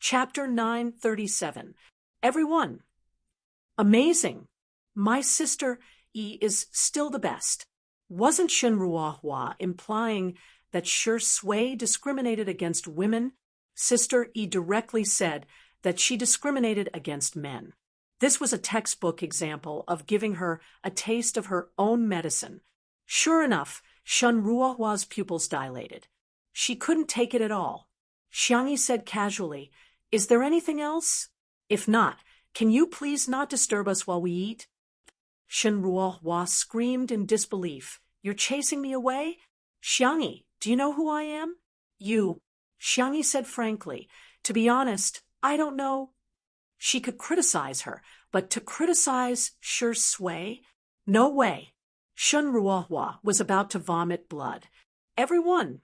Chapter 937. Everyone. Amazing. My sister E is still the best. Wasn't Shenruahua implying that Shui discriminated against women? Sister E directly said that she discriminated against men. This was a textbook example of giving her a taste of her own medicine. Sure enough, Shenruahua's pupils dilated. She couldn't take it at all. Xiangyi said casually, "Is there anything else? If not, can you please not disturb us while we eat?" Shenruahua screamed in disbelief. "You're chasing me away? Xiangyi, do you know who I am?" "You," Xiangyi said frankly. "To be honest, I don't know." She could criticize her, but to criticize Shui? No way. Shenruahua was about to vomit blood. Everyone.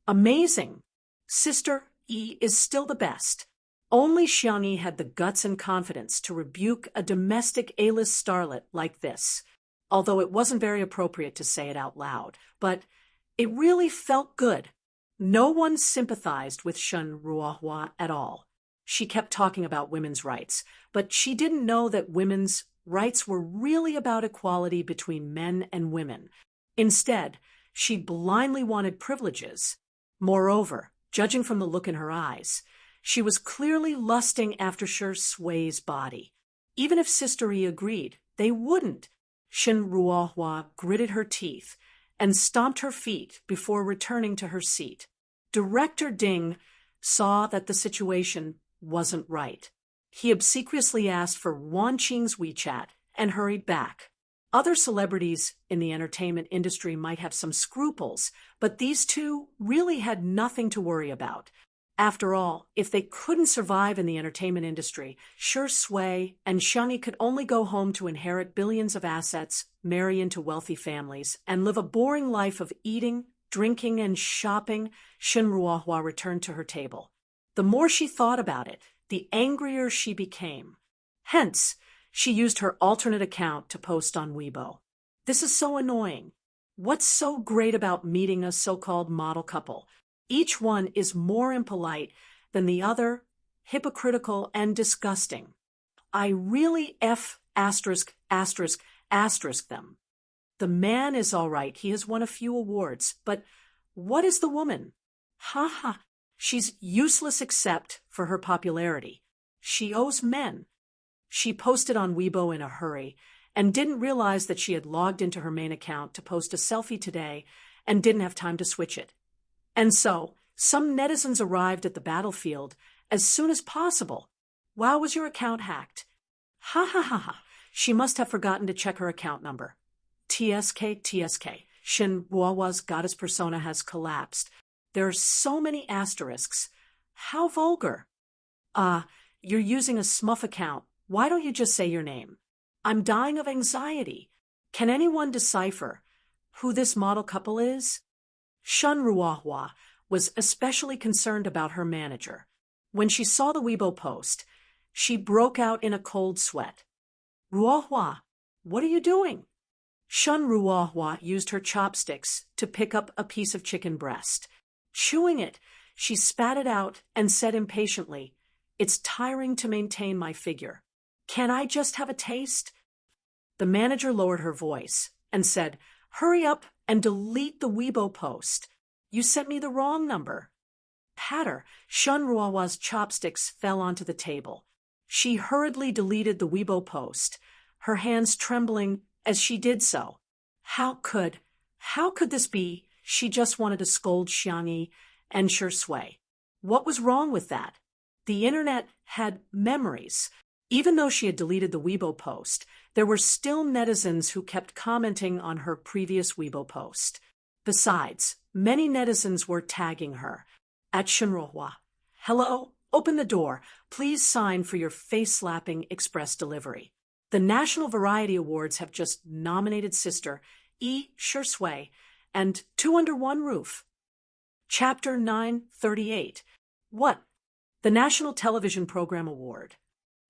Amazing. Sister E is still the best. Only Xiangyi had the guts and confidence to rebuke a domestic A-list starlet like this, although it wasn't very appropriate to say it out loud. But it really felt good. No one sympathized with Shenruahua at all. She kept talking about women's rights, but she didn't know that women's rights were really about equality between men and women. Instead, she blindly wanted privileges. Moreover, judging from the look in her eyes, she was clearly lusting after Shui's body. Even if Sister E agreed, they wouldn't. Shenruahua gritted her teeth and stomped her feet before returning to her seat. Director Ding saw that the situation wasn't right. He obsequiously asked for Wan Qing's WeChat and hurried back. Other celebrities in the entertainment industry might have some scruples, but these two really had nothing to worry about. After all, if they couldn't survive in the entertainment industry, Shui and Xiangyi could only go home to inherit billions of assets, marry into wealthy families, and live a boring life of eating, drinking, and shopping. Shenruahua returned to her table. The more she thought about it, the angrier she became. Hence, she used her alternate account to post on Weibo. "This is so annoying. What's so great about meeting a so-called model couple? Each one is more impolite than the other, hypocritical and disgusting. I really **** them. The man is all right, he has won a few awards, but what is the woman? Ha ha, she's useless except for her popularity. She owes men." She posted on Weibo in a hurry and didn't realize that she had logged into her main account to post a selfie today and didn't have time to switch it. And so, some netizens arrived at the battlefield as soon as possible. "Wow, was your account hacked?" Ha ha ha ha, she must have forgotten to check her account number. TSK, Shenruahua's goddess persona has collapsed. There are so many asterisks. How vulgar. You're using a smurf account. Why don't you just say your name? I'm dying of anxiety. Can anyone decipher who this model couple is? Shenruahua was especially concerned about her manager. When she saw the Weibo post, she broke out in a cold sweat. "Ruahua, what are you doing?" Shenruahua used her chopsticks to pick up a piece of chicken breast. Chewing it, she spat it out and said impatiently, "It's tiring to maintain my figure. Can I just have a taste?" The manager lowered her voice and said, "Hurry up and delete the Weibo post. You sent me the wrong number." Patter, Shenruahua's chopsticks fell onto the table. She hurriedly deleted the Weibo post, her hands trembling as she did so. How could this be? She just wanted to scold Xiangyi and Shui. What was wrong with that? The internet had memories. Even though she had deleted the Weibo post, there were still netizens who kept commenting on her previous Weibo post. Besides, many netizens were tagging her. At Shenruahua, "Hello, open the door. Please sign for your face-slapping express delivery." The National Variety Awards have just nominated Sister E. Shui and Two Under One Roof. Chapter 938. What? The National Television Program Award.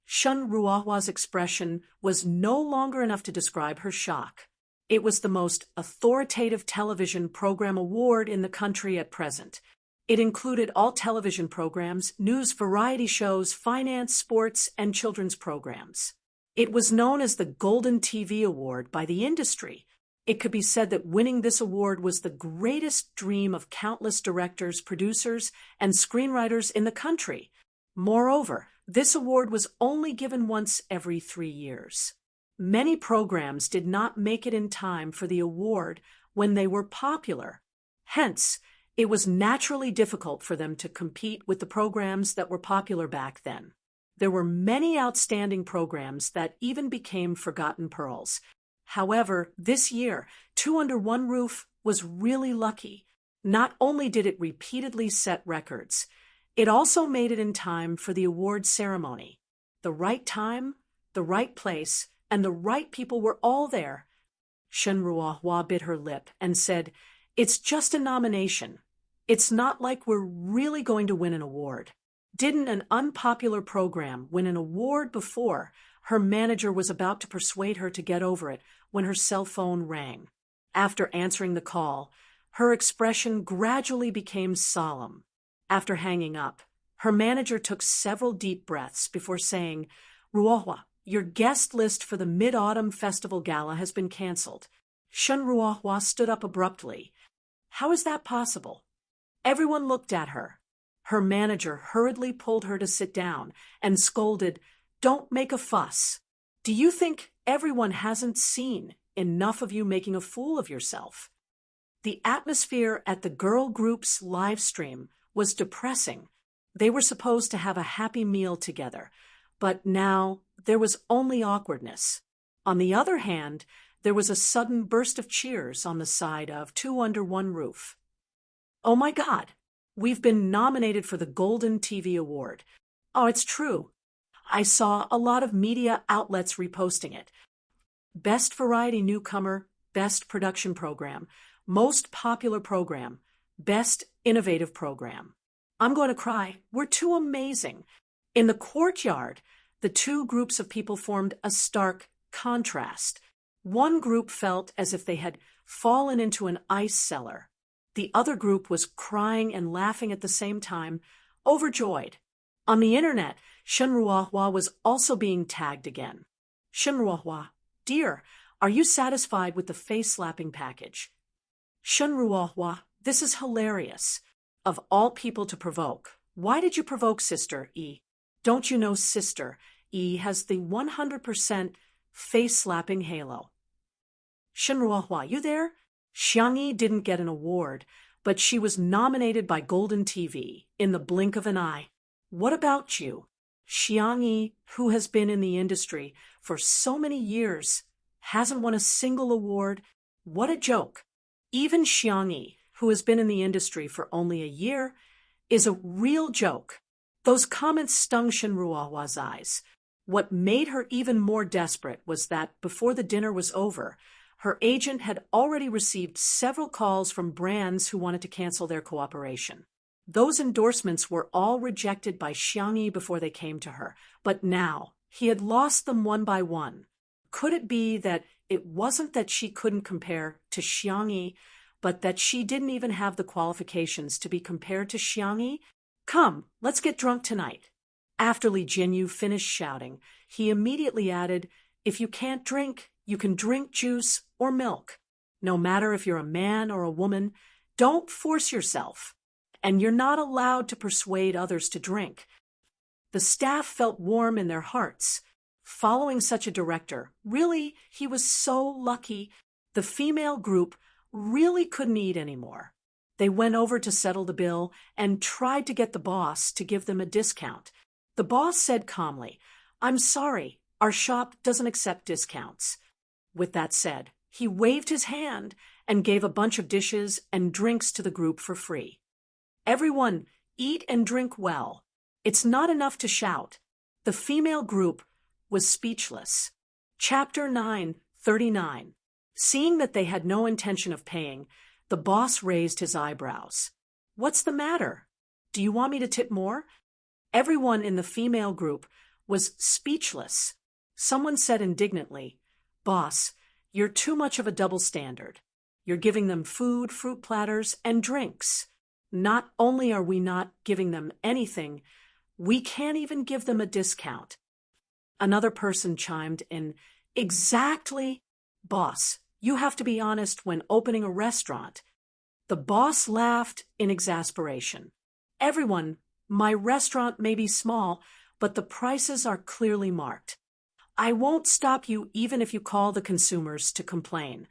Shenruahua's expression was no longer enough to describe her shock. It was the most authoritative television program award in the country at present. It included all television programs, news, variety shows, finance, sports, and children's programs. It was known as the Golden TV Award by the industry. It could be said that winning this award was the greatest dream of countless directors, producers, and screenwriters in the country. Moreover, this award was only given once every 3 years. Many programs did not make it in time for the award when they were popular. Hence, it was naturally difficult for them to compete with the programs that were popular back then. There were many outstanding programs that even became forgotten pearls. However, this year, Two Under One Roof was really lucky. Not only did it repeatedly set records, it also made it in time for the award ceremony. The right time, the right place, and the right people were all there. Shen Ruohua bit her lip and said, "It's just a nomination. It's not like we're really going to win an award." Didn't an unpopular program win an award before? Her manager was about to persuade her to get over it when her cell phone rang. After answering the call, her expression gradually became solemn. After hanging up, her manager took several deep breaths before saying, "Ruohua, your guest list for the Mid-Autumn Festival Gala has been canceled." Shen Ruohua stood up abruptly. "How is that possible?" Everyone looked at her. Her manager hurriedly pulled her to sit down and scolded, "Don't make a fuss. Do you think everyone hasn't seen enough of you making a fool of yourself?" The atmosphere at the girl group's live stream was depressing. They were supposed to have a happy meal together, but now there was only awkwardness. On the other hand, there was a sudden burst of cheers on the side of Two Under One Roof. "Oh my God, we've been nominated for the Golden TV Award. Oh, it's true. I saw a lot of media outlets reposting it. Best Variety Newcomer, Best Production Program, Most Popular Program, Best Innovative Program. I'm going to cry. We're too amazing." In the courtyard, the two groups of people formed a stark contrast. One group felt as if they had fallen into an ice cellar. The other group was crying and laughing at the same time, overjoyed. On the internet, Shen Ruohua was also being tagged again. "Shen Ruohua, dear, are you satisfied with the face-slapping package?" "Shen Ruohua, this is hilarious. Of all people to provoke, why did you provoke Sister E? Don't you know Sister E has the 100% face-slapping halo?" "Shen Ruohua, you there? Xiangyi didn't get an award, but she was nominated by Golden TV in the blink of an eye. What about you? Xiangyi, who has been in the industry for so many years, hasn't won a single award. What a joke. Even Xiangyi, who has been in the industry for only a year, is a real joke." Those comments stung Shen Ruohua's eyes. What made her even more desperate was that before the dinner was over, her agent had already received several calls from brands who wanted to cancel their cooperation. Those endorsements were all rejected by Xiangyi before they came to her, but now he had lost them one by one. Could it be that it wasn't that she couldn't compare to Xiangyi, but that she didn't even have the qualifications to be compared to Xiangyi? "Come, let's get drunk tonight." After Li Jinyu finished shouting, he immediately added, "If you can't drink, you can drink juice or milk. No matter if you're a man or a woman, don't force yourself. And you're not allowed to persuade others to drink." The staff felt warm in their hearts. Following such a director, really, he was so lucky. The female group really couldn't eat anymore. They went over to settle the bill and tried to get the boss to give them a discount. The boss said calmly, "I'm sorry, our shop doesn't accept discounts." With that said, he waved his hand and gave a bunch of dishes and drinks to the group for free. "Everyone, eat and drink well. It's not enough to shout." The female group was speechless. Chapter 9:39. Seeing that they had no intention of paying, the boss raised his eyebrows. "What's the matter? Do you want me to tip more?" Everyone in the female group was speechless. Someone said indignantly, "Boss, you're too much of a double standard. You're giving them food, fruit platters, and drinks. Not only are we not giving them anything, we can't even give them a discount. Another person chimed in, exactly, boss. You have to be honest when opening a restaurant. The boss laughed in exasperation. Everyone, my restaurant may be small, but the prices are clearly marked. I won't stop you even if you call the consumers to complain.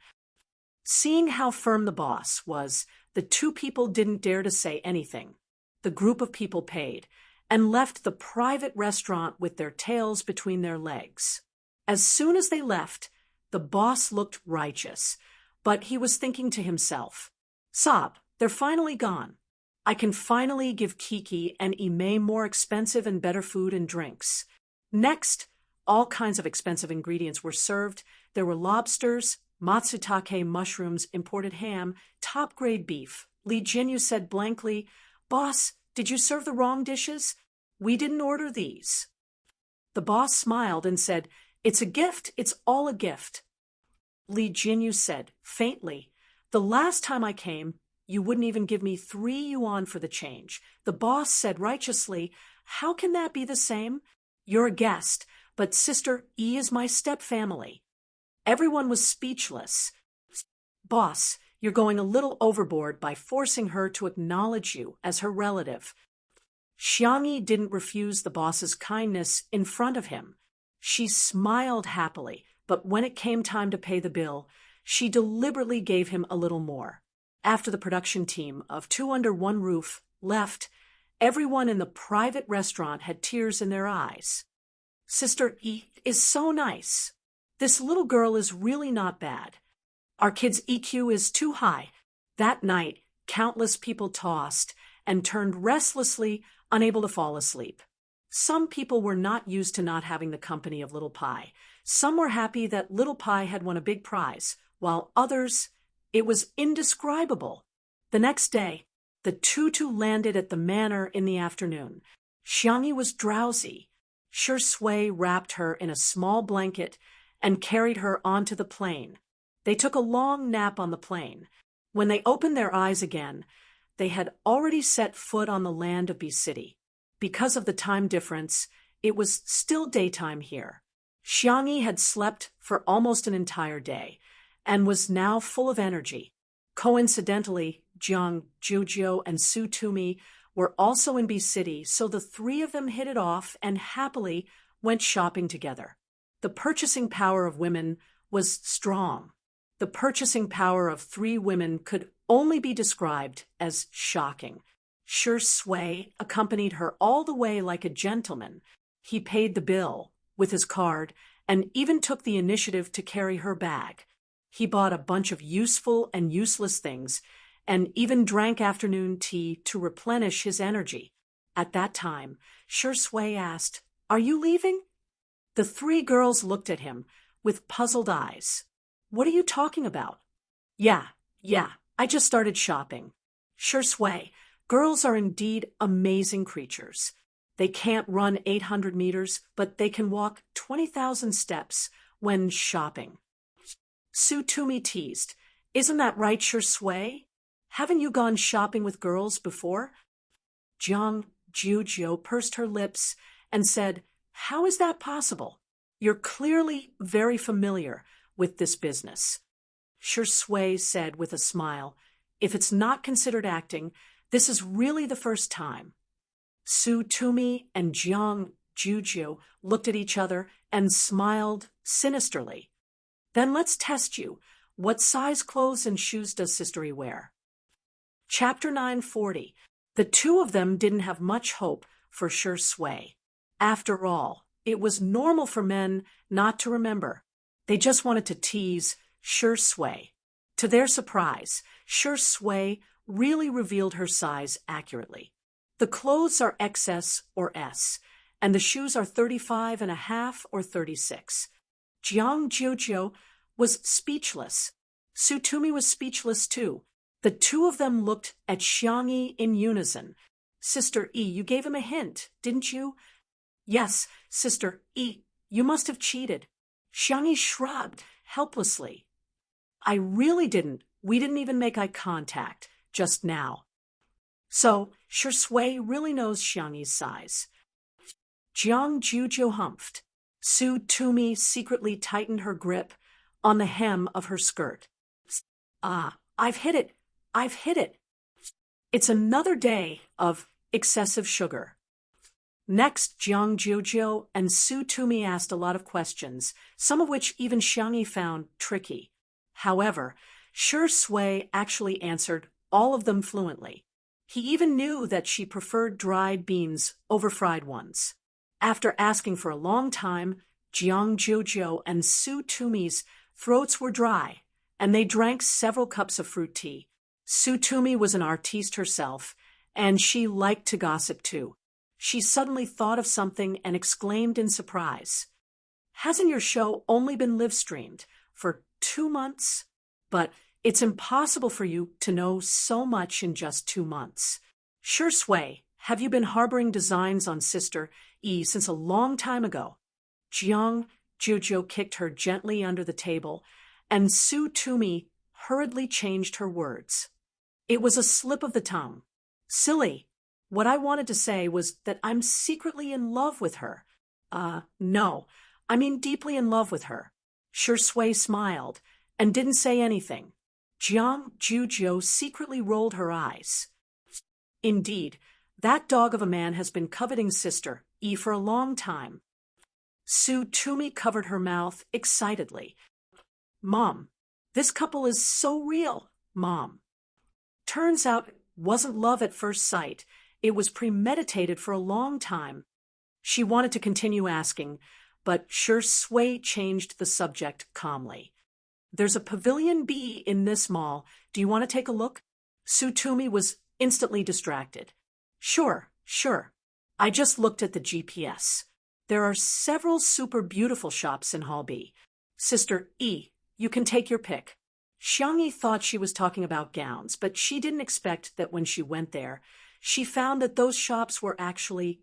Seeing how firm the boss was, the two people didn't dare to say anything. The group of people paid and left the private restaurant with their tails between their legs. As soon as they left, the boss looked righteous, but he was thinking to himself, Sob, they're finally gone. I can finally give Kiki and Ime more expensive and better food and drinks. Next, all kinds of expensive ingredients were served. There were lobsters, matsutake mushrooms, imported ham, top-grade beef. Li Jinyu said blankly, Boss, did you serve the wrong dishes? We didn't order these. The boss smiled and said, It's a gift. It's all a gift. Li Jinyu said, faintly, The last time I came, you wouldn't even give me 3 yuan for the change. The boss said righteously, How can that be the same? You're a guest, but Sister E is my step-family. Everyone was speechless. Boss, you're going a little overboard by forcing her to acknowledge you as her relative. Xiangyi didn't refuse the boss's kindness in front of him. She smiled happily, but when it came time to pay the bill, she deliberately gave him a little more. After the production team of Two Under One Roof left, everyone in the private restaurant had tears in their eyes. Sister E is so nice. This little girl is really not bad. Our kid's EQ is too high. That night, countless people tossed and turned restlessly, unable to fall asleep. Some people were not used to not having the company of Little Pie. Some were happy that Little Pie had won a big prize, while others, it was indescribable. The next day, the tutu landed at the manor in the afternoon. Xiangyi was drowsy. Shi Sui wrapped her in a small blanket and carried her onto the plane. They took a long nap on the plane. When they opened their eyes again, they had already set foot on the land of B City. Because of the time difference, it was still daytime here. Xiangyi had slept for almost an entire day and was now full of energy. Coincidentally, Jiang, Jujiu, and Su Tumi were also in B City, so the 3 of them hit it off and happily went shopping together. The purchasing power of women was strong. The purchasing power of 3 women could only be described as shocking. Shi Sui accompanied her all the way like a gentleman. He paid the bill with his card and even took the initiative to carry her bag. He bought a bunch of useful and useless things and even drank afternoon tea to replenish his energy. At that time, Shi Sui asked, Are you leaving? The 3 girls looked at him with puzzled eyes. What are you talking about? Yeah, I just started shopping. Shi Sui, girls are indeed amazing creatures. They can't run 800 meters, but they can walk 20,000 steps when shopping. Su Tumi teased, Isn't that right, Shi Sui? Haven't you gone shopping with girls before? Jiang Jujiu pursed her lips and said, How is that possible? You're clearly very familiar with this business. Shi Sui said with a smile, If it's not considered acting, this is really the first time. Su Tumi and Jiang Jujiu looked at each other and smiled sinisterly. Then let's test you. What size clothes and shoes does Sister E wear? Chapter 940. The 2 of them didn't have much hope for Shi Sui. After all, it was normal for men not to remember. They just wanted to tease Shi Sui. To their surprise, Shi Sui really revealed her size accurately. The clothes are XS or S, and the shoes are 35.5 or 36. Jiang Jujiu was speechless. Su Tumi was speechless too. The 2 of them looked at Xiangyi in unison. Sister E, you gave him a hint, didn't you? Yes, Sister E, you must have cheated. Xiangyi shrugged helplessly. I really didn't. We didn't even make eye contact just now. So, Shui really knows Xiangyi's size. Jiang Juju humphed. Su Tumi secretly tightened her grip on the hem of her skirt. Ah, I've hit it. I've hit it. It's another day of excessive sugar. Next, Jiang Juju and Su Tumi asked a lot of questions, some of which even Xiangyi found tricky. However, Shui actually answered all of them fluently. He even knew that she preferred dried beans over fried ones. After asking for a long time, Jiang Juju and Su Tumi's throats were dry, and they drank several cups of fruit tea. Su Tumi was an artiste herself, and she liked to gossip too. She suddenly thought of something and exclaimed in surprise. Hasn't your show only been live-streamed for 2 months? But it's impossible for you to know so much in just 2 months. Shui, have you been harboring designs on Sister E since a long time ago? Jiang Juju kicked her gently under the table, and Su Tumi hurriedly changed her words. It was a slip of the tongue. Silly. What I wanted to say was that I'm secretly in love with her. No. I mean deeply in love with her. Shui smiled and didn't say anything. Jiang Juju secretly rolled her eyes. Indeed, that dog of a man has been coveting Sister E for a long time. Su Tumi covered her mouth excitedly. Mom, this couple is so real, Mom. Turns out it wasn't love at first sight. It was premeditated for a long time. She wanted to continue asking, but Shui changed the subject calmly. There's a Pavilion B in this mall. Do you want to take a look? Su Tumi was instantly distracted. Sure. I just looked at the GPS. There are several super beautiful shops in Hall B. Sister E, you can take your pick. Xiangyi thought she was talking about gowns, but she didn't expect that when she went there, she found that those shops were actually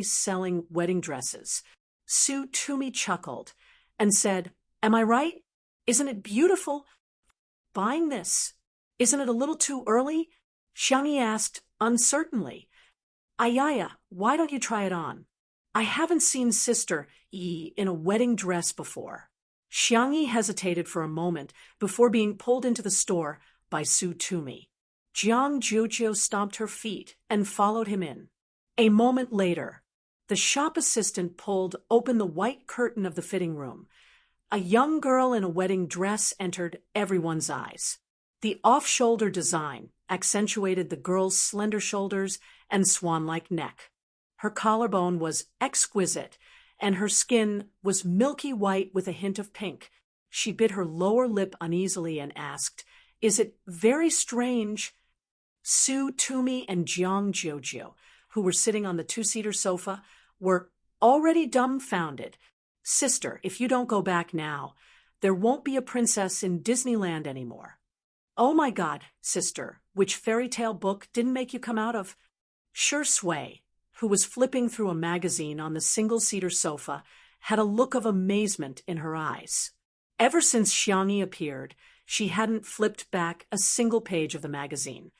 selling wedding dresses. Su Tumi chuckled and said, Am I right? Isn't it beautiful? Buying this. Isn't it a little too early? Xiangyi asked uncertainly. Ayaya, why don't you try it on? I haven't seen Sister E in a wedding dress before. Xiangyi hesitated for a moment before being pulled into the store by Su Tumi. Jiang Juju stomped her feet and followed him in. A moment later, the shop assistant pulled open the white curtain of the fitting room. A young girl in a wedding dress entered everyone's eyes. The off-shoulder design accentuated the girl's slender shoulders and swan-like neck. Her collarbone was exquisite, and her skin was milky white with a hint of pink. She bit her lower lip uneasily and asked, Is it very strange? Su Tumi and Jiang Juju, who were sitting on the 2-seater sofa, were already dumbfounded. Sister, if you don't go back now, there won't be a princess in Disneyland anymore. Oh my God, sister, which fairy tale book didn't make you come out of? Shui, who was flipping through a magazine on the single-seater sofa, had a look of amazement in her eyes. Ever since Xiangyi appeared, she hadn't flipped back a single page of the magazine.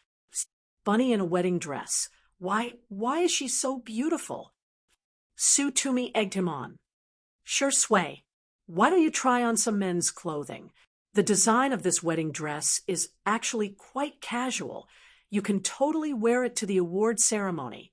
Bunny in a wedding dress. Why is she so beautiful? Su Tumi egged him on. Shui, why don't you try on some men's clothing? The design of this wedding dress is actually quite casual. You can totally wear it to the award ceremony.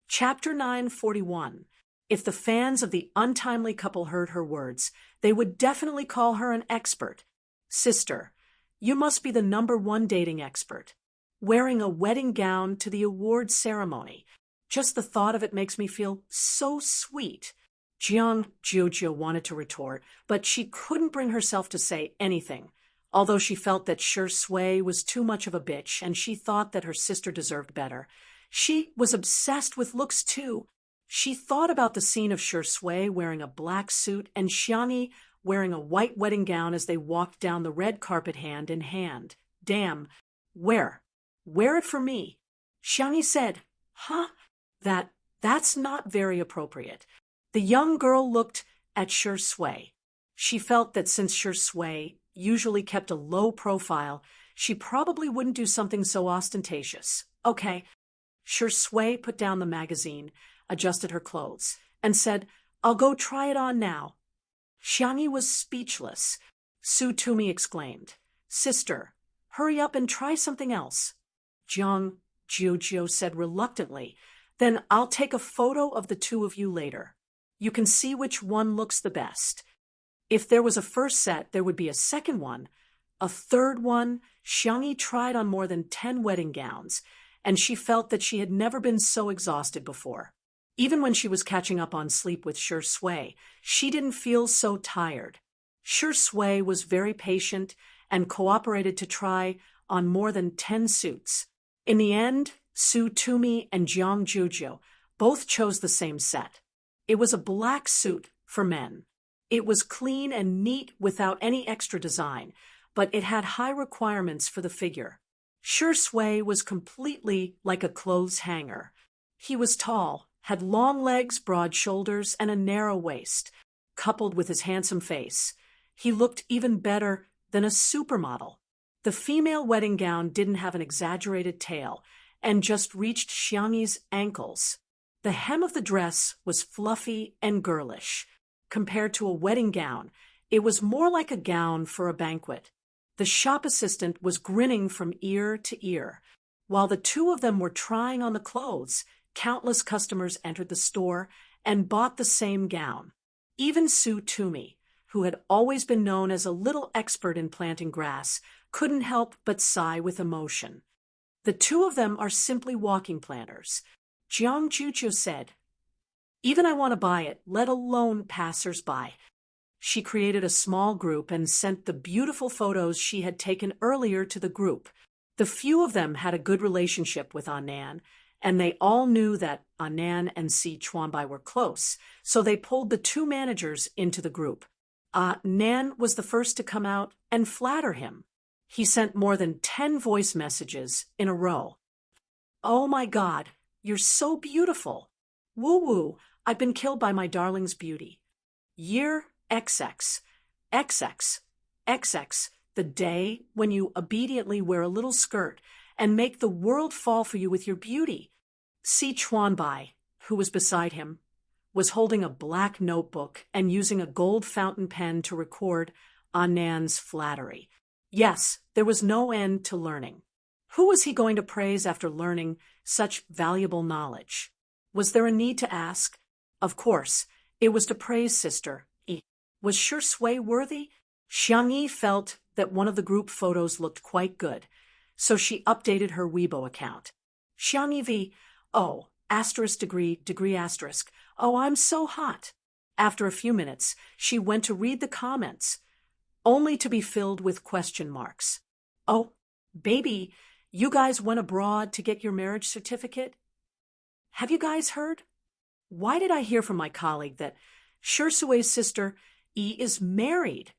Chapter 941. If the fans of the untimely couple heard her words, they would definitely call her an expert. Sister, you must be the #1 dating expert. Wearing a wedding gown to the award ceremony. Just the thought of it makes me feel so sweet. Jiang Juju wanted to retort, but she couldn't bring herself to say anything, although she felt that Shui was too much of a bitch and she thought that her sister deserved better. She was obsessed with looks too. She thought about the scene of Shui wearing a black suit and Xiangyi wearing a white wedding gown as they walked down the red carpet hand in hand. Damn. Wear it for me. Xiangyi said, Huh? That's not very appropriate. The young girl looked at Shui. She felt that since Shui usually kept a low profile, she probably wouldn't do something so ostentatious. Okay, Shui put down the magazine, adjusted her clothes, and said, "I'll go try it on now." Xiangyi was speechless. Su Tumi exclaimed, "Sister, hurry up and try something else." Jiang Jiujiu said reluctantly, "Then I'll take a photo of the two of you later. You can see which one looks the best." If there was a first set, there would be a second one, a third one. Xiangyi tried on more than 10 wedding gowns, and she felt that she had never been so exhausted before. Even when she was catching up on sleep with Shui, she didn't feel so tired. Shui was very patient and cooperated to try on more than 10 suits. In the end, Su Tumi and Jiang Juju both chose the same set. It was a black suit for men. It was clean and neat without any extra design, but it had high requirements for the figure. Shui was completely like a clothes hanger. He was tall, had long legs, broad shoulders, and a narrow waist. Coupled with his handsome face, he looked even better than a supermodel. The female wedding gown didn't have an exaggerated tail and just reached Xiangyi's ankles. The hem of the dress was fluffy and girlish. Compared to a wedding gown, it was more like a gown for a banquet. The shop assistant was grinning from ear to ear. While the two of them were trying on the clothes, countless customers entered the store and bought the same gown. Even Su Tumi, who had always been known as a little expert in planting grass, couldn't help but sigh with emotion. "The two of them are simply walking planters," Jiang Juju said. "Even I want to buy it, let alone passers-by." She created a small group and sent the beautiful photos she had taken earlier to the group. The few of them had a good relationship with Anan, and they all knew that Anan and Si Chuanbai were close, so they pulled the two managers into the group. Nan was the first to come out and flatter him. He sent more than 10 voice messages in a row. "Oh my God, you're so beautiful. Woo-woo, I've been killed by my darling's beauty. Year XX, XX, XX, the day when you obediently wear a little skirt and make the world fall for you with your beauty." Si Chuanbai, who was beside him, was holding a black notebook and using a gold fountain pen to record Anan's flattery. Yes, there was no end to learning. Who was he going to praise after learning such valuable knowledge? Was there a need to ask? Of course, it was to praise Sister E. Was Shui worthy? Xiangyi felt that one of the group photos looked quite good, so she updated her Weibo account. Xiangyi V. Oh, asterisk degree asterisk. Oh, I'm so hot. After a few minutes, she went to read the comments, only to be filled with question marks. "Oh, baby, you guys went abroad to get your marriage certificate? Have you guys heard? Why did I hear from my colleague that Shui's sister E is married?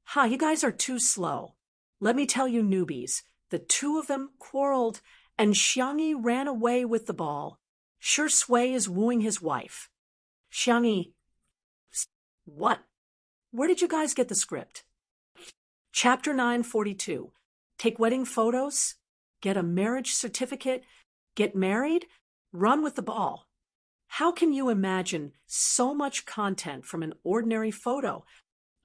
Ha, you guys are too slow. Let me tell you newbies, the two of them quarreled and Xiangyi ran away with the ball. Shui is wooing his wife." Xiangyi. What? Where did you guys get the script? Chapter 942. Take wedding photos? Get a marriage certificate? Get married? Run with the ball. How can you imagine so much content from an ordinary photo?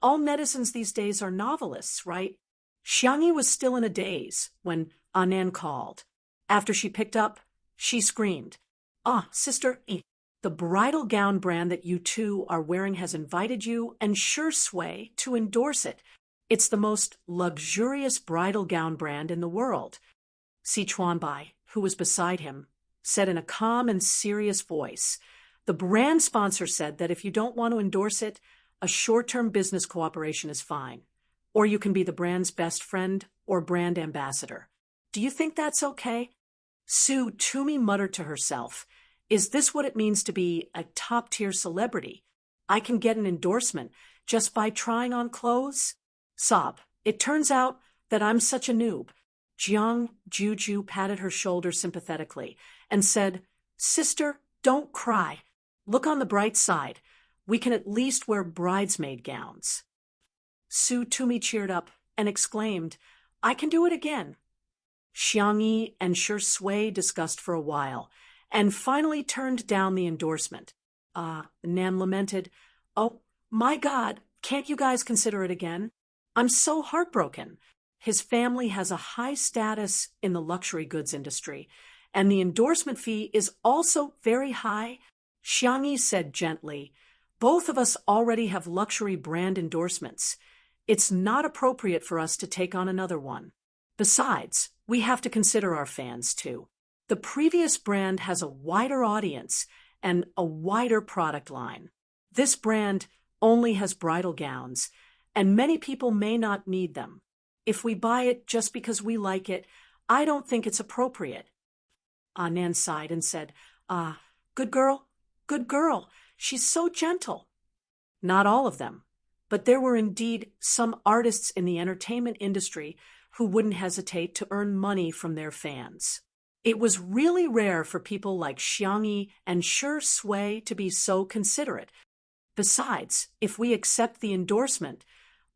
All netizens these days are novelists, right? Xiangyi was still in a daze when Anan called. After she picked up, she screamed, "Ah, Sister E, the bridal gown brand that you two are wearing has invited you and Shui to endorse it. It's the most luxurious bridal gown brand in the world." Si Chuanbai, who was beside him, said in a calm and serious voice, "The brand sponsor said that if you don't want to endorse it, a short-term business cooperation is fine. Or you can be the brand's best friend or brand ambassador. Do you think that's okay?" Su Tumi muttered to herself, "Is this what it means to be a top-tier celebrity? I can get an endorsement just by trying on clothes?" Sob, "It turns out that I'm such a noob." Jiang Juju patted her shoulder sympathetically and said, "Sister, don't cry. Look on the bright side. We can at least wear bridesmaid gowns." Su Tumi cheered up and exclaimed, "I can do it again." Xiangyi and Shui discussed for a while, and finally turned down the endorsement. Nan lamented, "Oh, my God, can't you guys consider it again? I'm so heartbroken. His family has a high status in the luxury goods industry, and the endorsement fee is also very high." Xiangyi said gently, "Both of us already have luxury brand endorsements. It's not appropriate for us to take on another one. Besides, we have to consider our fans too. The previous brand has a wider audience and a wider product line. This brand only has bridal gowns, and many people may not need them. If we buy it just because we like it, I don't think it's appropriate." Nan sighed and said, good girl, good girl. She's so gentle." Not all of them, but there were indeed some artists in the entertainment industry who wouldn't hesitate to earn money from their fans. It was really rare for people like Xiangyi and Shui to be so considerate. Besides, if we accept the endorsement,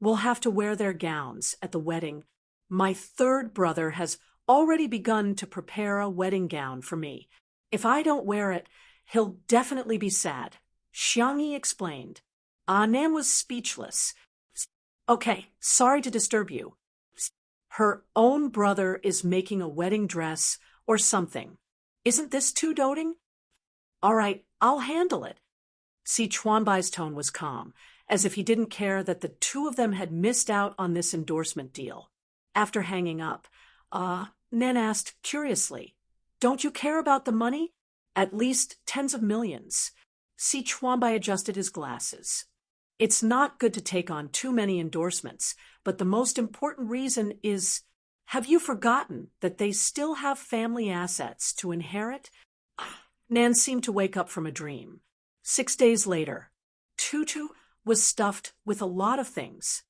we'll have to wear their gowns at the wedding. My third brother has already begun to prepare a wedding gown for me. If I don't wear it, he'll definitely be sad," Xiangyi explained. Nan was speechless. "Okay, sorry to disturb you. Her own brother is making a wedding dress or something. Isn't this too doting? All right, I'll handle it." Chuanbai's tone was calm, as if he didn't care that the two of them had missed out on this endorsement deal. After hanging up, Nan asked curiously, "Don't you care about the money? At least tens of millions." Chuanbai adjusted his glasses. "It's not good to take on too many endorsements, but the most important reason is, have you forgotten that they still have family assets to inherit?" Nan seemed to wake up from a dream. 6 days later, Tutu was stuffed with a lot of things.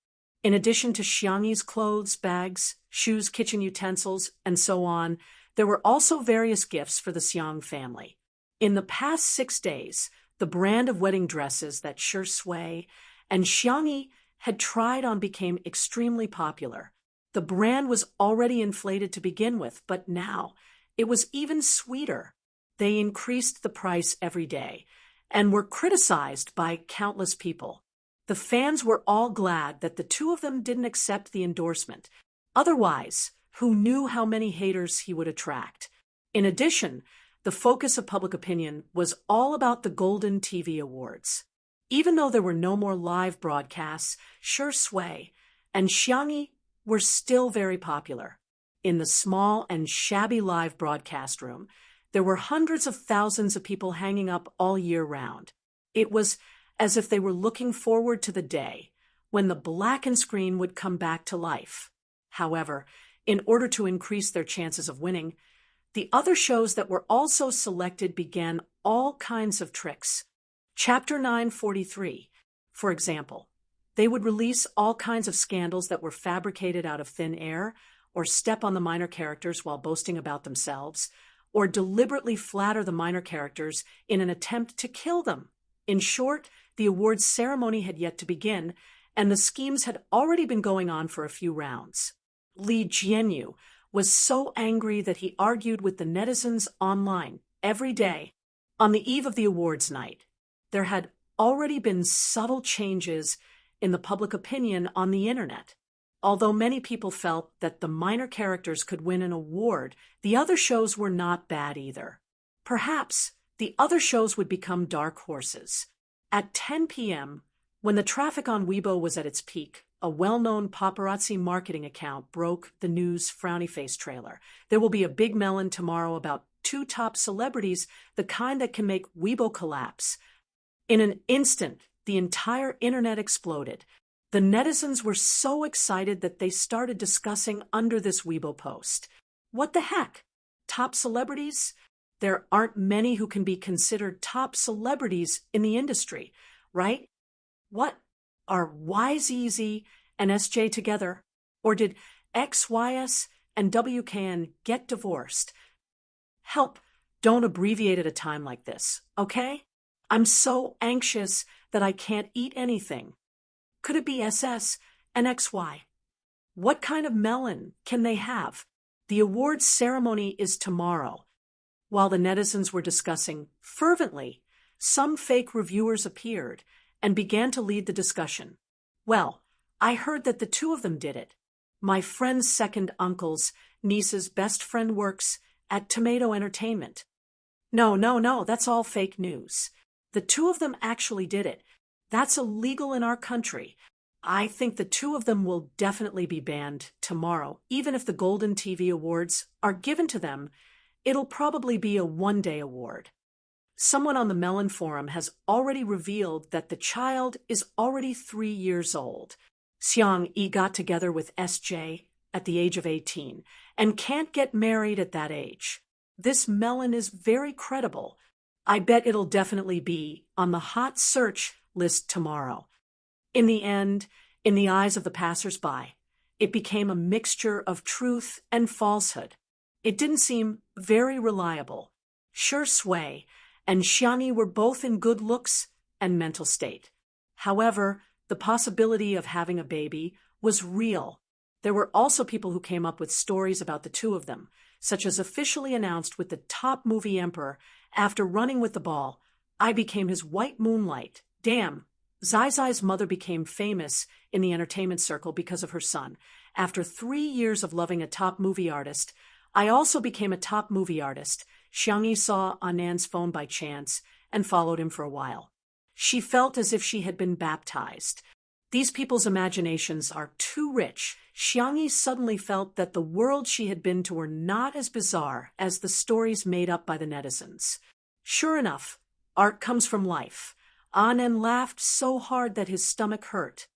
In addition to Xiangyi's clothes, bags, shoes, kitchen utensils, and so on, there were also various gifts for the Xiang family. In the past 6 days, the brand of wedding dresses that Shui and Xiangyi had tried on became extremely popular. The brand was already inflated to begin with, but now it was even sweeter. They increased the price every day and were criticized by countless people. The fans were all glad that the two of them didn't accept the endorsement. Otherwise, who knew how many haters he would attract? In addition, the focus of public opinion was all about the Golden TV Awards. Even though there were no more live broadcasts, Shui and Xiangyi were still very popular. In the small and shabby live broadcast room, there were hundreds of thousands of people hanging up all year round. It was as if they were looking forward to the day when the blackened screen would come back to life. However, in order to increase their chances of winning, the other shows that were also selected began all kinds of tricks. Chapter 943, for example, they would release all kinds of scandals that were fabricated out of thin air, or step on the minor characters while boasting about themselves, or deliberately flatter the minor characters in an attempt to kill them. In short, the awards ceremony had yet to begin, and the schemes had already been going on for a few rounds. Li Jianyu was so angry that he argued with the netizens online every day. On the eve of the awards night, there had already been subtle changes in the public opinion on the internet. Although many people felt that the minor characters could win an award, the other shows were not bad either. Perhaps the other shows would become dark horses. At 10 p.m., when the traffic on Weibo was at its peak, a well-known paparazzi marketing account broke the news frowny face trailer. There will be a big melon tomorrow about 2 top celebrities, the kind that can make Weibo collapse. In an instant, the entire internet exploded. The netizens were so excited that they started discussing under this Weibo post. What the heck? Top celebrities? There aren't many who can be considered top celebrities in the industry, right? What? Are YZZ and SJ together? Or did XYS and WKN get divorced? Help, don't abbreviate at a time like this, okay? I'm so anxious that I can't eat anything. Could it be SS and XY? What kind of melon can they have? The awards ceremony is tomorrow. While the netizens were discussing fervently, some fake reviewers appeared and began to lead the discussion. Well, I heard that the two of them did it. My friend's second uncle's niece's best friend works at Tomato Entertainment. No, that's all fake news. The two of them actually did it. That's illegal in our country. I think the two of them will definitely be banned tomorrow. Even if the Golden TV Awards are given to them, it'll probably be a one-day award. Someone on the Melon Forum has already revealed that the child is already 3 years old. Xiang-yi got together with SJ at the age of 18 and can't get married at that age. This Melon is very credible. I bet it'll definitely be on the hot search list tomorrow. In the end, in the eyes of the passers-by, it became a mixture of truth and falsehood. It didn't seem very reliable. Shi Sui and Xiang-yi were both in good looks and mental state. However, the possibility of having a baby was real. There were also people who came up with stories about the two of them, such as officially announced with the top movie emperor, after running with the ball, I became his white moonlight. Damn. Zai Zai's mother became famous in the entertainment circle because of her son. After 3 years of loving a top movie artist, I also became a top movie artist. Xiang-yi saw Anan's phone by chance and followed him for a while. She felt as if she had been baptized. These people's imaginations are too rich. Xiang-yi suddenly felt that the world she had been to were not as bizarre as the stories made up by the netizens. Sure enough, art comes from life. Anan laughed so hard that his stomach hurt.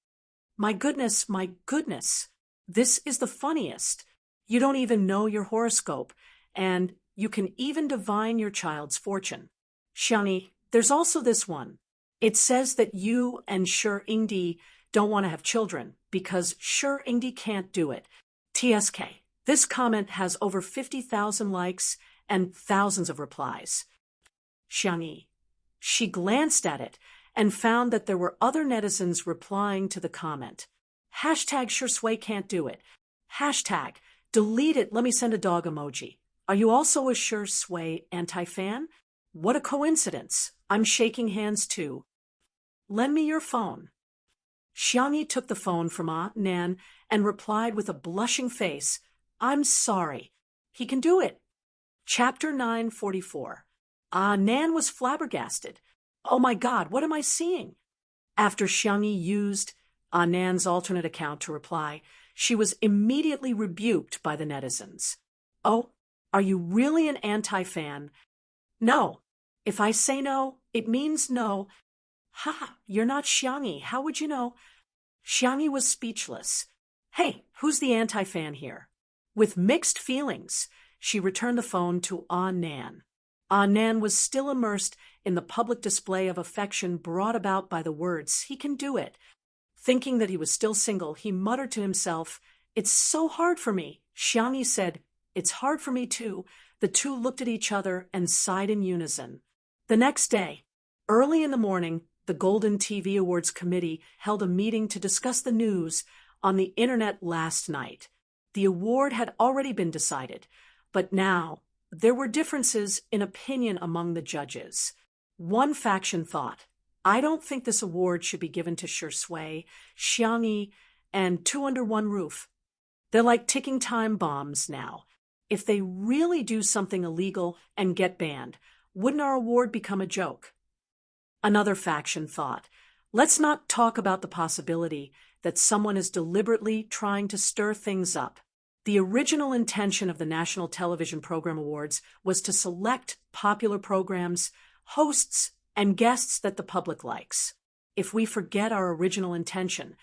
My goodness, this is the funniest. You don't even know your horoscope, and you can even divine your child's fortune. Xiang-yi, there's also this one. It says that you and Shi Ingdi don't want to have children because Shi Ingdi can't do it. TSK. This comment has over 50,000 likes and thousands of replies. Xiang-yi. She glanced at it and found that there were other netizens replying to the comment. Hashtag Shi Sui can't do it. Hashtag delete it, let me send a dog emoji. Are you also a Shi Sui anti-fan? What a coincidence. I'm shaking hands too. Lend me your phone. Xiang-yi took the phone from Nan and replied with a blushing face, I'm sorry. He can do it. Chapter 944. Nan was flabbergasted. Oh my God, what am I seeing? After Xiang-yi used Nan's alternate account to reply, she was immediately rebuked by the netizens. Oh, are you really an anti-fan? No. If I say no, it means no. Ha, you're not Xiang-yi. How would you know? Xiang-yi was speechless. Hey, who's the anti-fan here? With mixed feelings, she returned the phone to Nan. Nan was still immersed in the public display of affection brought about by the words, he can do it. Thinking that he was still single, he muttered to himself, it's so hard for me. Xiang-yi said, it's hard for me too. The two looked at each other and sighed in unison. The next day, early in the morning, the Golden TV Awards Committee held a meeting to discuss the news on the internet last night. The award had already been decided, but now there were differences in opinion among the judges. One faction thought, I don't think this award should be given to Shi Sui, Xiang-yi, and Two Under One Roof. They're like ticking time bombs now. If they really do something illegal and get banned, wouldn't our award become a joke? Another faction thought, let's not talk about the possibility that someone is deliberately trying to stir things up. The original intention of the National Television Program Awards was to select popular programs, hosts, and guests that the public likes. If we forget our original intention,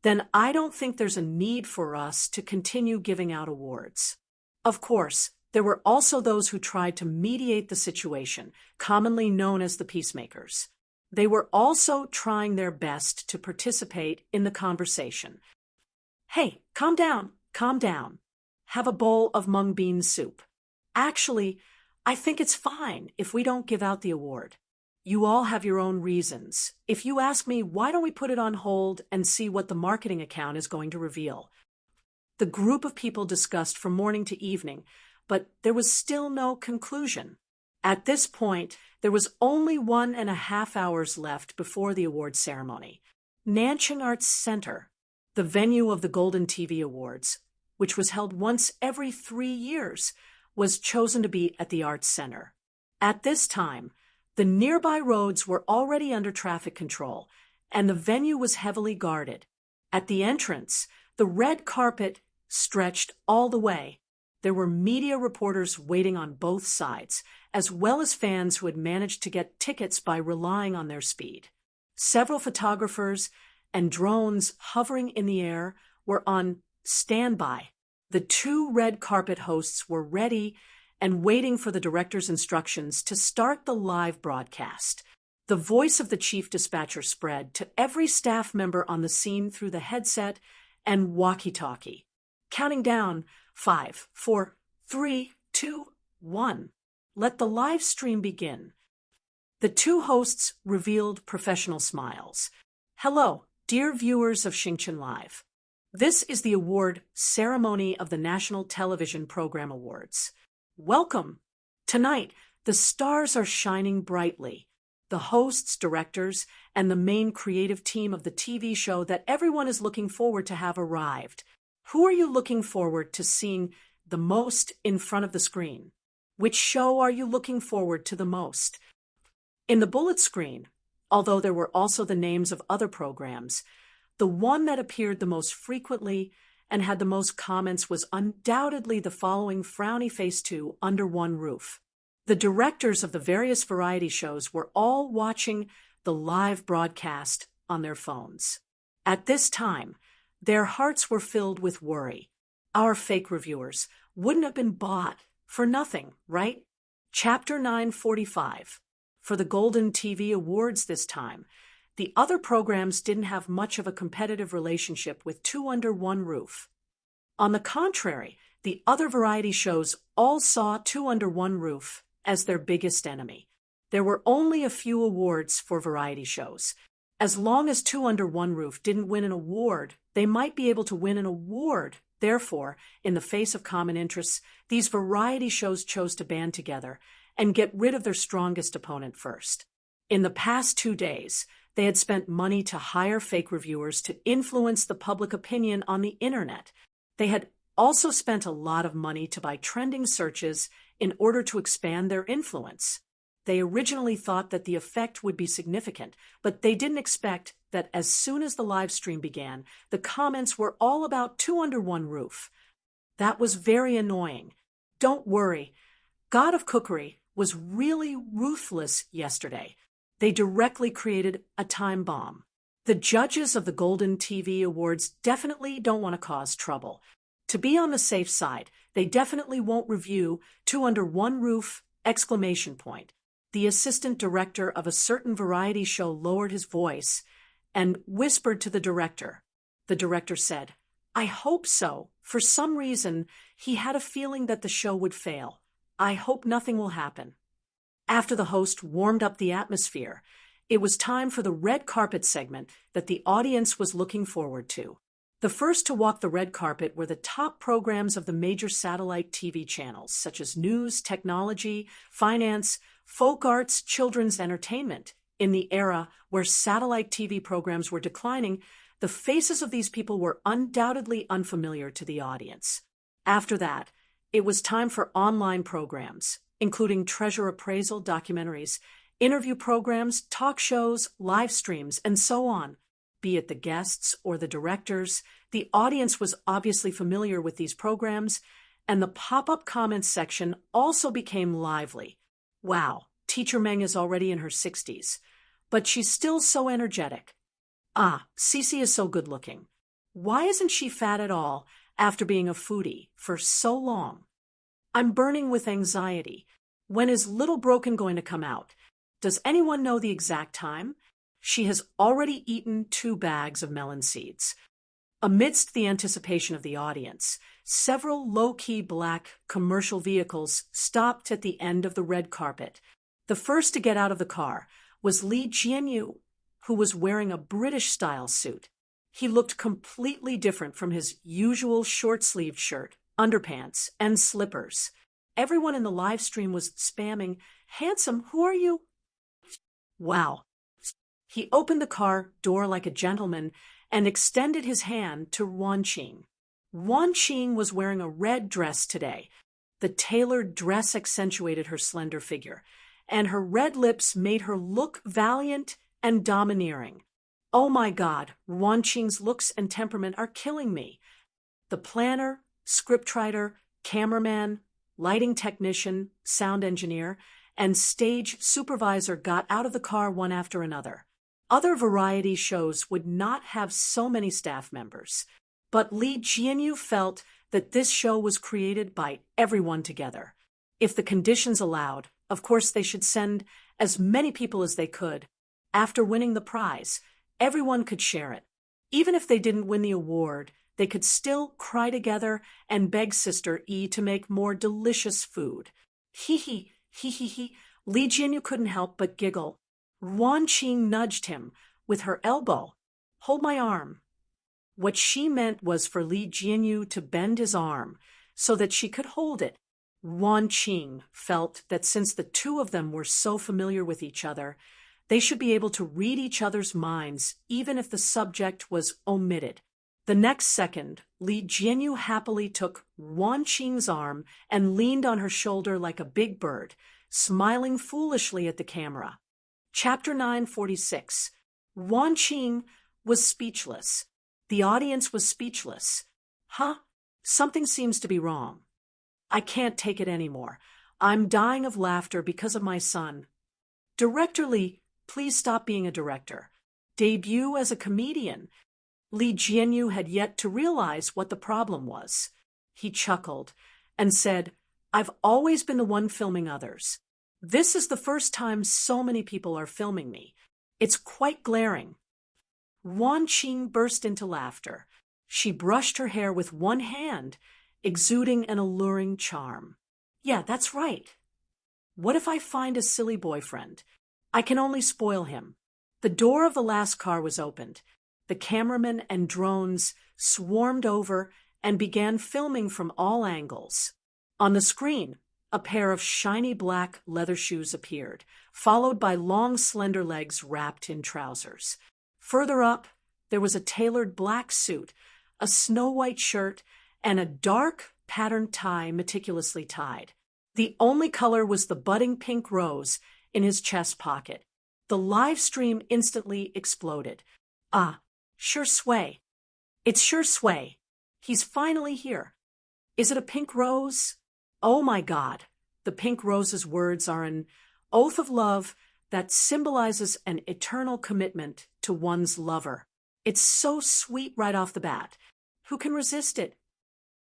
then I don't think there's a need for us to continue giving out awards. Of course, there were also those who tried to mediate the situation, commonly known as the peacemakers. They were also trying their best to participate in the conversation. Hey, calm down. Have a bowl of mung bean soup. Actually, I think it's fine if we don't give out the award. You all have your own reasons. If you ask me, why don't we put it on hold and see what the marketing account is going to reveal? The group of people discussed from morning to evening, but there was still no conclusion. At this point, there was only 1.5 hours left before the award ceremony. Nanching Arts Center, the venue of the Golden TV Awards, which was held once every 3 years, was chosen to be at the Arts Center. At this time, the nearby roads were already under traffic control, and the venue was heavily guarded. At the entrance, the red carpet stretched all the way. There were media reporters waiting on both sides, as well as fans who had managed to get tickets by relying on their speed. Several photographers and drones hovering in the air were on standby. The 2 red carpet hosts were ready and waiting for the director's instructions to start the live broadcast. The voice of the chief dispatcher spread to every staff member on the scene through the headset and walkie-talkie, counting down 5, 4, 3, 2, 1. Let the live stream begin. The 2 hosts revealed professional smiles. Hello, dear viewers of Xingchen Live. This is the award ceremony of the National Television Program Awards. Welcome. Tonight, the stars are shining brightly. The hosts, directors, and the main creative team of the TV show that everyone is looking forward to have arrived. Who are you looking forward to seeing the most in front of the screen? Which show are you looking forward to the most? In the bullet screen, although there were also the names of other programs, the one that appeared the most frequently and had the most comments was undoubtedly the following frowny face 2 under one roof. The directors of the various variety shows were all watching the live broadcast on their phones. At this time, their hearts were filled with worry. Our fake reviewers wouldn't have been bought for nothing, right? Chapter 945. For the Golden TV Awards this time, the other programs didn't have much of a competitive relationship with 2 under one roof. On the contrary, the other variety shows all saw 2 under one roof as their biggest enemy. There were only a few awards for variety shows. As long as 2 under one roof didn't win an award, they might be able to win an award. Therefore, in the face of common interests, these variety shows chose to band together and get rid of their strongest opponent first. In the past 2 days, they had spent money to hire fake reviewers to influence the public opinion on the internet. They had also spent a lot of money to buy trending searches in order to expand their influence. They originally thought that the effect would be significant, but they didn't expect that as soon as the live stream began, the comments were all about 2 under one roof. That was very annoying. Don't worry. God of Cookery was really ruthless yesterday. They directly created a time bomb. The judges of the Golden TV Awards definitely don't want to cause trouble. To be on the safe side, they definitely won't review 2 under one roof! The assistant director of a certain variety show lowered his voice and whispered to the director. The director said, "I hope so. For some reason, he had a feeling that the show would fail. I hope nothing will happen." After the host warmed up the atmosphere, it was time for the red carpet segment that the audience was looking forward to. The first to walk the red carpet were the top programs of the major satellite TV channels, such as news, technology, finance, folk arts, children's entertainment. In the era where satellite TV programs were declining, the faces of these people were undoubtedly unfamiliar to the audience. After that, it was time for online programs, including treasure appraisal documentaries, interview programs, talk shows, live streams, and so on. Be it the guests or the directors, the audience was obviously familiar with these programs, and the pop-up comments section also became lively. Wow, Teacher Meng is already in her 60s, but she's still so energetic. Ah, Cece is so good-looking. Why isn't she fat at all after being a foodie for so long? I'm burning with anxiety. When is Little Broken going to come out? Does anyone know the exact time? She has already eaten 2 bags of melon seeds. Amidst the anticipation of the audience, several low-key black commercial vehicles stopped at the end of the red carpet. The first to get out of the car was Li Jianyu, who was wearing a British-style suit. He looked completely different from his usual short-sleeved shirt, underpants, and slippers. Everyone in the live stream was spamming, "Handsome, who are you?" Wow. He opened the car door like a gentleman and extended his hand to Wanqing. Wanqing was wearing a red dress today. The tailored dress accentuated her slender figure, and her red lips made her look valiant and domineering. Oh my God, Wanqing's looks and temperament are killing me. The planner, scriptwriter, cameraman, lighting technician, sound engineer, and stage supervisor got out of the car one after another. Other variety shows would not have so many staff members, but Li Jianyu felt that this show was created by everyone together. If the conditions allowed, of course they should send as many people as they could. After winning the prize, everyone could share it. Even if they didn't win the award, they could still cry together and beg Sister Yi to make more delicious food. Hee hee, hee hee hee. Li Jianyu couldn't help but giggle. Wanqing nudged him with her elbow. "Hold my arm." What she meant was for Li Jianyu to bend his arm so that she could hold it. Wanqing felt that since the two of them were so familiar with each other, they should be able to read each other's minds even if the subject was omitted. The next second, Li Jianyu happily took Wanqing's arm and leaned on her shoulder like a big bird, smiling foolishly at the camera. Chapter 946. Wanqing was speechless. The audience was speechless. Huh? Something seems to be wrong. I can't take it anymore. I'm dying of laughter because of my son. Director Li, please stop being a director. Debut as a comedian. Li Jianyu had yet to realize what the problem was. He chuckled and said, "I've always been the one filming others. This is the first time so many people are filming me. It's quite glaring." Wanqing burst into laughter. She brushed her hair with one hand, exuding an alluring charm. "Yeah, that's right. What if I find a silly boyfriend? I can only spoil him." The door of the last car was opened. The cameramen and drones swarmed over and began filming from all angles. On the screen, a pair of shiny black leather shoes appeared, followed by long, slender legs wrapped in trousers. Further up, there was a tailored black suit, a snow-white shirt, and a dark patterned tie meticulously tied. The only color was the budding pink rose in his chest pocket. The live stream instantly exploded. "Ah, Sure Sui. It's Sure Sui. He's finally here. Is it a pink rose? Oh my God." The pink rose's words are an oath of love that symbolizes an eternal commitment to one's lover. It's so sweet right off the bat. Who can resist it?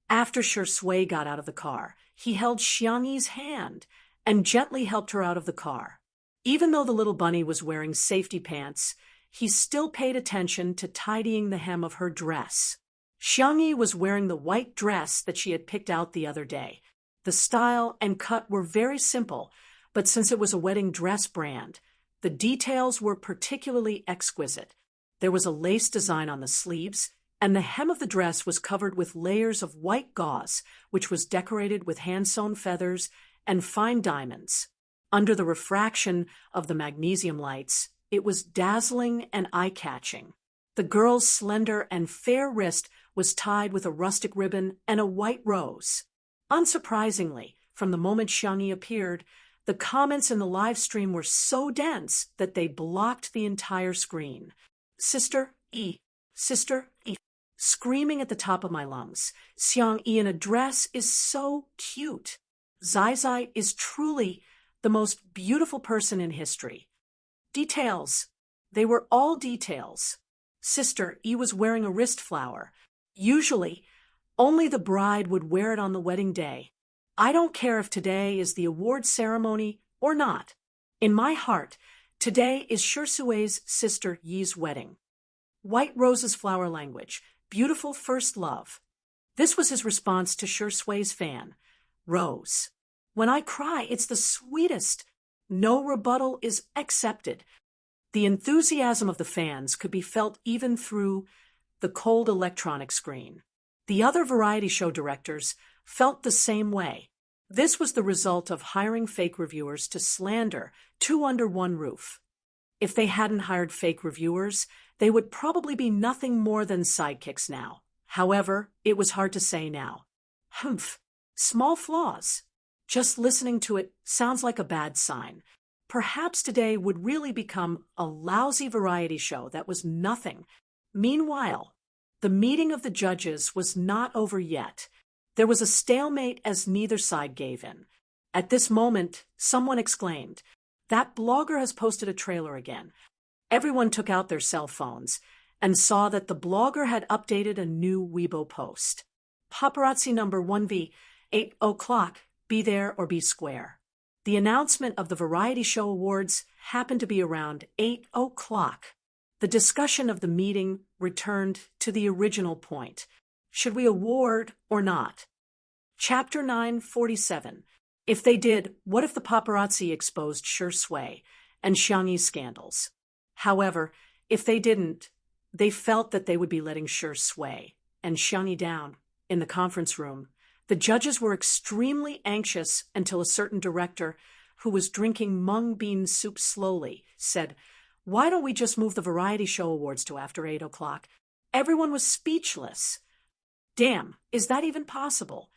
After Sure Sui got out of the car, he held Xiangyi's hand and gently helped her out of the car. Even though the little bunny was wearing safety pants, he still paid attention to tidying the hem of her dress. Xiangyi was wearing the white dress that she had picked out the other day. The style and cut were very simple, but since it was a wedding dress brand, the details were particularly exquisite. There was a lace design on the sleeves, and the hem of the dress was covered with layers of white gauze, which was decorated with hand-sewn feathers and fine diamonds. Under the refraction of the magnesium lights, it was dazzling and eye-catching. The girl's slender and fair wrist was tied with a rustic ribbon and a white rose. Unsurprisingly, from the moment Xiangyi appeared, the comments in the live stream were so dense that they blocked the entire screen. Sister Yi, Sister Yi, screaming at the top of my lungs. Xiangyi in a dress is so cute. Zai Zai is truly the most beautiful person in history. Details. They were all details. Sister Yi was wearing a wrist flower. Usually, only the bride would wear it on the wedding day. I don't care if today is the award ceremony or not. In my heart, today is Sure Sui's sister Yi's wedding. White Rose's flower language, beautiful first love. This was his response to Sure Sui's fan, Rose. When I cry, it's the sweetest. No rebuttal is accepted. The enthusiasm of the fans could be felt even through the cold electronic screen. The other variety show directors felt the same way. This was the result of hiring fake reviewers to slander two under one roof. If they hadn't hired fake reviewers, they would probably be nothing more than sidekicks now. However, it was hard to say now. Humph, small flaws. Just listening to it sounds like a bad sign. Perhaps today would really become a lousy variety show that was nothing. Meanwhile, the meeting of the judges was not over yet. There was a stalemate as neither side gave in. At this moment, someone exclaimed, "That blogger has posted a trailer again." Everyone took out their cell phones and saw that the blogger had updated a new Weibo post. Paparazzi number 1V, 8 o'clock, be there or be square. The announcement of the Variety Show Awards happened to be around 8 o'clock. The discussion of the meeting returned to the original point. Should we award or not? Chapter 947. If they did, what if the paparazzi exposed Sure Sway and Xiangyi's scandals? However, if they didn't, they felt that they would be letting Sure Sway and Xiangyi down. In the conference room, the judges were extremely anxious until a certain director, who was drinking mung bean soup slowly, said, "Why don't we just move the Variety Show Awards to after 8 o'clock? Everyone was speechless. Damn, is that even possible?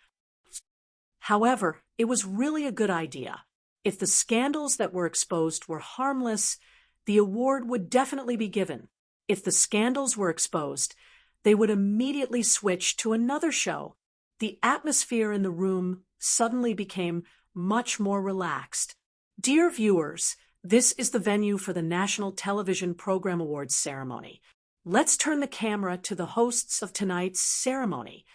However, it was really a good idea. If the scandals that were exposed were harmless, the award would definitely be given. If the scandals were exposed, they would immediately switch to another show. The atmosphere in the room suddenly became much more relaxed. Dear viewers, this is the venue for the National Television Program Awards ceremony. Let's turn the camera to the hosts of tonight's ceremony.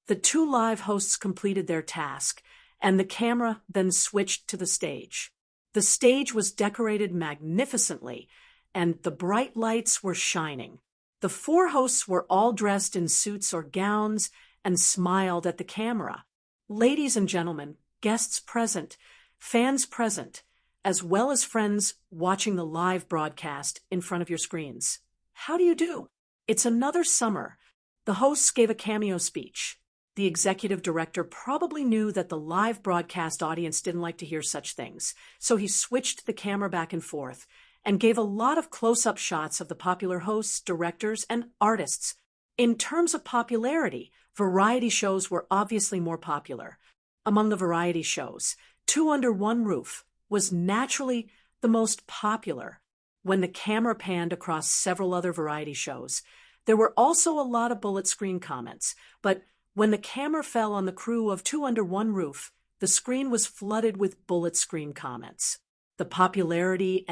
The two live hosts completed their task, and the camera then switched to the stage. The stage was decorated magnificently, and the bright lights were shining. The four hosts were all dressed in suits or gowns and smiled at the camera. Ladies and gentlemen, guests present, fans present, as well as friends watching the live broadcast in front of your screens. How do you do? It's another summer. The hosts gave a cameo speech. The executive director probably knew that the live broadcast audience didn't like to hear such things, so he switched the camera back and forth and gave a lot of close-up shots of the popular hosts, directors, and artists. In terms of popularity, variety shows were obviously more popular. Among the variety shows, Two Under One Roof was naturally the most popular. When the camera panned across several other variety shows, there were also a lot of bullet screen comments, but when the camera fell on the crew of Two Under One Roof, the screen was flooded with bullet screen comments. The popularity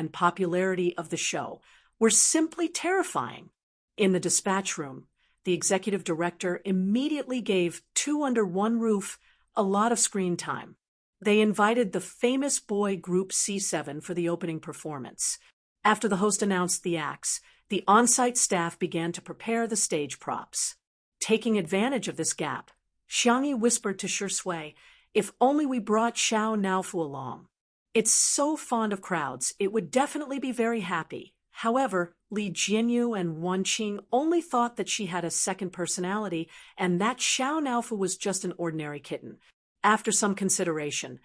of the show were simply terrifying. In the dispatch room, the executive director immediately gave Two Under One Roof a lot of screen time. They invited the famous boy group C7 for the opening performance. After the host announced the acts, the on-site staff began to prepare the stage props. Taking advantage of this gap, Xiangyi whispered to Sure Sway, "If only we brought Xiao Naofu along. It's so fond of crowds, it would definitely be very happy." However, Li Jianyu and Wan Qing only thought that she had a second personality and that Xiao Naofu was just an ordinary kitten. After some consideration,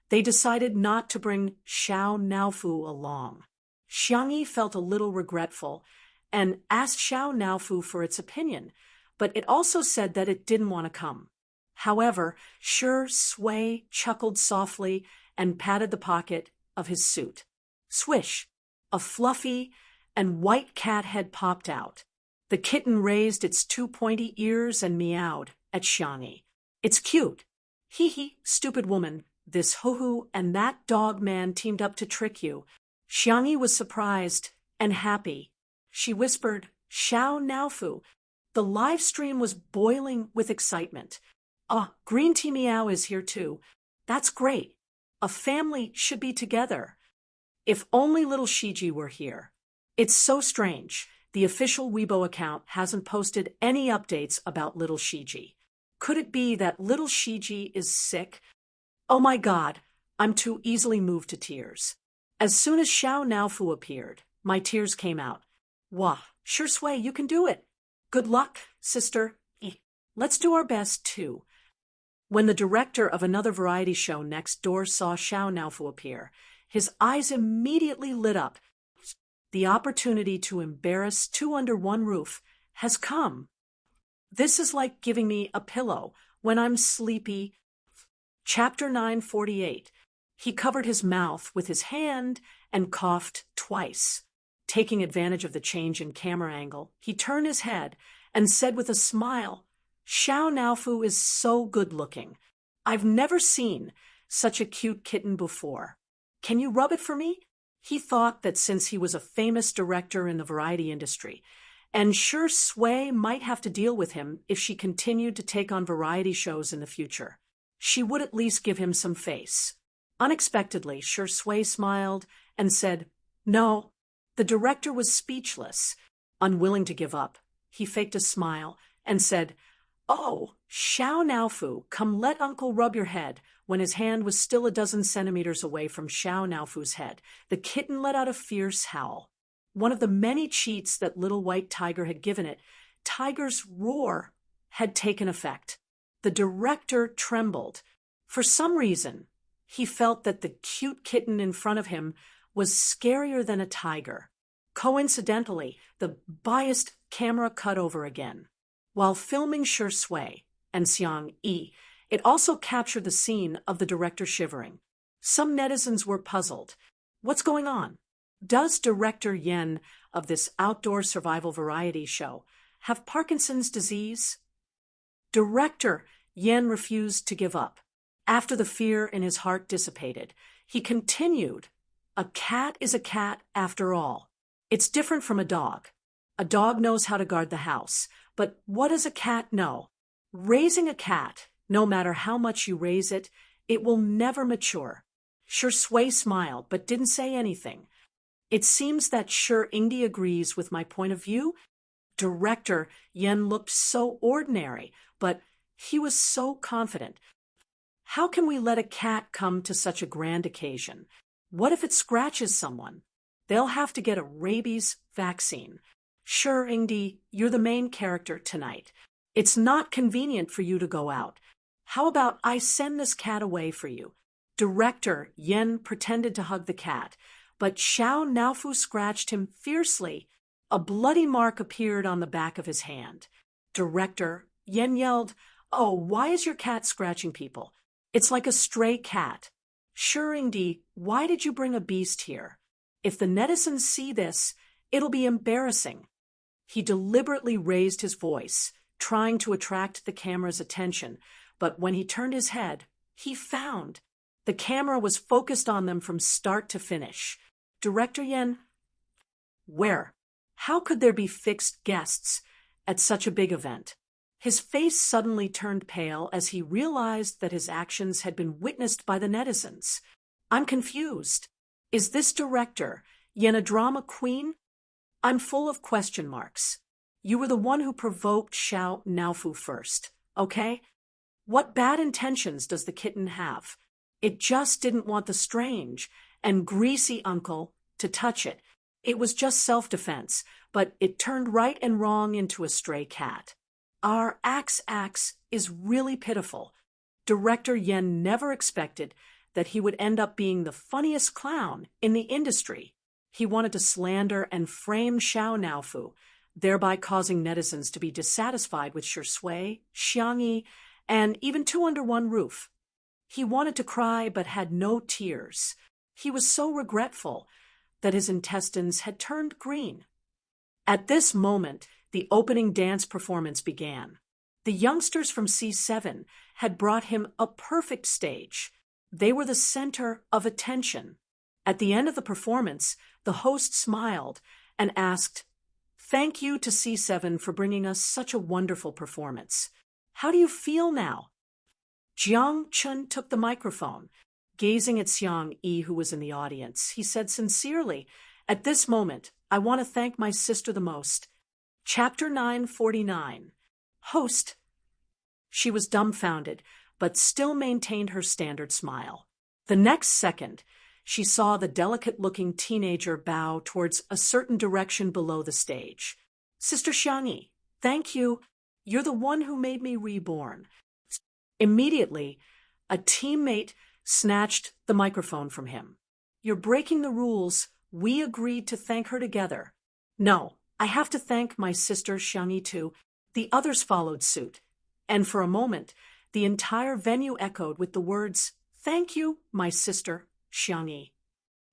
they decided not to bring Xiao Naofu along. Xiangyi felt a little regretful and asked Xiao Naofu for its opinion, but it also said that it didn't want to come. However, Sure Sway chuckled softly and patted the pocket of his suit. Swish! A fluffy and white cat head popped out. The kitten raised its two pointy ears and meowed at Xiangyi. "It's cute. Hee hee, stupid woman. This hoo-hoo and that dog man teamed up to trick you." Xiangyi was surprised and happy. She whispered, "Xiao Naofu." The live stream was boiling with excitement. Green Tea Meow is here too. That's great. A family should be together. If only little Shiji were here. It's so strange. The official Weibo account hasn't posted any updates about little Shiji. Could it be that little Shiji is sick? Oh my God, I'm too easily moved to tears. As soon as Xiao Naofu appeared, my tears came out. Wah, Sure Sway, you can do it. Good luck, Sister E. Let's do our best, too. When the director of another variety show next door saw Xiao Naofu appear, his eyes immediately lit up. The opportunity to embarrass two under one roof has come. This is like giving me a pillow when I'm sleepy. Chapter 948. He covered his mouth with his hand and coughed twice. Taking advantage of the change in camera angle, he turned his head and said with a smile, Xiao Naofu is so good-looking. I've never seen such a cute kitten before. Can you rub it for me? He thought that since he was a famous director in the variety industry, and sure Sui might have to deal with him if she continued to take on variety shows in the future, she would at least give him some face. Unexpectedly, Sure Sui smiled and said, No. The director was speechless. Unwilling to give up, he faked a smile and said, Oh, Xiao Naofu, come let Uncle rub your head. When his hand was still a dozen centimeters away from Xiao Naofu's head, the kitten let out a fierce howl. One of the many cheats that little white Tiger had given it, Tiger's roar had taken effect. The director trembled. For some reason, he felt that the cute kitten in front of him was scarier than a tiger. Coincidentally, the biased camera cut over again. While filming Sure Sui and Xiang Yi, it also captured the scene of the director shivering. Some netizens were puzzled. What's going on? Does director Yen of this outdoor survival variety show have Parkinson's disease? Director Yen refused to give up. After the fear in his heart dissipated, he continued, A cat is a cat after all. It's different from a dog. A dog knows how to guard the house, but what does a cat know? Raising a cat, no matter how much you raise it, it will never mature. Sure Sui smiled, but didn't say anything. It seems that Sure Ingdi agrees with my point of view. Director Yen looked so ordinary, but he was so confident. How can we let a cat come to such a grand occasion? What if it scratches someone? They'll have to get a rabies vaccine. Sure, Ingdi, you're the main character tonight. It's not convenient for you to go out. How about I send this cat away for you? Director Yen pretended to hug the cat, but Xiao Naofu scratched him fiercely. A bloody mark appeared on the back of his hand. Director Yen yelled, Oh, why is your cat scratching people? It's like a stray cat. Sure, Ingdi, why did you bring a beast here? If the netizens see this, it'll be embarrassing. He deliberately raised his voice, trying to attract the camera's attention, but when he turned his head, he found the camera was focused on them from start to finish. Director Yen, where? How could there be fixed guests at such a big event? His face suddenly turned pale as he realized that his actions had been witnessed by the netizens. I'm confused. Is this director Yen a drama queen? I'm full of question marks. You were the one who provoked Xiao Naofu first, okay? What bad intentions does the kitten have? It just didn't want the strange and greasy uncle to touch it. It was just self-defense, but it turned right and wrong into a stray cat. Our axe is really pitiful. Director Yen never expected that he would end up being the funniest clown in the industry. He wanted to slander and frame Xiao Naofu, thereby causing netizens to be dissatisfied with Sure Sui, Xiang Yi, and even two under one roof. He wanted to cry but had no tears. He was so regretful that his intestines had turned green. At this moment, the opening dance performance began. The youngsters from C7 had brought him a perfect stage. They were the center of attention. At the end of the performance, the host smiled and asked, Thank you to C7 for bringing us such a wonderful performance. How do you feel now? Jiang Chun took the microphone. Gazing at Xiang Yi, who was in the audience, he said sincerely, At this moment, I want to thank my sister the most. Chapter 949. Host. She was dumbfounded, but still maintained her standard smile. The next second, she saw the delicate-looking teenager bow towards a certain direction below the stage. Sister Xiang Yi, Thank you. You're the one who made me reborn." Immediately, a teammate snatched the microphone from him. "You're breaking the rules. We agreed to thank her together." "No, I have to thank my sister Xiangyi too." The others followed suit, and for a moment, the entire venue echoed with the words, "Thank you, my sister Xiangyi."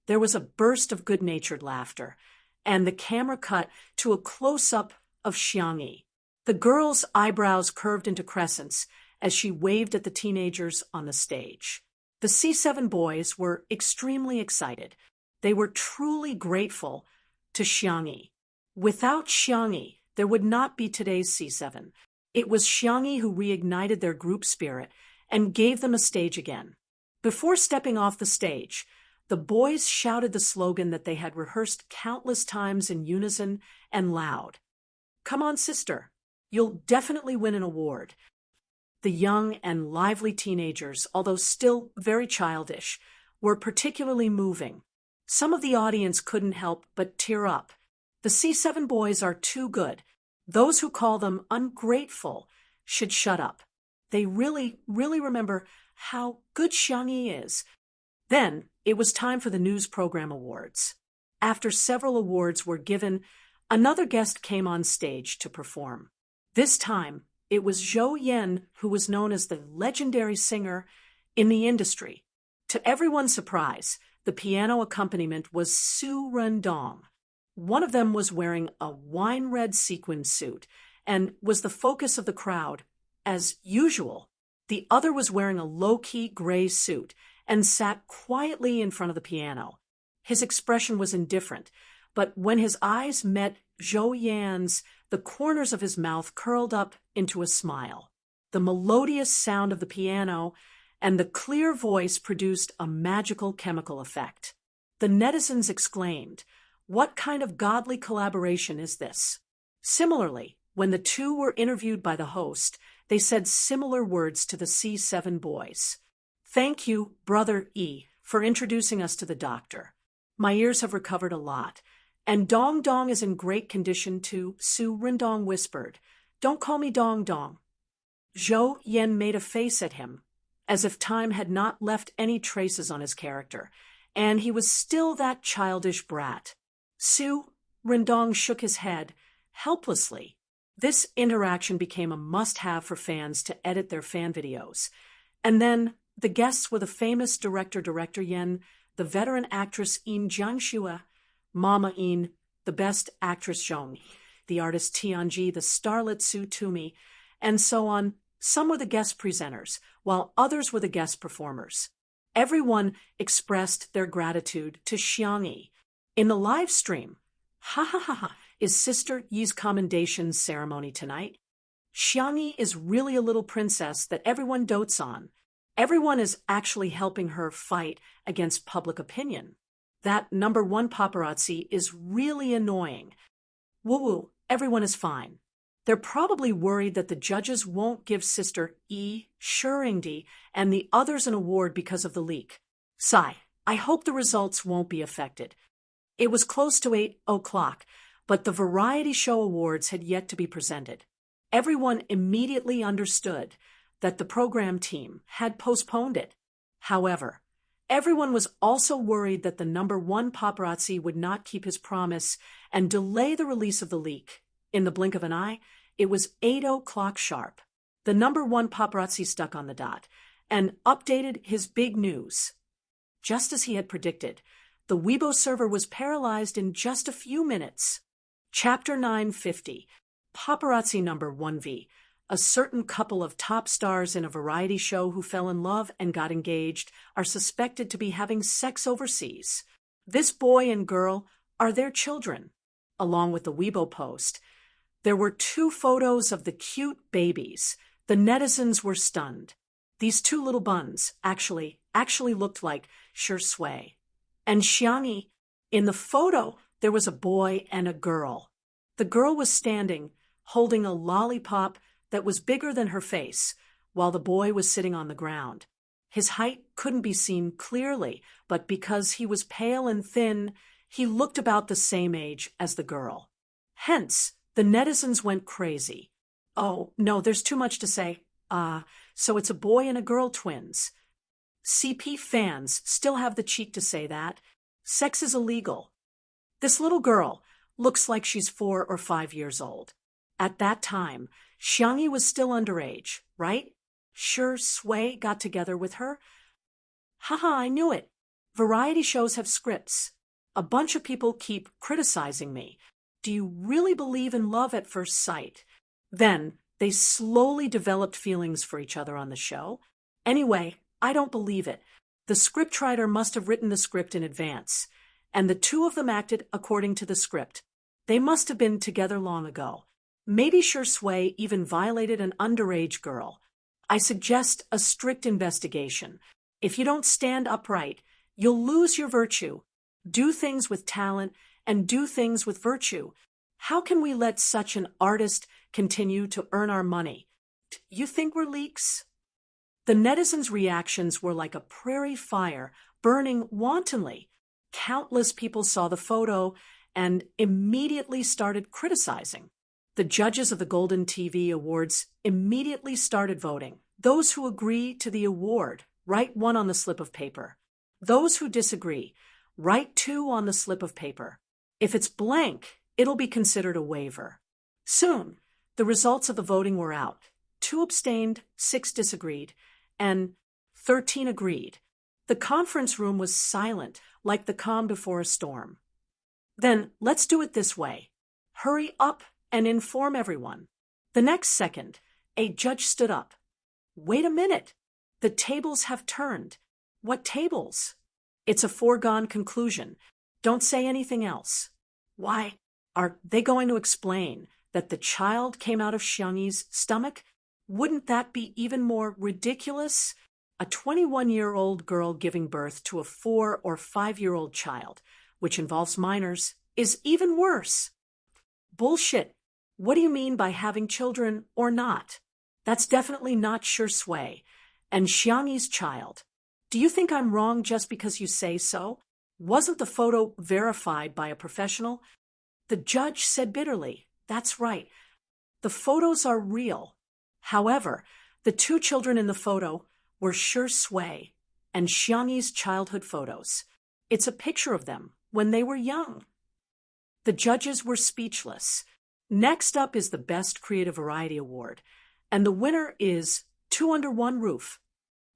There was a burst of good-natured laughter, and the camera cut to a close-up of Xiangyi. The girl's eyebrows curved into crescents as she waved at the teenagers on the stage. The C7 boys were extremely excited. They were truly grateful to Xiangyi. Without Xiangyi, there would not be today's C7. It was Xiangyi who reignited their group spirit and gave them a stage again. Before stepping off the stage, the boys shouted the slogan that they had rehearsed countless times in unison and loud. "Come on, sister. You'll definitely win an award." The young and lively teenagers, although still very childish, were particularly moving. Some of the audience couldn't help but tear up. The C7 boys are too good. Those who call them ungrateful should shut up. They really, really remember how good Xiangyi is. Then it was time for the news program awards. After several awards were given, another guest came on stage to perform. This time, it was Zhou Yan who was known as the legendary singer in the industry. To everyone's surprise, the piano accompaniment was Su Rendong. One of them was wearing a wine-red sequin suit and was the focus of the crowd, as usual. The other was wearing a low-key gray suit and sat quietly in front of the piano. His expression was indifferent, but when his eyes met Zhou Yan's, the corners of his mouth curled up into a smile. The melodious sound of the piano and the clear voice produced a magical chemical effect. The netizens exclaimed, "What kind of godly collaboration is this?" Similarly, when the two were interviewed by the host, they said similar words to the C7 boys. "Thank you, Brother E, for introducing us to the doctor. My ears have recovered a lot. And Dong Dong is in great condition too," Su Rendong whispered. "Don't call me Dong Dong." Zhou Yan made a face at him, as if time had not left any traces on his character, and he was still that childish brat. Su Rendong shook his head, helplessly. This interaction became a must-have for fans to edit their fan videos. And then the guests were the famous Director Yan, the veteran actress Yin Jiangxue, Mama Yin, the best actress Zhong, the artist Tianji, the starlet Su Tumi, and so on. Some were the guest presenters, while others were the guest performers. Everyone expressed their gratitude to Xiangyi. In the live stream, "Ha ha ha ha, is Sister Yi's commendation ceremony tonight? Xiangyi is really a little princess that everyone dotes on. Everyone is actually helping her fight against public opinion. That #1 paparazzi is really annoying. Woo-woo, everyone is fine. They're probably worried that the judges won't give Sister E, Shuringdi, and the others an award because of the leak. Sigh, I hope the results won't be affected." It was close to 8 o'clock, but the variety show awards had yet to be presented. Everyone immediately understood that the program team had postponed it. However, everyone was also worried that the #1 paparazzi would not keep his promise and delay the release of the leak. In the blink of an eye, it was 8 o'clock sharp. The #1 paparazzi stuck on the dot and updated his big news. Just as he had predicted, the Weibo server was paralyzed in just a few minutes. Chapter 950, Paparazzi #1V. A certain couple of top stars in a variety show who fell in love and got engaged are suspected to be having sex overseas. This boy and girl are their children. Along with the Weibo post, there were 2 photos of the cute babies. The netizens were stunned. These 2 little buns actually looked like Shui. And Xiangyi, in the photo, there was a boy and a girl. The girl was standing, holding a lollipop that was bigger than her face, while the boy was sitting on the ground. His height couldn't be seen clearly, but because he was pale and thin, he looked about the same age as the girl. Hence, The netizens went crazy. Oh, no, there's too much to say. So it's a boy and a girl twins. CP fans still have the cheek to say that. Sex is illegal. This little girl looks like she's 4 or 5 years old. At that time, Xiangyi was still underage, right? Sure, Sui got together with her. Haha, I knew it. Variety shows have scripts. A bunch of people keep criticizing me. Do you really believe in love at first sight? Then they slowly developed feelings for each other on the show. Anyway, I don't believe it. The scriptwriter must have written the script in advance, and the two of them acted according to the script. They must have been together long ago. Maybe Shui even violated an underage girl. I suggest a strict investigation. If you don't stand upright, you'll lose your virtue. Do things with talent and do things with virtue. How can we let such an artist continue to earn our money? You think we're leaks? The netizens' reactions were like a prairie fire burning wantonly. Countless people saw the photo and immediately started criticizing. The judges of the Golden TV Awards immediately started voting. Those who agree to the award, write 1 on the slip of paper. Those who disagree, write 2 on the slip of paper. If it's blank, it'll be considered a waiver. Soon, the results of the voting were out. 2 abstained, 6 disagreed, and 13 agreed. The conference room was silent, like the calm before a storm. Then let's do it this way. Hurry up and inform everyone. The next second, a judge stood up. Wait a minute. The tables have turned. What tables? It's a foregone conclusion. Don't say anything else. Why, are they going to explain that the child came out of Xiangyi's stomach? Wouldn't that be even more ridiculous? A 21-year-old girl giving birth to a 4 or 5-year-old child, which involves minors, is even worse. Bullshit. What do you mean by having children or not? That's definitely not Shui and Xiangyi's child. Do you think I'm wrong just because you say so? Wasn't the photo verified by a professional? The judge said bitterly, that's right. The photos are real. However, the 2 children in the photo were Shui and Xiangyi's childhood photos. It's a picture of them when they were young. The judges were speechless. Next up is the Best Creative Variety Award, and the winner is 2 Under One Roof.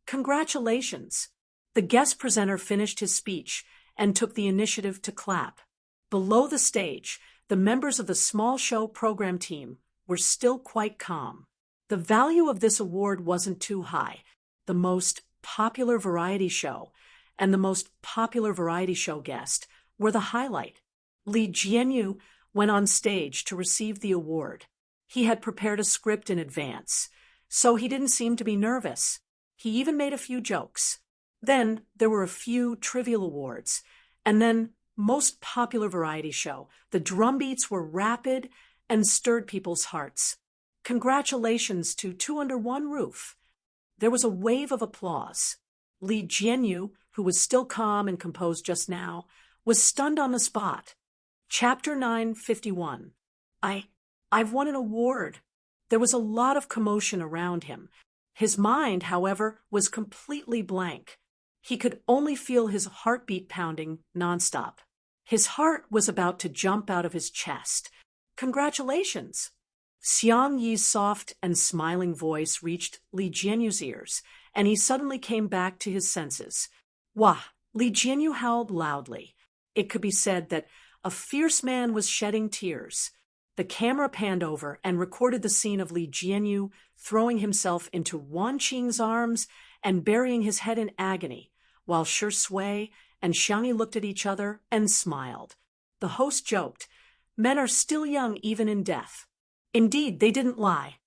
Congratulations! The guest presenter finished his speech and took the initiative to clap. Below the stage, the members of the small show program team were still quite calm. The value of this award wasn't too high. The most popular variety show and the most popular variety show guest were the highlight. Li Jianyu went on stage to receive the award. He had prepared a script in advance, so he didn't seem to be nervous. He even made a few jokes. Then there were a few trivial awards, and then most popular variety show. The drumbeats were rapid and stirred people's hearts. Congratulations to 2 Under One Roof. There was a wave of applause. Li Jianyu, who was still calm and composed just now, was stunned on the spot. Chapter 951. I've won an award. There was a lot of commotion around him. His mind, however, was completely blank. He could only feel his heartbeat pounding nonstop. His heart was about to jump out of his chest. Congratulations! Xiang Yi's soft and smiling voice reached Li Jianyu's ears, and he suddenly came back to his senses. Wah! Li Jianyu howled loudly. It could be said that a fierce man was shedding tears. The camera panned over and recorded the scene of Li Jianyu throwing himself into Wan Qing's arms and burying his head in agony, while Shui and Xiangyi looked at each other and smiled. The host joked, "Men are still young even in death." Indeed, they didn't lie.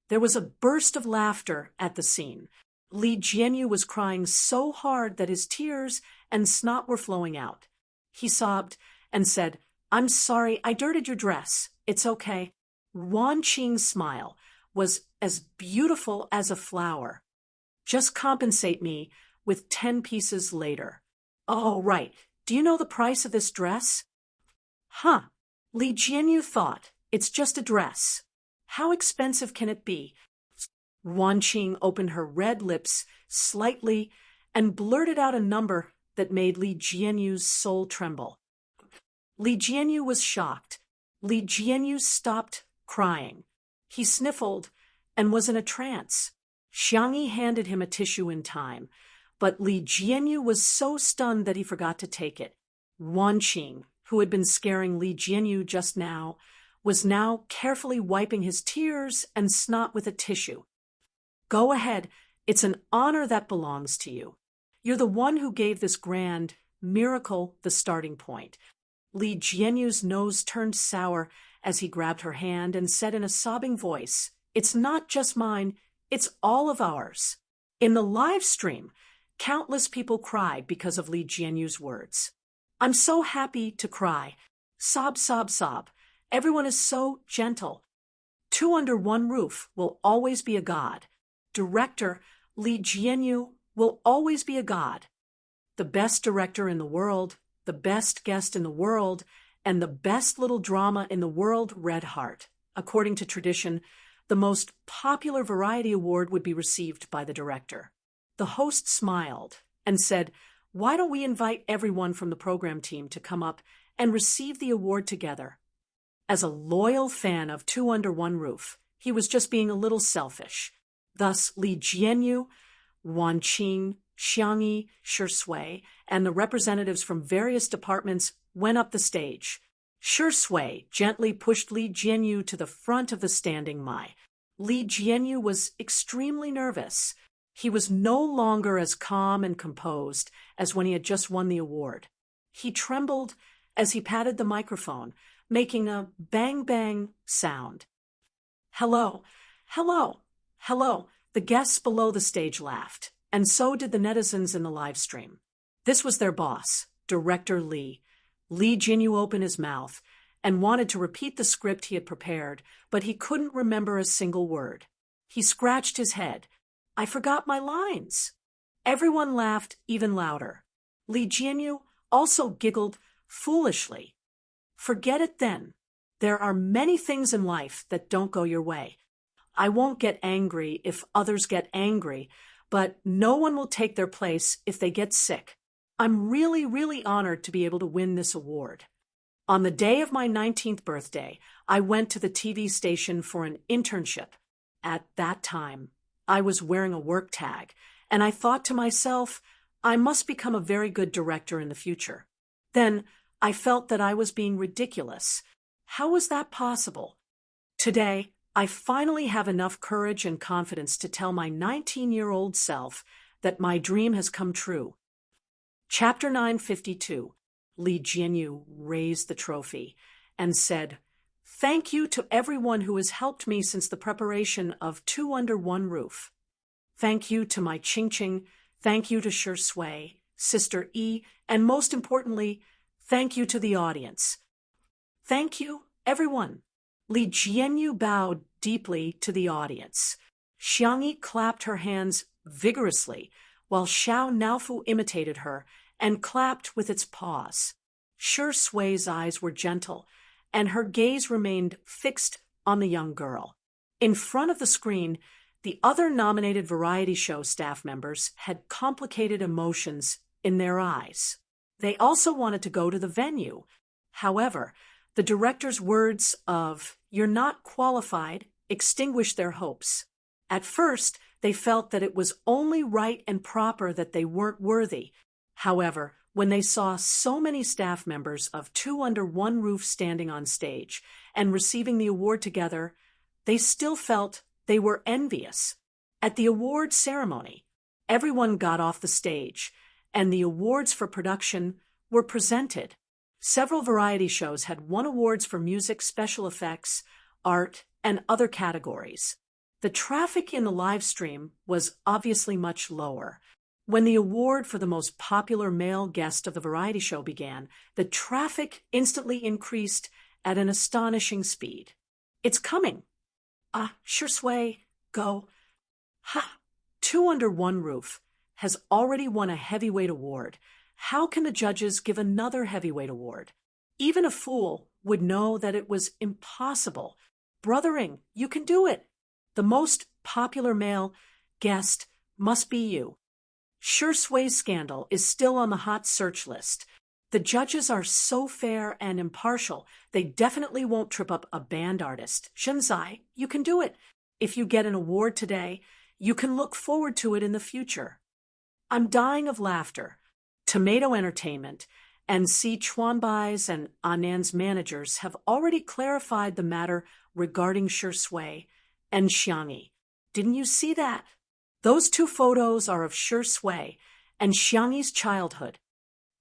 There was a burst of laughter at the scene. Li Jianyu was crying so hard that his tears and snot were flowing out. He sobbed and said, "I'm sorry, I dirtied your dress. It's okay." Wan Qing's smile was as beautiful as a flower. "Just compensate me with 10 pieces later." "Oh, right. Do you know the price of this dress?" Li Jianyu thought. It's just a dress. How expensive can it be? Wanqing opened her red lips slightly and blurted out a number that made Li Jianyu's soul tremble. Li Jianyu was shocked. Li Jianyu stopped crying. He sniffled and was in a trance. Xiangyi handed him a tissue in time, but Li Jianyu was so stunned that he forgot to take it. Wanqing, who had been scaring Li Jianyu just now, was now carefully wiping his tears and snot with a tissue. Go ahead, it's an honor that belongs to you. You're the one who gave this grand miracle the starting point. Li Jianyu's nose turned sour as he grabbed her hand and said in a sobbing voice, "It's not just mine, it's all of ours." In the live stream, countless people cried because of Li Jianyu's words. "I'm so happy to cry. Sob, sob, sob. Everyone is so gentle. Two Under One Roof will always be a god. Director Li Jianyu will always be a god. The best director in the world, the best guest in the world, and the best little drama in the world, Red Heart." According to tradition, the most popular variety award would be received by the director. The host smiled and said, "Why don't we invite everyone from the program team to come up and receive the award together?" As a loyal fan of Two Under One Roof, he was just being a little selfish. Thus, Li Jianyu, Wanqing, Xiangyi, Shui, and the representatives from various departments went up the stage. Shui gently pushed Li Jianyu to the front of the standing Mai. Li Jianyu was extremely nervous. He was no longer as calm and composed as when he had just won the award. He trembled as he patted the microphone, making a bang-bang sound. "Hello, hello, hello." The guests below the stage laughed, and so did the netizens in the live stream. This was their boss, Director Li. Li Jianyu opened his mouth and wanted to repeat the script he had prepared, but he couldn't remember a single word. He scratched his head. "I forgot my lines." Everyone laughed even louder. Li Jianyu also giggled foolishly. "Forget it then. There are many things in life that don't go your way. I won't get angry if others get angry, but no one will take their place if they get sick. I'm really, really honored to be able to win this award. On the day of my 19th birthday, I went to the TV station for an internship. At that time, I was wearing a work tag, and I thought to myself, I must become a very good director in the future. Then I felt that I was being ridiculous. How was that possible? Today, I finally have enough courage and confidence to tell my 19-year-old self that my dream has come true." Chapter 952. Li Jianyu raised the trophy and said, "Thank you to everyone who has helped me since the preparation of Two Under One Roof. Thank you to my Qingqing, thank you to Shui, Sister E, and most importantly, thank you to the audience. Thank you, everyone." Li Jianyu bowed deeply to the audience. Xiangyi clapped her hands vigorously, while Xiao Naofu imitated her and clapped with its paws. Shui's eyes were gentle, and her gaze remained fixed on the young girl. In front of the screen, the other nominated variety show staff members had complicated emotions in their eyes. They also wanted to go to the venue. However, the director's words of, "You're not qualified," extinguished their hopes. At first, they felt that it was only right and proper that they weren't worthy. However, when they saw so many staff members of Two Under One Roof standing on stage and receiving the award together, they still felt they were envious. At the award ceremony, everyone got off the stage, and the awards for production were presented. Several variety shows had won awards for music, special effects, art, and other categories. The traffic in the live stream was obviously much lower. When the award for the most popular male guest of the variety show began, the traffic instantly increased at an astonishing speed. "It's coming." Shui, go. Ha! Two Under One Roof has already won a heavyweight award. How can the judges give another heavyweight award? Even a fool would know that it was impossible. Brothering, you can do it. The most popular male guest must be you. Sure Sway's scandal is still on the hot search list. The judges are so fair and impartial, they definitely won't trip up a band artist. Shenzai, you can do it. If you get an award today, you can look forward to it in the future. I'm dying of laughter. Tomato Entertainment and Si Chuanbai's and Anand's managers have already clarified the matter regarding Sure Sway and Xiangyi. Didn't you see that? Those two photos are of Sure Sway and Xiangyi's childhood.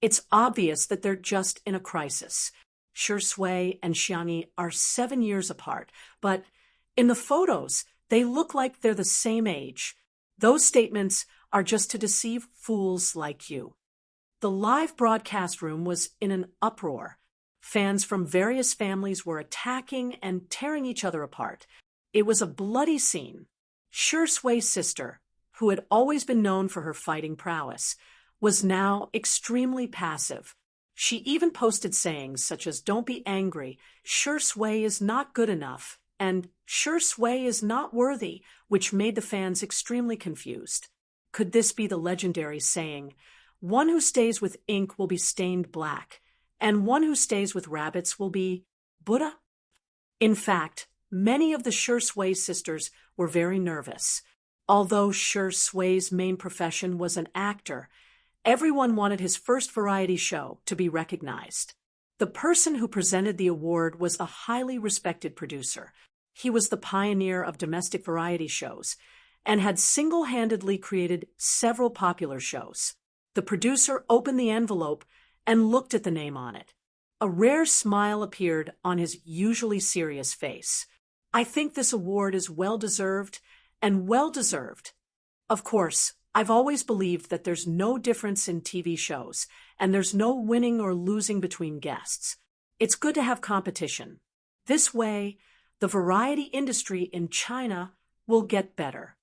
It's obvious that they're just in a crisis. Sure Sway and Xiangyi are 7 years apart, but in the photos, they look like they're the same age. Those statements are just to deceive fools like you. The live broadcast room was in an uproar. Fans from various families were attacking and tearing each other apart. It was a bloody scene. Sure Sway's sister, who had always been known for her fighting prowess, was now extremely passive. She even posted sayings such as, "Don't be angry, Sure Sway is not good enough," and "Sure Sway is not worthy," which made the fans extremely confused. Could this be the legendary saying, "One who stays with ink will be stained black, and one who stays with rabbits will be Buddha?" In fact, many of the Sure Sway sisters were very nervous. Although Sure Sway's main profession was an actor, everyone wanted his first variety show to be recognized. The person who presented the award was a highly respected producer. He was the pioneer of domestic variety shows and had single-handedly created several popular shows. The producer opened the envelope and looked at the name on it. A rare smile appeared on his usually serious face. "I think this award is well-deserved and well-deserved. Of course, I've always believed that there's no difference in TV shows, and there's no winning or losing between guests. It's good to have competition. This way, the variety industry in China will get better.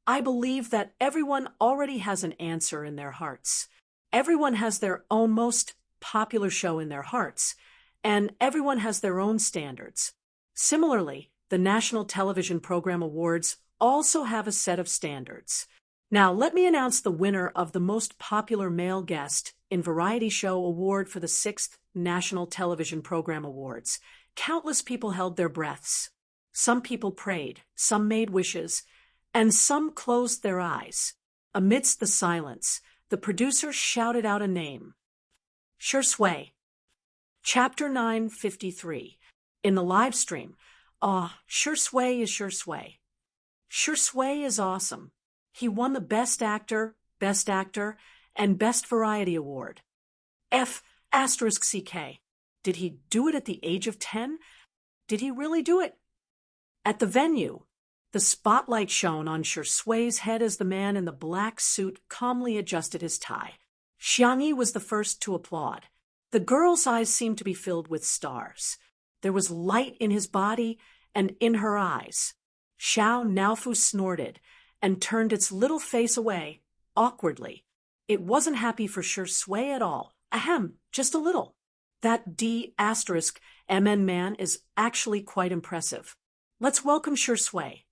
I believe that everyone already has an answer in their hearts. Everyone has their own most popular show in their hearts, and everyone has their own standards. Similarly, the National Television Program Awards also have a set of standards. Now, let me announce the winner of the Most Popular Male Guest in Variety Show Award for the 6th National Television Program Awards. Countless people held their breaths. Some people prayed, some made wishes, and some closed their eyes. Amidst the silence, the producer shouted out a name. Sure Sway. Chapter 953. In the live stream, Sure Sway is Sure Sway. Sure Sway is awesome. He won the Best Actor, and Best Variety Award. F***CK. Did he do it at the age of 10? Did he really do it? At the venue, the spotlight shone on Sure Sway's head as the man in the black suit calmly adjusted his tie. Xiangyi was the first to applaud. The girl's eyes seemed to be filled with stars. There was light in his body and in her eyes. Xiao Naofu snorted and turned its little face away, awkwardly. It wasn't happy for Sure Sway at all. Ahem, just a little. That D***MN man is actually quite impressive. Let's welcome Sure Sway.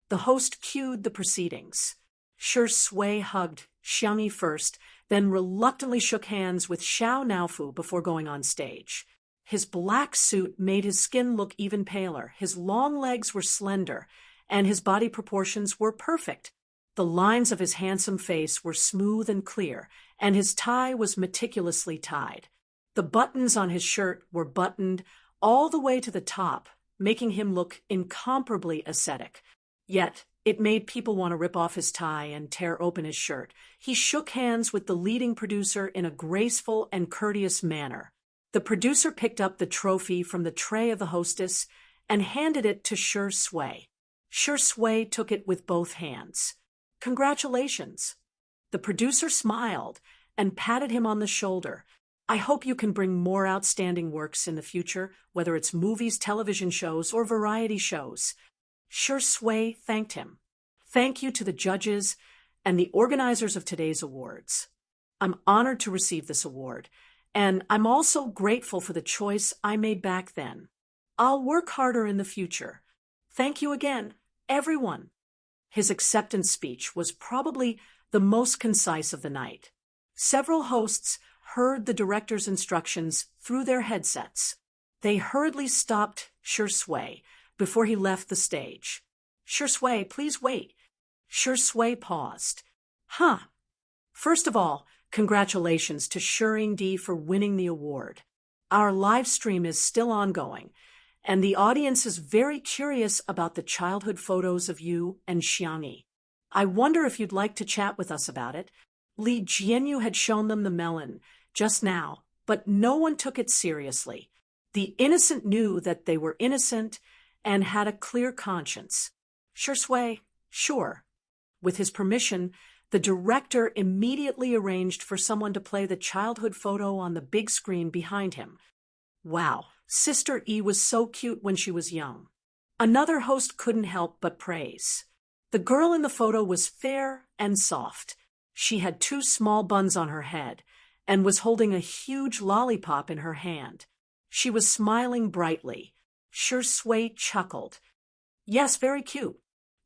The host cued the proceedings. Sure Sway hugged Xiangyi first, then reluctantly shook hands with Xiao Naofu before going on stage. His black suit made his skin look even paler, his long legs were slender, and his body proportions were perfect. The lines of his handsome face were smooth and clear, and his tie was meticulously tied. The buttons on his shirt were buttoned all the way to the top, making him look incomparably ascetic. Yet, it made people want to rip off his tie and tear open his shirt. He shook hands with the leading producer in a graceful and courteous manner. The producer picked up the trophy from the tray of the hostess and handed it to Sure Sway. Sure Sway took it with both hands. "Congratulations." The producer smiled and patted him on the shoulder. "I hope you can bring more outstanding works in the future, whether it's movies, television shows, or variety shows." Sure Sway thanked him. "Thank you to the judges and the organizers of today's awards. I'm honored to receive this award, And I'm also grateful for the choice I made back then. I'll work harder in the future. Thank you again, everyone. His acceptance speech was probably the most concise of the night. Several hosts heard the director's instructions through their headsets. They hurriedly stopped Shui before he left the stage. Shui, please wait. Shui paused. Huh. First of all, congratulations to Shireen for winning the award. Our live stream is still ongoing, and the audience is very curious about the childhood photos of you and Xiangyi. I wonder if you'd like to chat with us about it. Li Jianyu had shown them the melon just now, but no one took it seriously. The innocent knew that they were innocent and had a clear conscience. Shui, sure. With his permission, the director immediately arranged for someone to play the childhood photo on the big screen behind him. Wow, Sister E was so cute when she was young. Another host couldn't help but praise. The girl in the photo was fair and soft. She had 2 small buns on her head and was holding a huge lollipop in her hand. She was smiling brightly. Shui chuckled. Yes, very cute.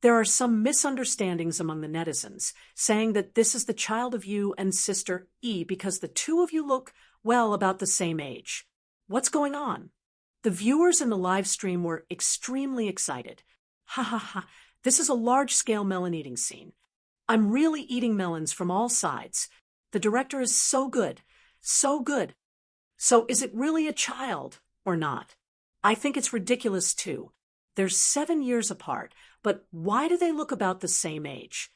There are some misunderstandings among the netizens, saying that this is the child of you and Sister E because the 2 of you look, well, about the same age. What's going on? The viewers in the live stream were extremely excited. Ha ha ha, this is a large-scale melon eating scene. I'm really eating melons from all sides. The director is so good, so good. So is it really a child or not? I think it's ridiculous too. They're 7 years apart, but why do they look about the same age?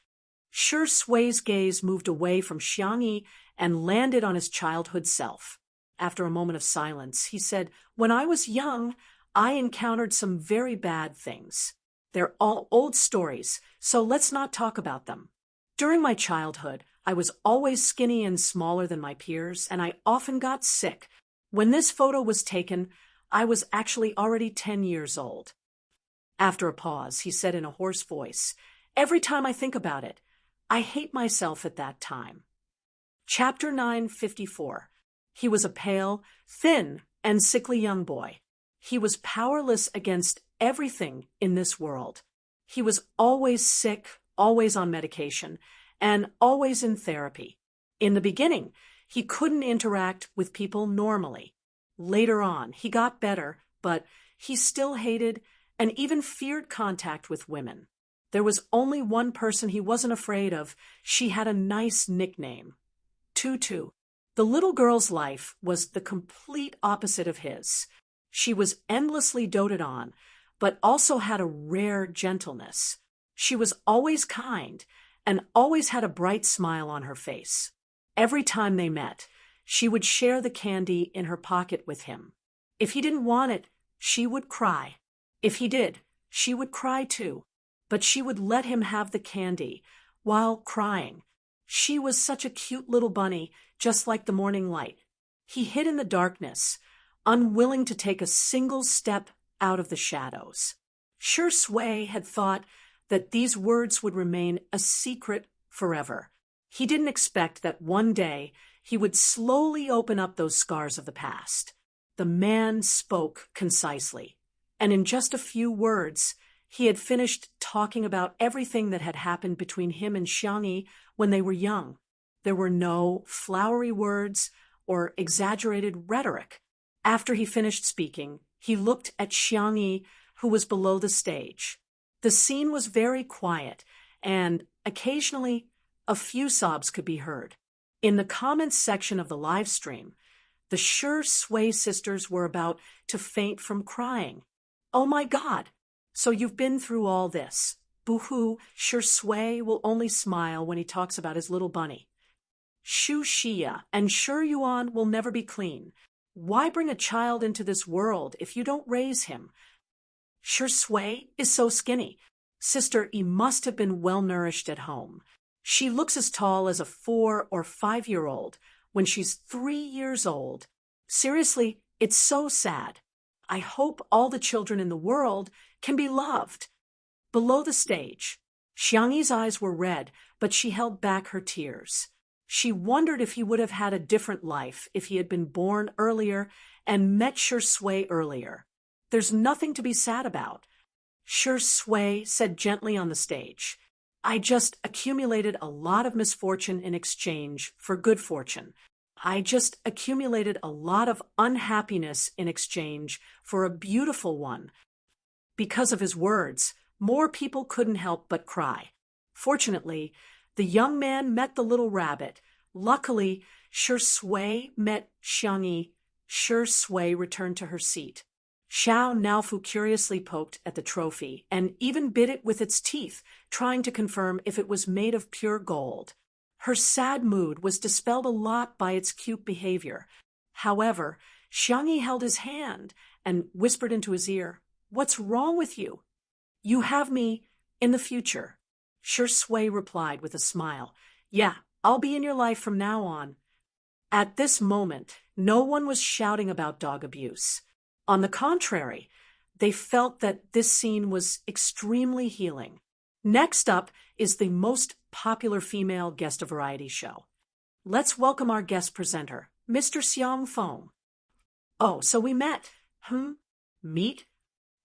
Shui's gaze moved away from Xiangyi and landed on his childhood self. After a moment of silence, he said, When I was young, I encountered some very bad things. They're all old stories, so let's not talk about them. During my childhood, I was always skinny and smaller than my peers, and I often got sick. When this photo was taken, I was actually already 10 years old. After a pause, he said in a hoarse voice, Every time I think about it, I hate myself at that time. Chapter 954. He was a pale, thin, and sickly young boy. He was powerless against everything in this world. He was always sick, always on medication, and always in therapy. In the beginning, he couldn't interact with people normally. Later on, he got better, but he still hated and even feared contact with women. There was only one person he wasn't afraid of. She had a nice nickname, Tutu. The little girl's life was the complete opposite of his. She was endlessly doted on, but also had a rare gentleness. She was always kind and always had a bright smile on her face. Every time they met, she would share the candy in her pocket with him. If he didn't want it, she would cry. If he did, she would cry too. But she would let him have the candy while crying. She was such a cute little bunny, just like the morning light. He hid in the darkness, unwilling to take a single step out of the shadows. Shui had thought that these words would remain a secret forever. He didn't expect that one day he would slowly open up those scars of the past. The man spoke concisely, and in just a few words, he had finished talking about everything that had happened between him and Xiangyi when they were young. There were no flowery words or exaggerated rhetoric. After he finished speaking, he looked at Xiangyi, who was below the stage. The scene was very quiet, and occasionally a few sobs could be heard. In the comments section of the live stream, the Shui sisters were about to faint from crying. Oh my God! So you've been through all this. Boo-hoo, Shui will only smile when he talks about his little bunny. Shu Xia and Shi Yuan will never be clean. Why bring a child into this world if you don't raise him? Shui is so skinny. Sister E must have been well-nourished at home. She looks as tall as a 4 or 5-year-old when she's 3 years old. Seriously, it's so sad. I hope all the children in the world can be loved. Below the stage, Xiangyi's eyes were red, but she held back her tears. She wondered if he would have had a different life if he had been born earlier and met Shui earlier. There's nothing to be sad about. Shui said gently on the stage, I just accumulated a lot of misfortune in exchange for good fortune. I just accumulated a lot of unhappiness in exchange for a beautiful one. Because of his words, more people couldn't help but cry. Fortunately, the young man met the little rabbit. Luckily, Shui met Xiangyi. Shui returned to her seat. Xiao Naofu curiously poked at the trophy and even bit it with its teeth, trying to confirm if it was made of pure gold. Her sad mood was dispelled a lot by its cute behavior. However, Xiangyi held his hand and whispered into his ear, What's wrong with you? You have me in the future. Shui replied with a smile, Yeah, I'll be in your life from now on. At this moment, no one was shouting about dog abuse. On the contrary, they felt that this scene was extremely healing. Next up is the most popular female guest of variety show. Let's welcome our guest presenter, Mr. Xiang Feng. Oh, so we met. Meet?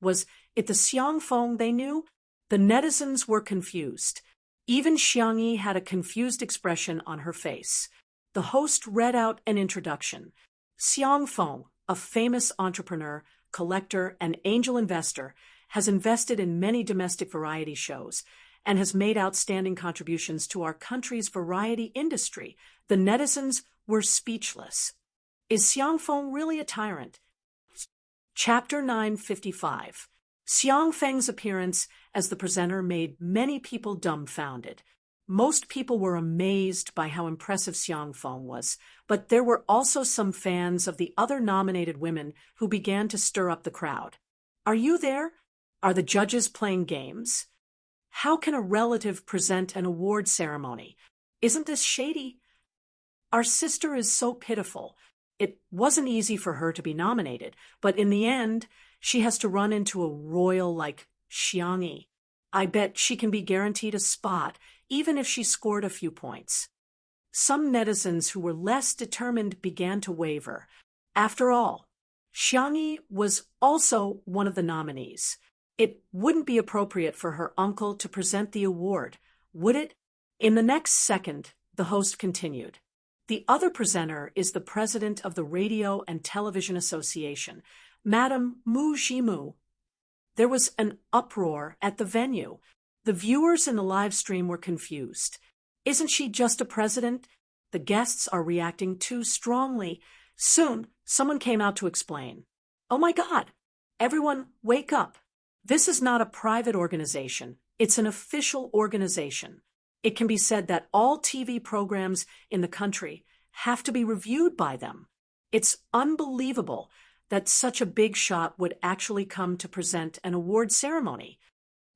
Was it the Xiang Feng they knew? The netizens were confused. Even Xiangyi had a confused expression on her face. The host read out an introduction. Xiang Feng, a famous entrepreneur, collector, and angel investor, has invested in many domestic variety shows and has made outstanding contributions to our country's variety industry. The netizens were speechless. Is Xiang Feng really a tyrant? Chapter 955. Xiang Feng's appearance as the presenter made many people dumbfounded. Most people were amazed by how impressive Xiang Feng was, but there were also some fans of the other nominated women who began to stir up the crowd. Are you there? Are the judges playing games? How can a relative present an award ceremony? Isn't this shady? Our sister is so pitiful. It wasn't easy for her to be nominated, but in the end, she has to run into a royal like Xiangyi. I bet she can be guaranteed a spot, even if she scored a few points. Some netizens who were less determined began to waver. After all, Xiangyi was also one of the nominees. It wouldn't be appropriate for her uncle to present the award, would it? In the next second, the host continued. The other presenter is the president of the Radio and Television Association, Madame Mu Jimu. There was an uproar at the venue. The viewers in the live stream were confused. Isn't she just a president? The guests are reacting too strongly. Soon, someone came out to explain. Oh my God! Everyone, wake up! This is not a private organization. It's an official organization. It can be said that all TV programs in the country have to be reviewed by them. It's unbelievable that such a big shot would actually come to present an award ceremony.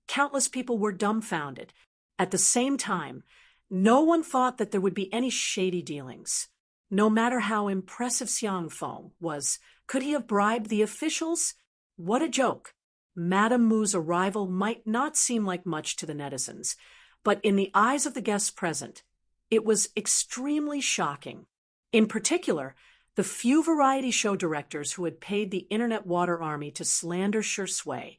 Countless people were dumbfounded. At the same time, no one thought that there would be any shady dealings. No matter how impressive Xiang Feng was, could he have bribed the officials? What a joke! Madame Mu's arrival might not seem like much to the netizens, but in the eyes of the guests present, it was extremely shocking. In particular, the few variety show directors who had paid the internet water army to slander Shui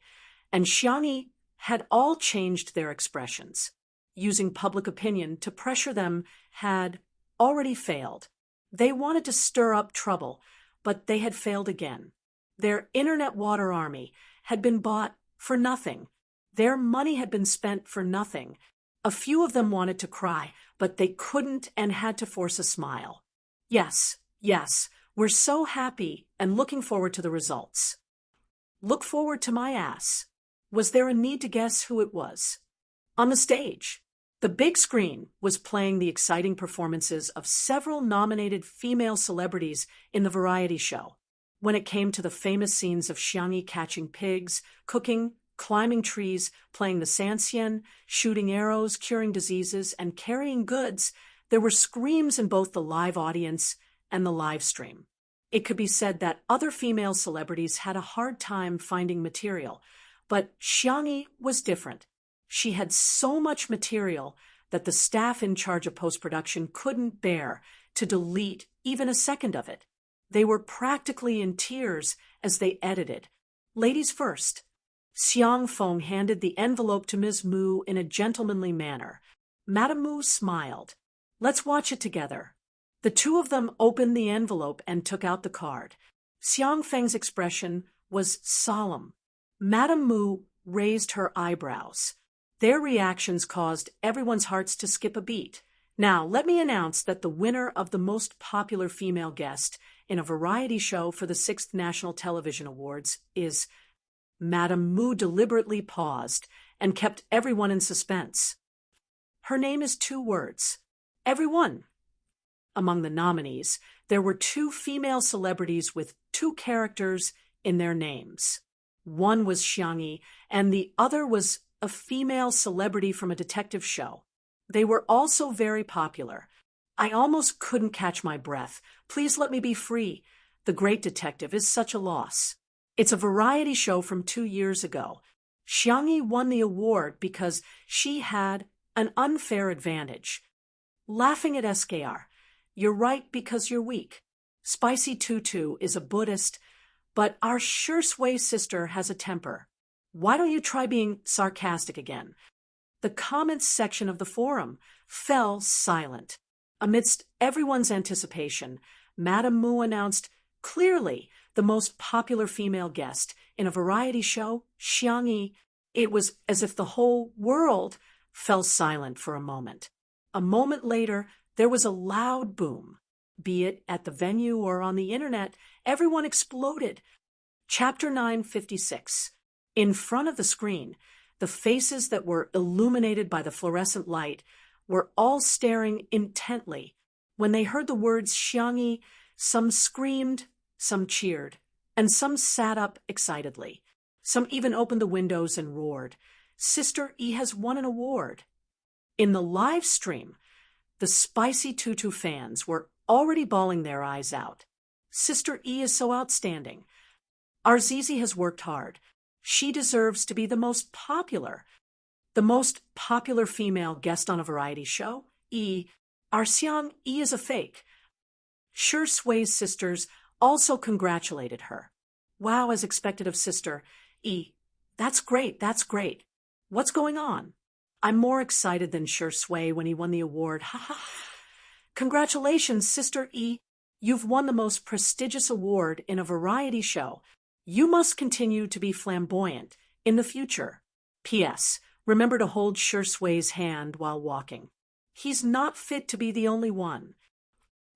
and Xiangyi had all changed their expressions. Using public opinion to pressure them had already failed. They wanted to stir up trouble, but they had failed again. Their internet water army had been bought for nothing. Their money had been spent for nothing. A few of them wanted to cry, but they couldn't and had to force a smile. Yes, we're so happy and looking forward to the results. Look forward to my ass. Was there a need to guess who it was? On the stage, the big screen was playing the exciting performances of several nominated female celebrities in the variety show. When it came to the famous scenes of Xiangyi catching pigs, cooking, climbing trees, playing the sanxian, shooting arrows, curing diseases, and carrying goods, there were screams in both the live audience and the live stream. It could be said that other female celebrities had a hard time finding material, but Xiangyi was different. She had so much material that the staff in charge of post-production couldn't bear to delete even a second of it. They were practically in tears as they edited. Ladies first. Xiang Feng handed the envelope to Ms. Mu in a gentlemanly manner. Madame Mu smiled. Let's watch it together. The two of them opened the envelope and took out the card. Xiang Feng's expression was solemn. Madame Mu raised her eyebrows. Their reactions caused everyone's hearts to skip a beat. Now, let me announce that the winner of the most popular female guest in a variety show for the 6th National Television Awards is... Madame Mu deliberately paused and kept everyone in suspense. Her name is 2 words. Everyone. Among the nominees, there were 2 female celebrities with 2 characters in their names. One was Xiangyi, and the other was a female celebrity from a detective show. They were also very popular. I almost couldn't catch my breath. Please let me be free. The Great Detective is such a loss. It's a variety show from 2 years ago. Xiangyi won the award because she had an unfair advantage. Laughing at SKR. You're right because you're weak. Spicy Tutu is a Buddhist, but our Sure Sway sister has a temper. Why don't you try being sarcastic again? The comments section of the forum fell silent. Amidst everyone's anticipation, Madame Mu announced clearly the most popular female guest in a variety show, Xiangyi. It was as if the whole world fell silent for a moment. A moment later, there was a loud boom. Be it at the venue or on the internet, everyone exploded. Chapter 956. In front of the screen, the faces that were illuminated by the fluorescent light were all staring intently. When they heard the words Xiangyi, some screamed, some cheered, and some sat up excitedly. Some even opened the windows and roared, Sister E has won an award. In the live stream, the Spicy Tutu fans were already bawling their eyes out. Sister E is so outstanding. Our Zizi has worked hard. She deserves to be the most popular female guest on a variety show. Our Xiang E is a fake. Sure Sway's sisters also congratulated her. Wow, as expected of Sister E. That's great, that's great. What's going on? I'm more excited than Sure Sway when he won the award. Ha ha. Congratulations, Sister E. You've won the most prestigious award in a variety show. You must continue to be flamboyant in the future. P.S. Remember to hold Sure Sway's hand while walking. He's not fit to be the only one.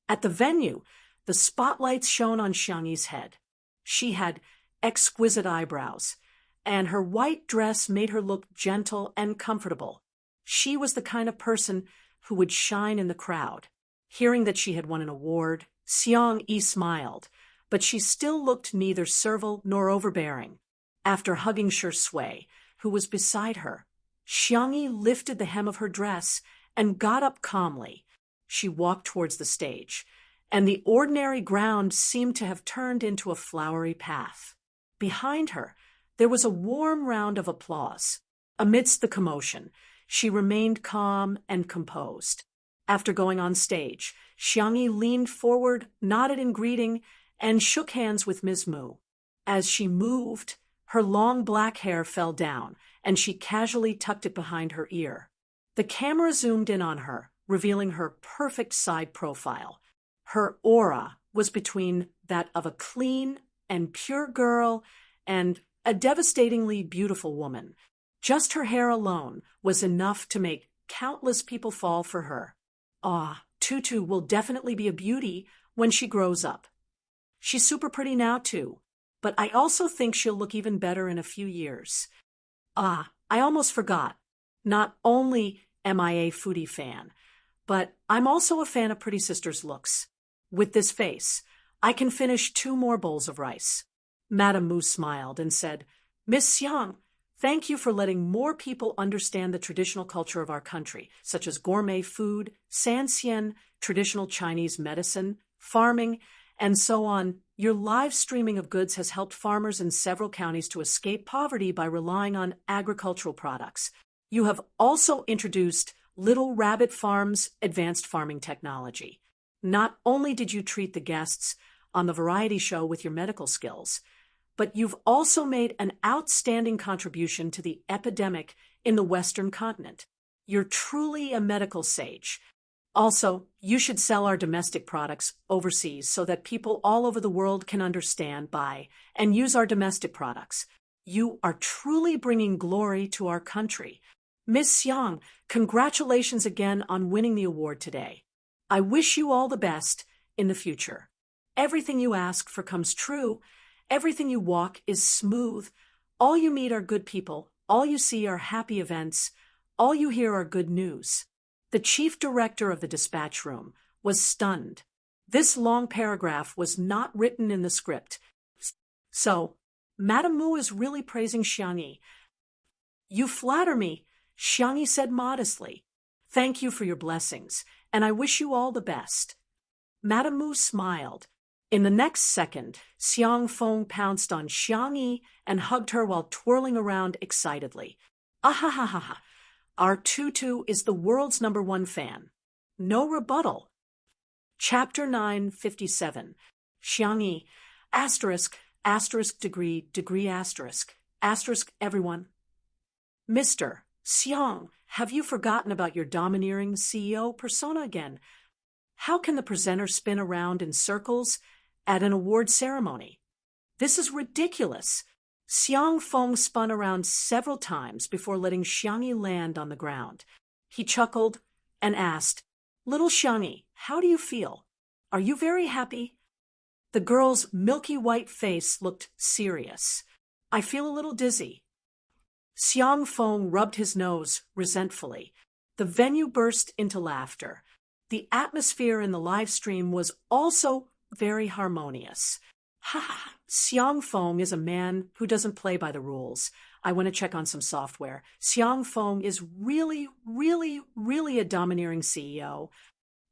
At the venue, the spotlights shone on Xiangyi's head. She had exquisite eyebrows, and her white dress made her look gentle and comfortable. She was the kind of person who would shine in the crowd. Hearing that she had won an award, Xiang Yi smiled, but she still looked neither servile nor overbearing. After hugging Sure Sway, who was beside her, Xiangyi lifted the hem of her dress and got up calmly. She walked towards the stage, and the ordinary ground seemed to have turned into a flowery path. Behind her, there was a warm round of applause. Amidst the commotion, she remained calm and composed. After going on stage, Xiangyi leaned forward, nodded in greeting, and shook hands with Ms. Mu. As she moved, her long black hair fell down, and she casually tucked it behind her ear. The camera zoomed in on her, revealing her perfect side profile. Her aura was between that of a clean and pure girl and a devastatingly beautiful woman. Just her hair alone was enough to make countless people fall for her. Tutu will definitely be a beauty when she grows up. She's super pretty now too, but I also think she'll look even better in a few years. I almost forgot. Not only am I a foodie fan, but I'm also a fan of Pretty Sister's looks. With this face, I can finish 2 more bowls of rice. Madame Mu smiled and said, Miss Xiang, thank you for letting more people understand the traditional culture of our country, such as gourmet food, sanxian, traditional Chinese medicine, farming, and so on. Your live streaming of goods has helped farmers in several counties to escape poverty by relying on agricultural products. You have also introduced Little Rabbit Farm's advanced farming technology. Not only did you treat the guests on the variety show with your medical skills, but you've also made an outstanding contribution to the epidemic in the Western continent. You're truly a medical sage. Also, you should sell our domestic products overseas so that people all over the world can understand, buy, and use our domestic products. You are truly bringing glory to our country. Miss Xiang, congratulations again on winning the award today. I wish you all the best in the future. Everything you ask for comes true. Everything you walk is smooth. All you meet are good people. All you see are happy events. All you hear are good news. The chief director of the dispatch room was stunned. This long paragraph was not written in the script. So, Madame Mu is really praising Xiangyi. You flatter me, Xiangyi said modestly. Thank you for your blessings, and I wish you all the best. Madame Mu smiled. In the next second, Xiang Feng pounced on Xiangyi and hugged her while twirling around excitedly. Ahahaha! Our Tutu is the world's #1 fan. No rebuttal. Chapter 957. Xiangyi, degree, everyone. Mr. Xiang, have you forgotten about your domineering CEO persona again? How can the presenter spin around in circles at an award ceremony? This is ridiculous. Xiang Feng spun around several times before letting Xiangyi land on the ground. He chuckled and asked, Little Xiangyi, how do you feel? Are you very happy? The girl's milky white face looked serious. I feel a little dizzy. Xiang Feng rubbed his nose resentfully. The venue burst into laughter. The atmosphere in the live stream was also very harmonious. Ha! Xiang Feng is a man who doesn't play by the rules. I want to check on some software. Xiang Feng is really a domineering CEO.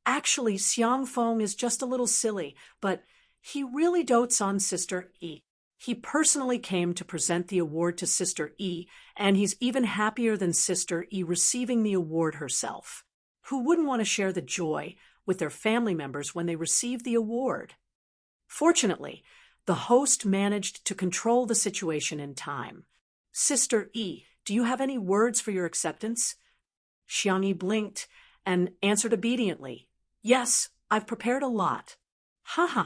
Actually, Xiang Feng is just a little silly, but he really dotes on Sister E. He personally came to present the award to Sister E, and he's even happier than Sister E receiving the award herself. Who wouldn't want to share the joy with their family members when they receive the award? Fortunately, the host managed to control the situation in time. Sister E, do you have any words for your acceptance? Xiangyi blinked and answered obediently. Yes, I've prepared a lot. Haha,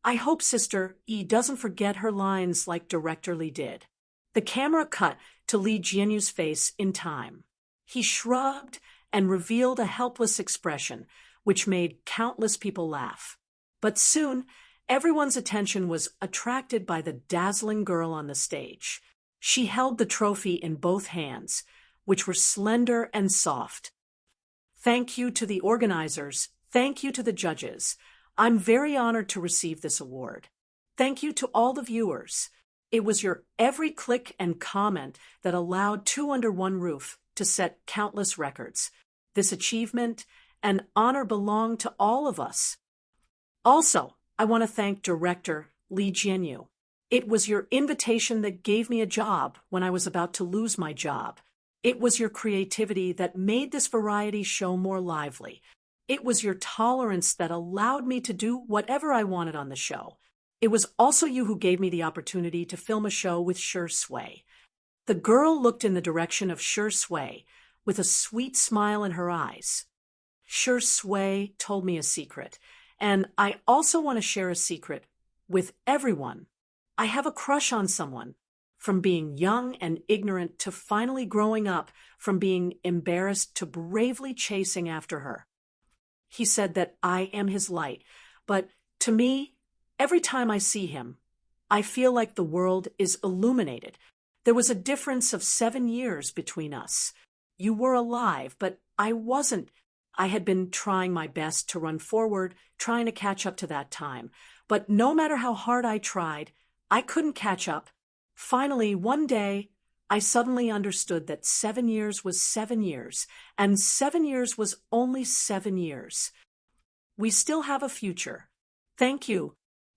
I hope Sister E doesn't forget her lines like Director Li did. The camera cut to Li Jianyu's face in time. He shrugged and revealed a helpless expression, which made countless people laugh. But soon, everyone's attention was attracted by the dazzling girl on the stage. She held the trophy in both hands, which were slender and soft. Thank you to the organizers. Thank you to the judges. I'm very honored to receive this award. Thank you to all the viewers. It was your every click and comment that allowed Two Under One Roof to set countless records. This achievement and honor belong to all of us. Also, I want to thank Director Li Jianyu. It was your invitation that gave me a job when I was about to lose my job. It was your creativity that made this variety show more lively. It was your tolerance that allowed me to do whatever I wanted on the show. It was also you who gave me the opportunity to film a show with Shi Sui. The girl looked in the direction of Shi Sui with a sweet smile in her eyes. Shi Sui told me a secret, and I also want to share a secret with everyone. I have a crush on someone. From being young and ignorant to finally growing up, from being embarrassed to bravely chasing after her. He said that I am his light, but to me, every time I see him, I feel like the world is illuminated. There was a difference of 7 years between us. You were alive, but I wasn't. I had been trying my best to run forward, trying to catch up to that time. But no matter how hard I tried, I couldn't catch up. Finally, one day, I suddenly understood that 7 years was 7 years, and 7 years was only 7 years. We still have a future. Thank you.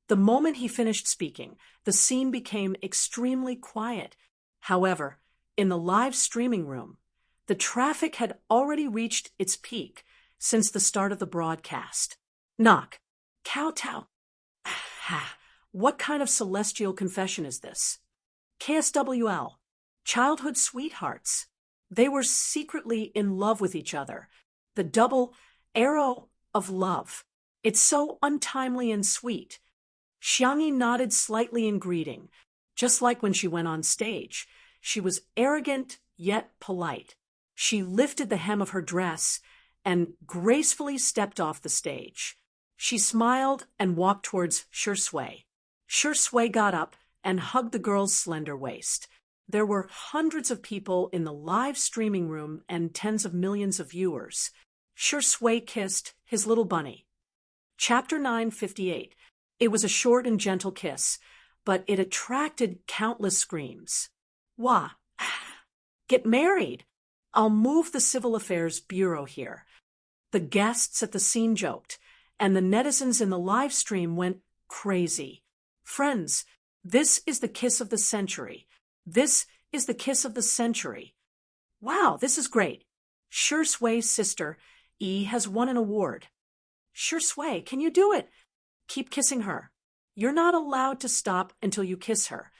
The moment he finished speaking, the scene became extremely quiet. However, in the live streaming room, The traffic had already reached its peak since the start of the broadcast. Knock. Kowtow. What kind of celestial confession is this? KSWL. Childhood sweethearts. They were secretly in love with each other. The double arrow of love. It's so untimely and sweet. Xiangyi nodded slightly in greeting, just like when she went on stage. She was arrogant yet polite. She lifted the hem of her dress and gracefully stepped off the stage. She smiled and walked towards Shui. Shui got up and hugged the girl's slender waist. There were hundreds of people in the live streaming room and tens of millions of viewers. Shui kissed his little bunny. Chapter 958. It was a short and gentle kiss, but it attracted countless screams. Wah! Get married! I'll move the Civil Affairs Bureau here. The guests at the scene joked, and the netizens in the live stream went crazy. Friends, this is the kiss of the century. This is the kiss of the century. Wow, this is great. Shui's sister, E, has won an award. Shui, can you do it? Keep kissing her. You're not allowed to stop until you kiss her.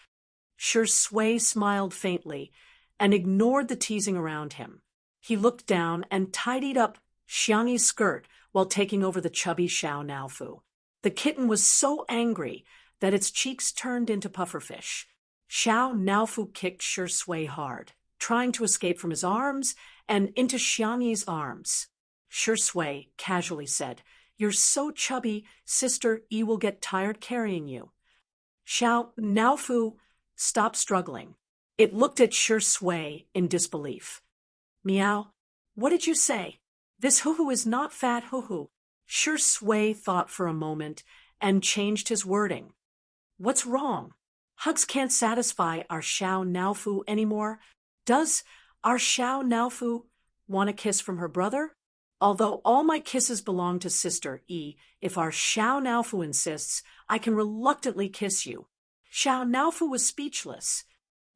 Shui smiled faintly and ignored the teasing around him. He looked down and tidied up Xiangyi's skirt while taking over the chubby Xiao Naofu. The kitten was so angry that its cheeks turned into pufferfish. Xiao Naofu kicked Shui hard, trying to escape from his arms and into Xiangyi's arms. Shui casually said, "You're so chubby, Sister E will get tired carrying you." Xiao Naofu stopped struggling. It looked at Shui in disbelief. Meow, what did you say? This hoo-hoo is not fat hoo-hoo. Shui thought for a moment and changed his wording. What's wrong? Hugs can't satisfy our Xiao Naofu anymore. Does our Xiao Naofu want a kiss from her brother? Although all my kisses belong to Sister E, if our Xiao Naofu insists, I can reluctantly kiss you. Xiao Naofu was speechless.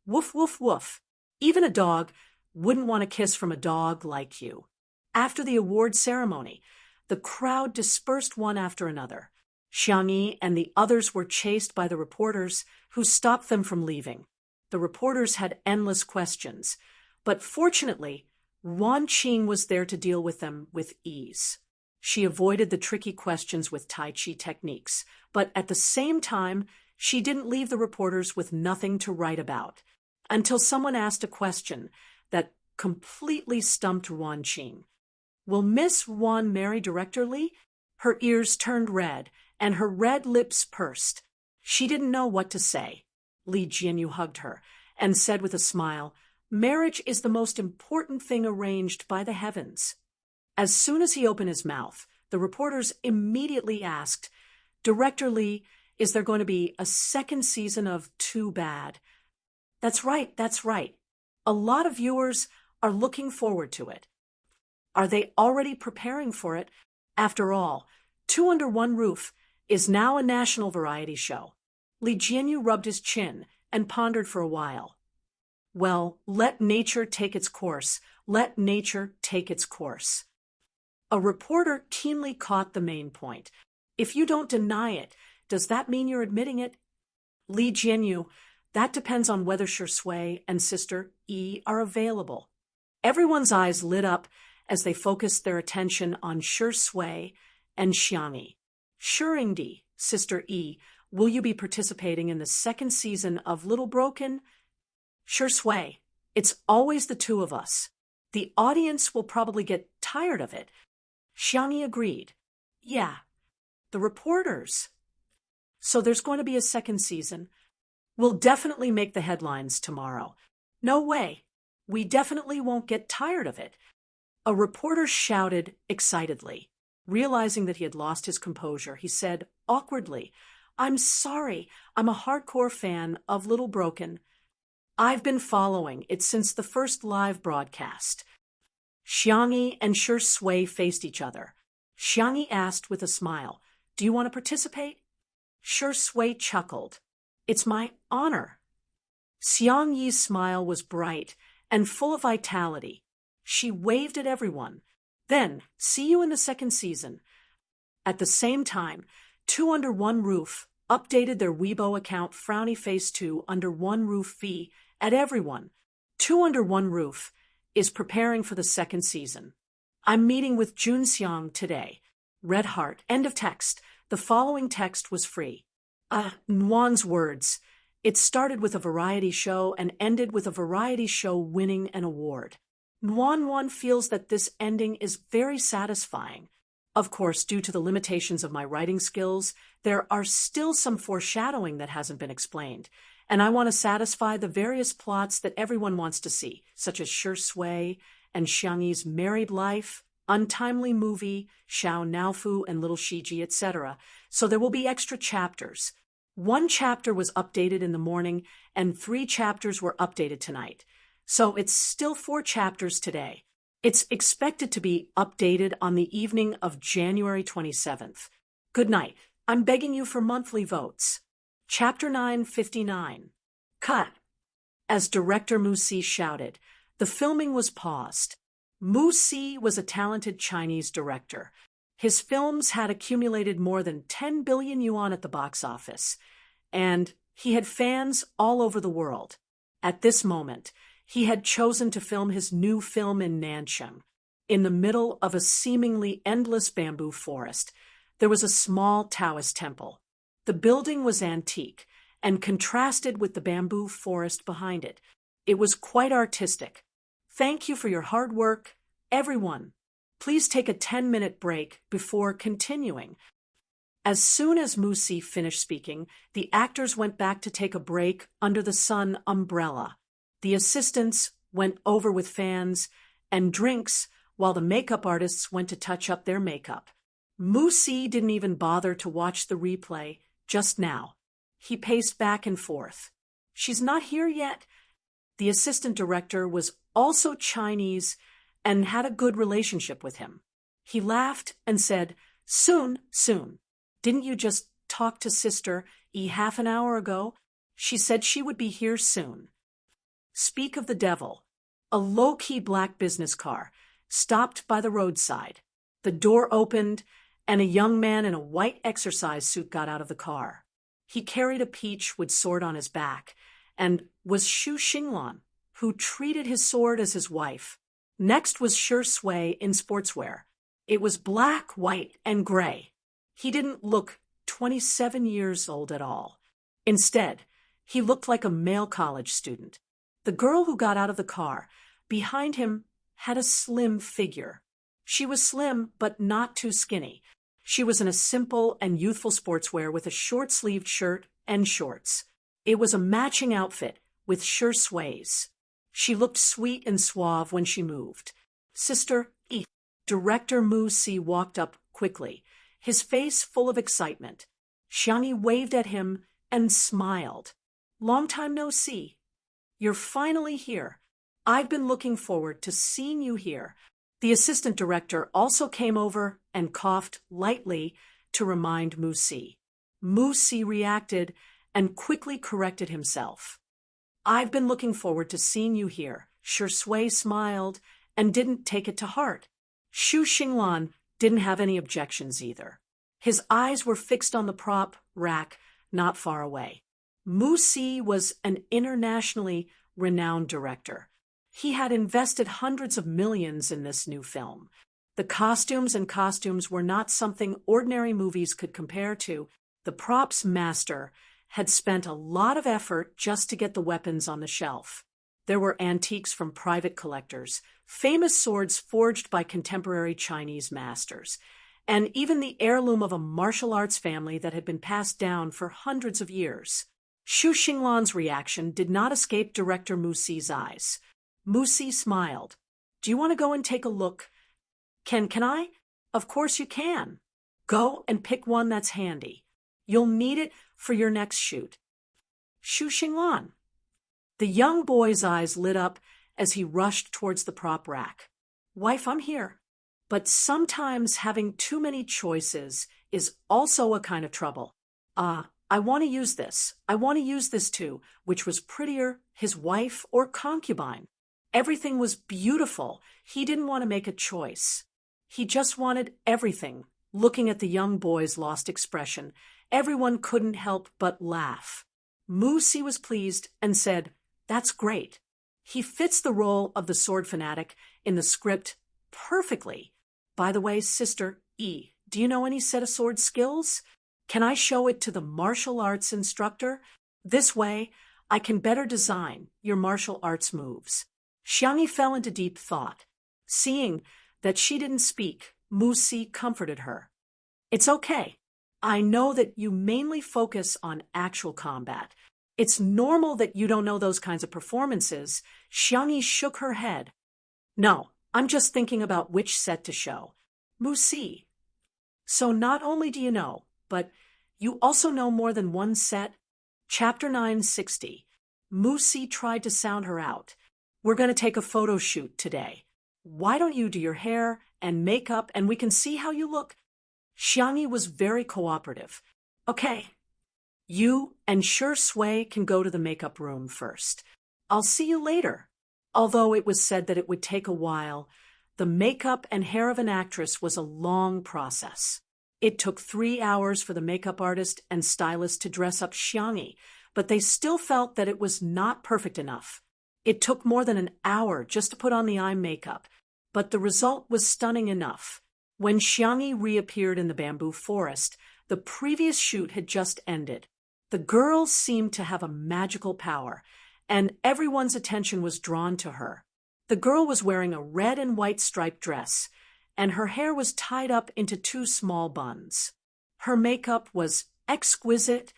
Woof, woof, woof. Even a dog wouldn't want a kiss from a dog like you. After the award ceremony, the crowd dispersed one after another. Xiangyi and the others were chased by the reporters, who stopped them from leaving. The reporters had endless questions, but fortunately, Wan Qing was there to deal with them with ease. She avoided the tricky questions with Tai Chi techniques, but at the same time, she didn't leave the reporters with nothing to write about, until someone asked a question that completely stumped Wan Qing. Will Miss Wan marry Director Li? Her ears turned red, and her red lips pursed. She didn't know what to say. Li Jianyu hugged her and said with a smile, "Marriage is the most important thing arranged by the heavens." As soon as he opened his mouth, the reporters immediately asked, "Director Li, is there going to be a second season of Too Bad?" That's right, that's right. A lot of viewers are looking forward to it. Are they already preparing for it? After all, Two Under One Roof is now a national variety show. Li Jianyu rubbed his chin and pondered for a while. Well, let nature take its course. Let nature take its course. A reporter keenly caught the main point. If you don't deny it, does that mean you're admitting it? Li Jianyu, that depends on whether Shui and Sister E are available. Everyone's eyes lit up as they focused their attention on Shui and Xiangyi. Shuringdi, Sister E, will you be participating in the second season of Little Broken? Shui, it's always the two of us. The audience will probably get tired of it. Xiangyi agreed. Yeah. The reporters. So there's going to be a second season. We'll definitely make the headlines tomorrow. No way. We definitely won't get tired of it. A reporter shouted excitedly. Realizing that he had lost his composure, he said awkwardly, "I'm sorry. I'm a hardcore fan of Little Broken. I've been following it since the first live broadcast." Xiangyi and Shui faced each other. Xiangyi asked with a smile, "Do you want to participate?" Shui chuckled. "It's my honor." Xiangyi's smile was bright and full of vitality. She waved at everyone. Then, see you in the second season. At the same time, Two Under One Roof updated their Weibo account Frowny Face 2 Under One Roof fee at everyone. Two Under One Roof is preparing for the second season. I'm meeting with Jun Xiang today. Red heart. End of text. The following text was free. Nguyen's words. It started with a variety show and ended with a variety show winning an award. Nguyen feels that this ending is very satisfying. Of course, due to the limitations of my writing skills, there are still some foreshadowing that hasn't been explained, and I want to satisfy the various plots that everyone wants to see, such as Shi Sui and Xiangyi's married life, untimely movie, Xiao Naofu and Little Shiji, etc. So there will be extra chapters. 1 chapter was updated in the morning, and 3 chapters were updated tonight. So it's still 4 chapters today. It's expected to be updated on the evening of January 27th. Good night. I'm begging you for monthly votes. Chapter 959. Cut. As director Mu Si shouted, the filming was paused. Mu Si was a talented Chinese director. His films had accumulated more than 10 billion yuan at the box office, and he had fans all over the world. At this moment, he had chosen to film his new film in Nancheng. In the middle of a seemingly endless bamboo forest, there was a small Taoist temple. The building was antique and contrasted with the bamboo forest behind it. It was quite artistic. Thank you for your hard work, everyone. Please take a 10-minute break before continuing. As soon as Mu Si finished speaking, the actors went back to take a break under the sun umbrella. The assistants went over with fans and drinks while the makeup artists went to touch up their makeup. Mu Si didn't even bother to watch the replay just now. He paced back and forth. She's not here yet. The assistant director was also Chinese and had a good relationship with him. He laughed and said, Soon, soon. Didn't you just talk to Sister E half an hour ago? She said she would be here soon. Speak of the devil. A low-key black business car stopped by the roadside. The door opened, and a young man in a white exercise suit got out of the car. He carried a peach wood sword on his back, and was Xu Xinglan, who treated his sword as his wife. Next was Shi Sui in sportswear. It was black, white, and gray. He didn't look 27 years old at all. Instead, he looked like a male college student. The girl who got out of the car, behind him, had a slim figure. She was slim, but not too skinny. She was in a simple and youthful sportswear with a short-sleeved shirt and shorts. It was a matching outfit with Shi Sui's. She looked sweet and suave when she moved. Sister E. Director Mu Si walked up quickly, his face full of excitement. Xiangyi waved at him and smiled. Long time no see. You're finally here. I've been looking forward to seeing you here. The assistant director also came over and coughed lightly to remind Mu Si. Mu Si reacted and quickly corrected himself. I've been looking forward to seeing you here. Shi Sui smiled and didn't take it to heart. Xu Xinglan didn't have any objections either. His eyes were fixed on the prop rack not far away. Mu Si was an internationally renowned director. He had invested hundreds of millions in this new film. The costumes were not something ordinary movies could compare to. The props master had spent a lot of effort just to get the weapons on the shelf. There were antiques from private collectors, famous swords forged by contemporary Chinese masters, and even the heirloom of a martial arts family that had been passed down for hundreds of years. Xu Xinglan's reaction did not escape director Mu Si's eyes. Mu Si smiled. Do you want to go and take a look? Can I? Of course you can. Go and pick one that's handy. You'll need it for your next shoot. Xu Xinglan. The young boy's eyes lit up as he rushed towards the prop rack. Wife, I'm here. But sometimes having too many choices is also a kind of trouble. I want to use this. I want to use this too. Which was prettier, his wife or concubine? Everything was beautiful. He didn't want to make a choice. He just wanted everything. Looking at the young boy's lost expression, everyone couldn't help but laugh. Musi was pleased and said, "That's great. He fits the role of the sword fanatic in the script perfectly. By the way, Sister E, do you know any set of sword skills? Can I show it to the martial arts instructor? This way, I can better design your martial arts moves." Xiangyi fell into deep thought. Seeing that she didn't speak, Musi comforted her. "It's okay. I know that you mainly focus on actual combat. It's normal that you don't know those kinds of performances." Xiangyi shook her head. "No, I'm just thinking about which set to show." "Musi, so not only do you know, but you also know more than one set?" Chapter 960. Musi tried to sound her out. "We're going to take a photo shoot today. Why don't you do your hair and makeup and we can see how you look?" Xiangyi was very cooperative. "Okay. You and Sure Sui can go to the makeup room first. I'll see you later." Although it was said that it would take a while, the makeup and hair of an actress was a long process. It took 3 hours for the makeup artist and stylist to dress up Xiangyi, but they still felt that it was not perfect enough. It took more than an hour just to put on the eye makeup, but the result was stunning enough. When Xiangyi reappeared in the bamboo forest, the previous shoot had just ended. The girl seemed to have a magical power, and everyone's attention was drawn to her. The girl was wearing a red and white striped dress, and her hair was tied up into 2 small buns. Her makeup was exquisite,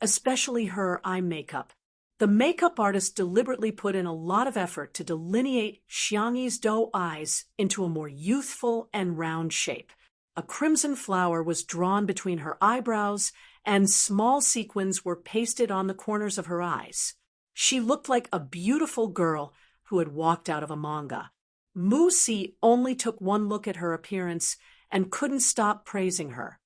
especially her eye makeup. The makeup artist deliberately put in a lot of effort to delineate Xiangyi's doe eyes into a more youthful and round shape. A crimson flower was drawn between her eyebrows, and small sequins were pasted on the corners of her eyes. She looked like a beautiful girl who had walked out of a manga. Musi only took one look at her appearance and couldn't stop praising her.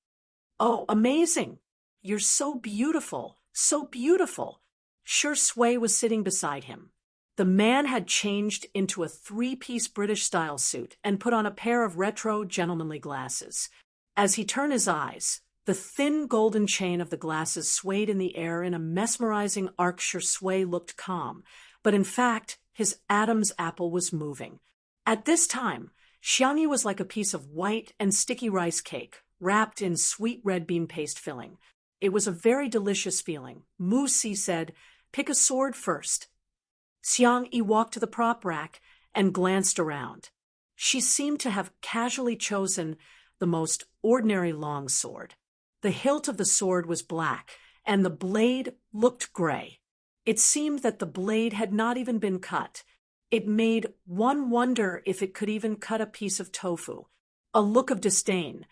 "Oh, amazing! You're so beautiful, so beautiful." Sure Sui was sitting beside him. The man had changed into a 3-piece British-style suit and put on a pair of retro gentlemanly glasses. As he turned his eyes, the thin golden chain of the glasses swayed in the air in a mesmerizing arc. Sure Sui looked calm, but in fact, his Adam's apple was moving. At this time, Xiangyi was like a piece of white and sticky rice cake, wrapped in sweet red bean paste filling. It was a very delicious feeling. Musi said, "Pick a sword first." Xiangyi walked to the prop rack and glanced around. She seemed to have casually chosen the most ordinary long sword. The hilt of the sword was black, and the blade looked gray. It seemed that the blade had not even been cut. It made one wonder if it could even cut a piece of tofu. A look of disdain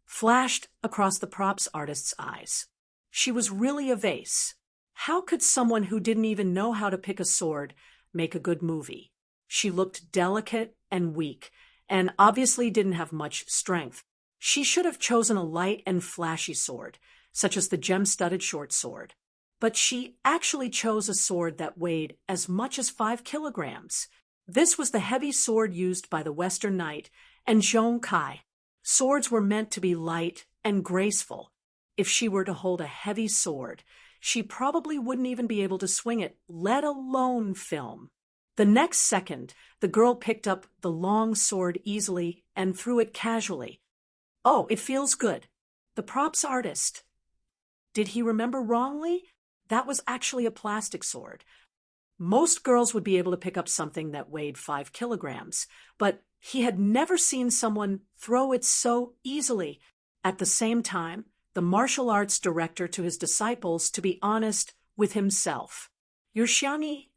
flashed across the props artist's eyes. She was really a vase. How could someone who didn't even know how to pick a sword make a good movie? She looked delicate and weak, and obviously didn't have much strength. She should have chosen a light and flashy sword, such as the gem-studded short sword. But she actually chose a sword that weighed as much as 5 kilograms. This was the heavy sword used by the Western Knight and Zhong Kai. Swords were meant to be light and graceful. If she were to hold a heavy sword, she probably wouldn't even be able to swing it, let alone film. The next second, the girl picked up the long sword easily and threw it casually. "Oh, it feels good." The props artist. Did he remember wrongly? That was actually a plastic sword. Most girls would be able to pick up something that weighed 5 kilograms, but he had never seen someone throw it so easily. At the same time, the martial arts director to his disciples, to be honest with himself. "You're Xiangyi?"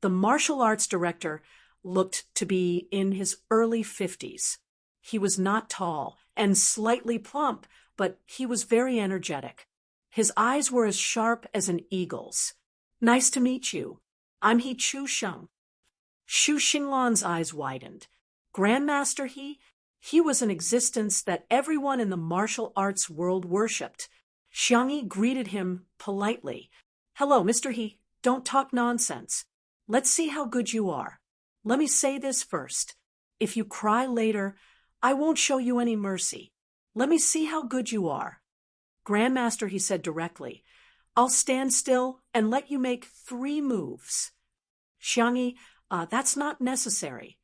The martial arts director looked to be in his early 50s. He was not tall and slightly plump, but he was very energetic. His eyes were as sharp as an eagle's. "Nice to meet you. I'm He Chu Sheng." Xu Xinglan's eyes widened. Grandmaster He? He was an existence that everyone in the martial arts world worshipped. Xiangyi greeted him politely. "Hello, Mr. He. Don't talk nonsense." Let's see how good you are. Let me say this first. If you cry later, I won't show you any mercy. Let me see how good you are. Grandmaster, he said directly, I'll stand still and let you make 3 moves. Xiangyi, that's not necessary.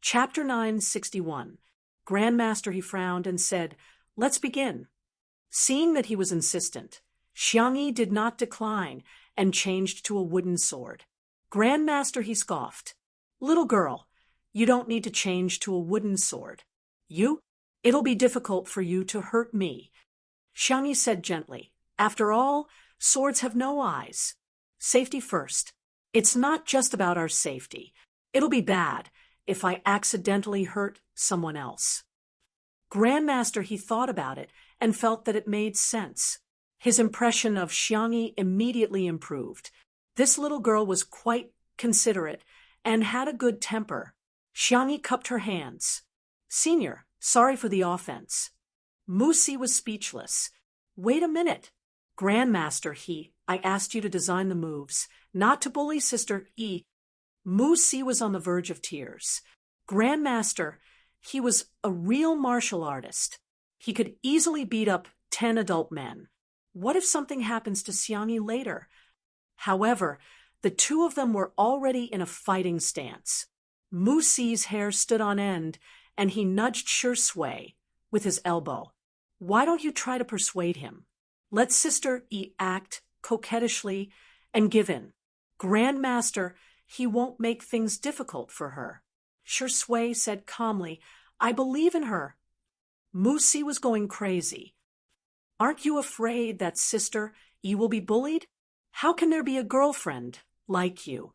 Chapter 961. Grandmaster, he frowned and said, let's begin. Seeing that he was insistent, Xiangyi did not decline and changed to a wooden sword. Grandmaster, he scoffed. Little girl, you don't need to change to a wooden sword. It'll be difficult for you to hurt me. Xiangyi said gently, after all, swords have no eyes. Safety first. It's not just about our safety. It'll be bad if I accidentally hurt someone else. Grandmaster, he thought about it and felt that it made sense. His impression of Xiangyi immediately improved. This little girl was quite considerate and had a good temper. Xiangyi cupped her hands. Senior, sorry for the offense. Musi was speechless. Wait a minute. Grandmaster, I asked you to design the moves, not to bully Sister E. Musi was on the verge of tears. Grandmaster, he was a real martial artist. He could easily beat up 10 adult men. What if something happens to Xiangyi later? However, the 2 of them were already in a fighting stance. Musi's hair stood on end, and he nudged Shui with his elbow. Why don't you try to persuade him? Let Sister E act coquettishly and give in. Grandmaster, he won't make things difficult for her. Shui said calmly, I believe in her. Musi was going crazy. Aren't you afraid that Sister E will be bullied? How can there be a girlfriend like you?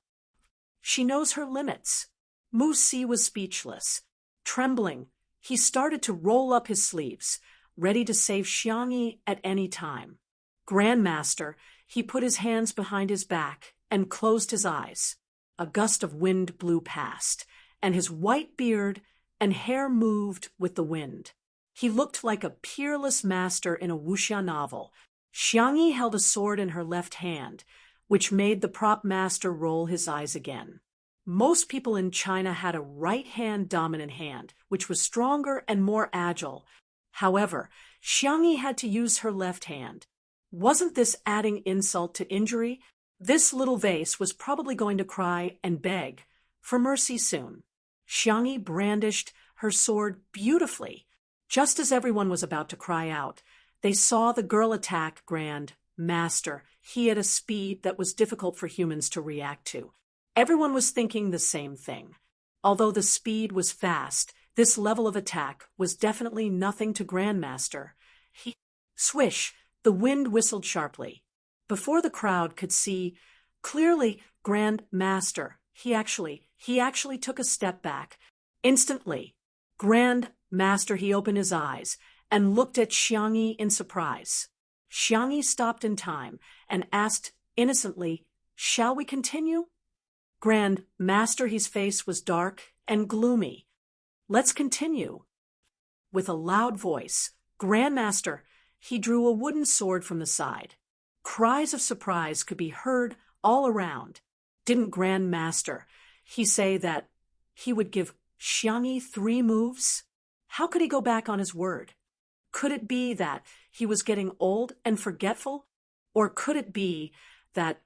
She knows her limits. Musi was speechless. Trembling, he started to roll up his sleeves, ready to save Xiangyi at any time. Grandmaster, he put his hands behind his back and closed his eyes. A gust of wind blew past, and his white beard and hair moved with the wind. He looked like a peerless master in a wuxia novel. Xiangyi held a sword in her left hand, which made the prop master roll his eyes again. Most people in China had a right-hand dominant hand, which was stronger and more agile. However, Xiangyi had to use her left hand. Wasn't this adding insult to injury? This little vase was probably going to cry and beg for mercy soon. Xiangyi brandished her sword beautifully. Just as everyone was about to cry out, they saw the girl attack Grandmaster. He at a speed that was difficult for humans to react to. Everyone was thinking the same thing. Although the speed was fast, this level of attack was definitely nothing to Grandmaster. Swish, the wind whistled sharply. Before the crowd could see clearly, Grandmaster, he actually took a step back. Instantly, Grandmaster, he opened his eyes and looked at Xiangyi in surprise. Xiangyi stopped in time and asked innocently, shall we continue? Grandmaster, his face was dark and gloomy. Let's continue. With a loud voice, Grandmaster, he drew a wooden sword from the side. Cries of surprise could be heard all around. Didn't Grandmaster, he say that he would give Xiangyi 3 moves? How could he go back on his word? Could it be that he was getting old and forgetful? Or could it be that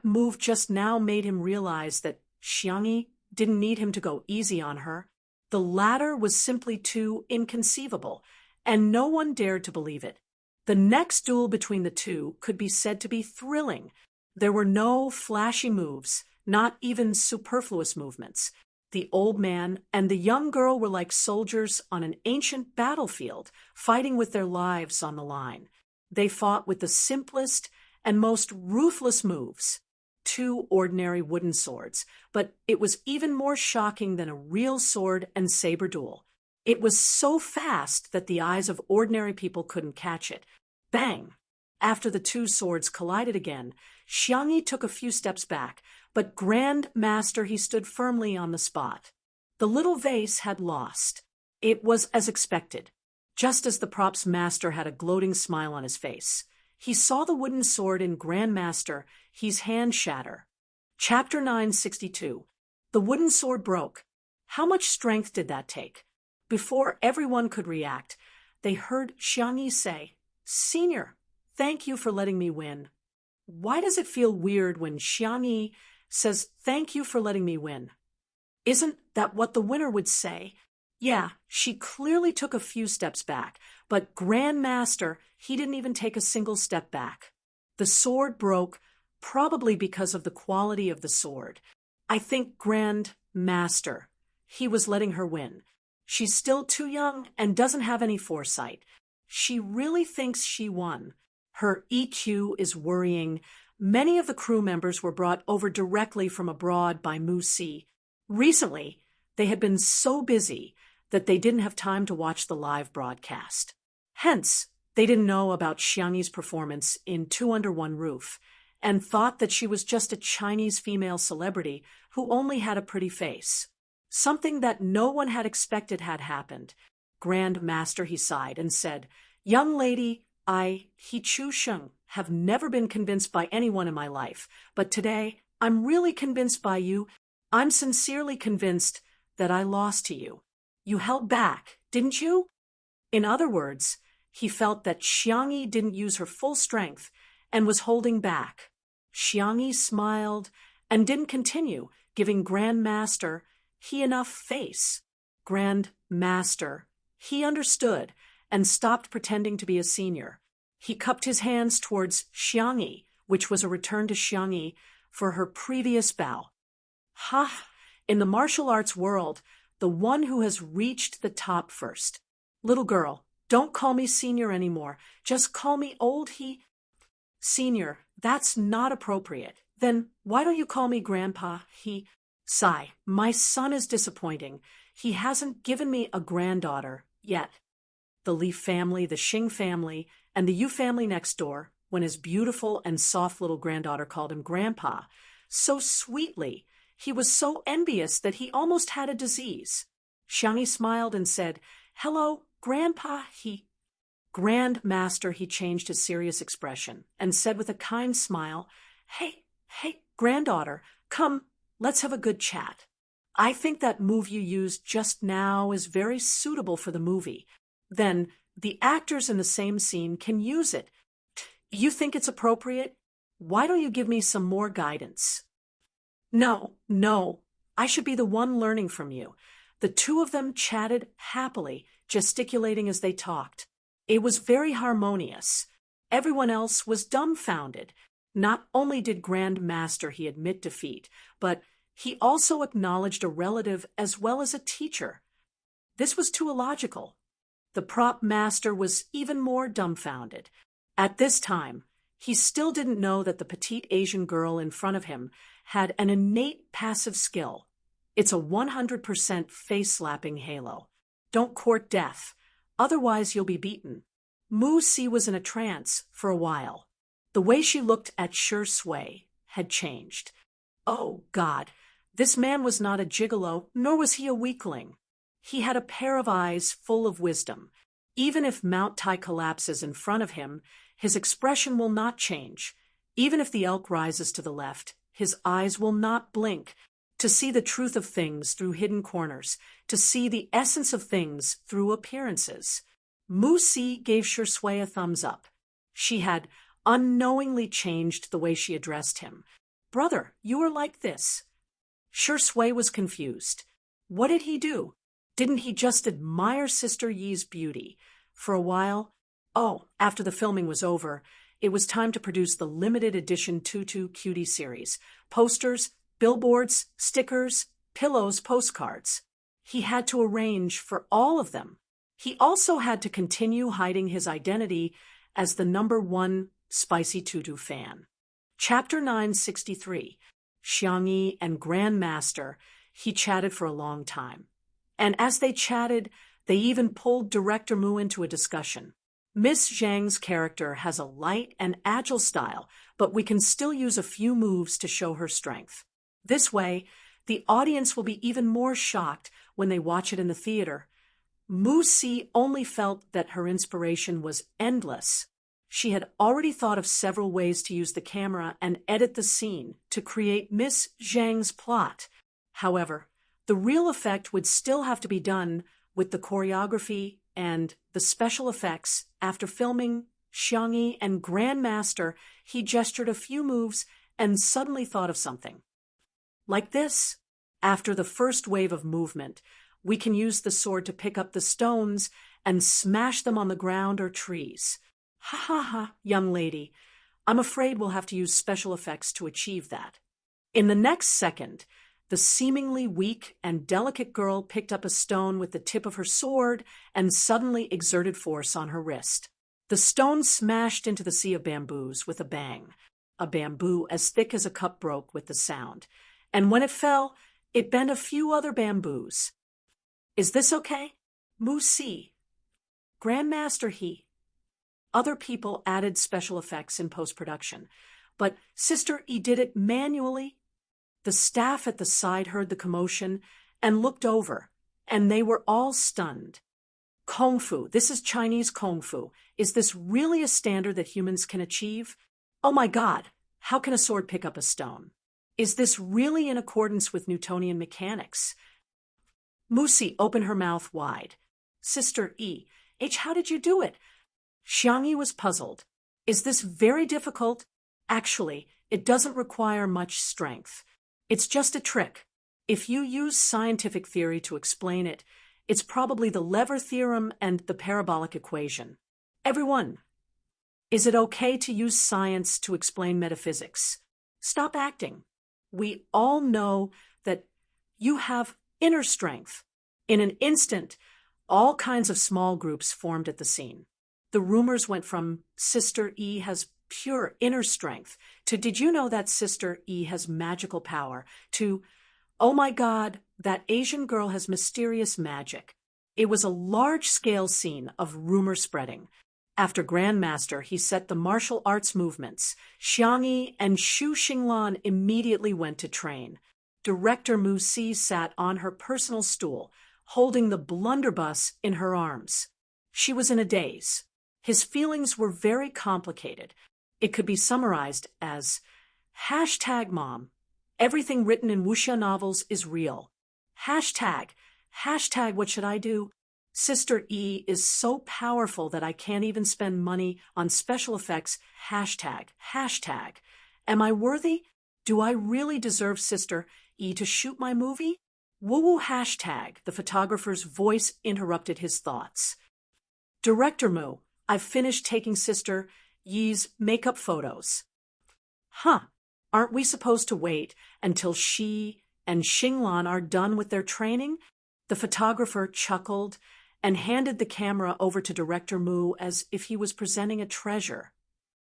move just now made him realize that Xiangyi didn't need him to go easy on her? The latter was simply too inconceivable, and no one dared to believe it. The next duel between the 2 could be said to be thrilling. There were no flashy moves, not even superfluous movements. The old man and the young girl were like soldiers on an ancient battlefield, fighting with their lives on the line. They fought with the simplest and most ruthless moves, 2 ordinary wooden swords, but it was even more shocking than a real sword and saber duel. It was so fast that the eyes of ordinary people couldn't catch it. Bang! After the 2 swords collided again, Xiangyi took a few steps back, but Grandmaster, he stood firmly on the spot. The little vase had lost. It was as expected. Just as the prop's master had a gloating smile on his face, he saw the wooden sword in Grandmaster, his hand shatter. Chapter 962. The wooden sword broke. How much strength did that take? Before everyone could react, they heard Xiangyi say, "Senior, thank you for letting me win." Why does it feel weird when Xiangyi says, "Thank you for letting me win"? Isn't that what the winner would say? Yeah, she clearly took a few steps back, but Grandmaster, he didn't even take a single step back. The sword broke, probably because of the quality of the sword. I think Grandmaster, he was letting her win. She's still too young and doesn't have any foresight. She really thinks she won. Her EQ is worrying. Many of the crew members were brought over directly from abroad by Mu Si. Recently, they had been so busy that they didn't have time to watch the live broadcast. Hence, they didn't know about Xiangyi's performance in Two Under One Roof and thought that she was just a Chinese female celebrity who only had a pretty face. Something that no one had expected had happened. Grandmaster, he sighed and said, "Young lady, He Chu Sheng, have never been convinced by anyone in my life, but today I'm really convinced by you. I'm sincerely convinced that I lost to you. You held back, didn't you?" In other words, he felt that Xiangyi didn't use her full strength and was holding back. Xiangyi smiled and didn't continue, giving Grandmaster he enough face. Grandmaster, he understood and stopped pretending to be a senior. He cupped his hands towards Xiangyi, which was a return to Xiangyi for her previous bow. Ha! In the martial arts world, the one who has reached the top first. Little girl, don't call me senior anymore. Just call me old. Senior, that's not appropriate. Then why don't you call me grandpa? Sigh, my son is disappointing. He hasn't given me a granddaughter yet. The Li family, the Xing family, and the Yu family next door, when his beautiful and soft little granddaughter called him grandpa, so sweetly, he was so envious that he almost had a disease. Xiangyi smiled and said, "Hello, grandpa." Grandmaster, he changed his serious expression and said with a kind smile, Hey, granddaughter, come, let's have a good chat. I think that move you used just now is very suitable for the movie. Then the actors in the same scene can use it. You think it's appropriate? Why don't you give me some more guidance?" No, I should be the one learning from you. The two of them chatted happily, gesticulating as they talked. It was very harmonious. Everyone else was dumbfounded. Not only did Grandmaster he admit defeat, but he also acknowledged a relative as well as a teacher. This was too illogical. The prop master was even more dumbfounded. At this time, he still didn't know that the petite Asian girl in front of him had an innate passive skill. It's a 100% face-slapping halo. Don't court death, otherwise you'll be beaten. Mu Si was in a trance for a while. The way she looked at Shi Sui had changed. Oh, God, this man was not a gigolo, nor was he a weakling. He had a pair of eyes full of wisdom. Even if Mount Tai collapses in front of him, his expression will not change. Even if the elk rises to the left, his eyes will not blink. To see the truth of things through hidden corners, to see the essence of things through appearances. Mu Si gave Shi Sui a thumbs up. She had unknowingly changed the way she addressed him. "Brother, you are like this." Shi Sui was confused. What did he do? Didn't he just admire Sister Yi's beauty? For a while, after the filming was over, it was time to produce the limited edition Tutu Cutie series. Posters, billboards, stickers, pillows, postcards. He had to arrange for all of them. He also had to continue hiding his identity as the #1 Spicy Tutu fan. Chapter 963. Xiangyi and Grandmaster, he chatted for a long time. And as they chatted, they even pulled Director Mu into a discussion. Miss Zhang's character has a light and agile style, but we can still use a few moves to show her strength. This way, the audience will be even more shocked when they watch it in the theater. Mu Si only felt that her inspiration was endless. She had already thought of several ways to use the camera and edit the scene to create Miss Zhang's plot. However, the real effect would still have to be done with the choreography and the special effects. After filming Xiangyi and Grandmaster, he gestured a few moves and suddenly thought of something. Like this. After the first wave of movement, we can use the sword to pick up the stones and smash them on the ground or trees. Ha ha ha, young lady. I'm afraid we'll have to use special effects to achieve that. In the next second, the seemingly weak and delicate girl picked up a stone with the tip of her sword and suddenly exerted force on her wrist. The stone smashed into the sea of bamboos with a bang. A bamboo as thick as a cup broke with the sound, and when it fell, it bent a few other bamboos. Is this okay? Mu Si. Grandmaster he. Other people added special effects in post-production, but Sister E did it manually. The staff at the side heard the commotion and looked over, and they were all stunned. Kung Fu, this is Chinese Kung Fu. Is this really a standard that humans can achieve? Oh my God, how can a sword pick up a stone? Is this really in accordance with Newtonian mechanics? Musi opened her mouth wide. Sister E, how did you do it? Xiangyi was puzzled. Is this very difficult? Actually, it doesn't require much strength. It's just a trick. If you use scientific theory to explain it, it's probably the lever theorem and the parabolic equation. Everyone, is it okay to use science to explain metaphysics? Stop acting. We all know that you have inner strength. In an instant, all kinds of small groups formed at the scene. The rumors went from Sister E has pure inner strength to did you know that Sister E has magical power to oh my God, that Asian girl has mysterious magic. It was a large-scale scene of rumor spreading. After Grandmaster, he set the martial arts movements. Xiangyi and Xu Xinglan immediately went to train. Director Mu Si sat on her personal stool, holding the blunderbuss in her arms. She was in a daze. His feelings were very complicated. It could be summarized as #Mom. Everything written in wuxia novels is real. Hashtag what should I do? Sister E is so powerful that I can't even spend money on special effects. Hashtag. Am I worthy? Do I really deserve Sister E to shoot my movie? Woo-woo hashtag. The photographer's voice interrupted his thoughts. Director Mu, I've finished taking Sister Yi's makeup photos. Huh, aren't we supposed to wait until she and Xinglan are done with their training? The photographer chuckled and handed the camera over to Director Mu as if he was presenting a treasure.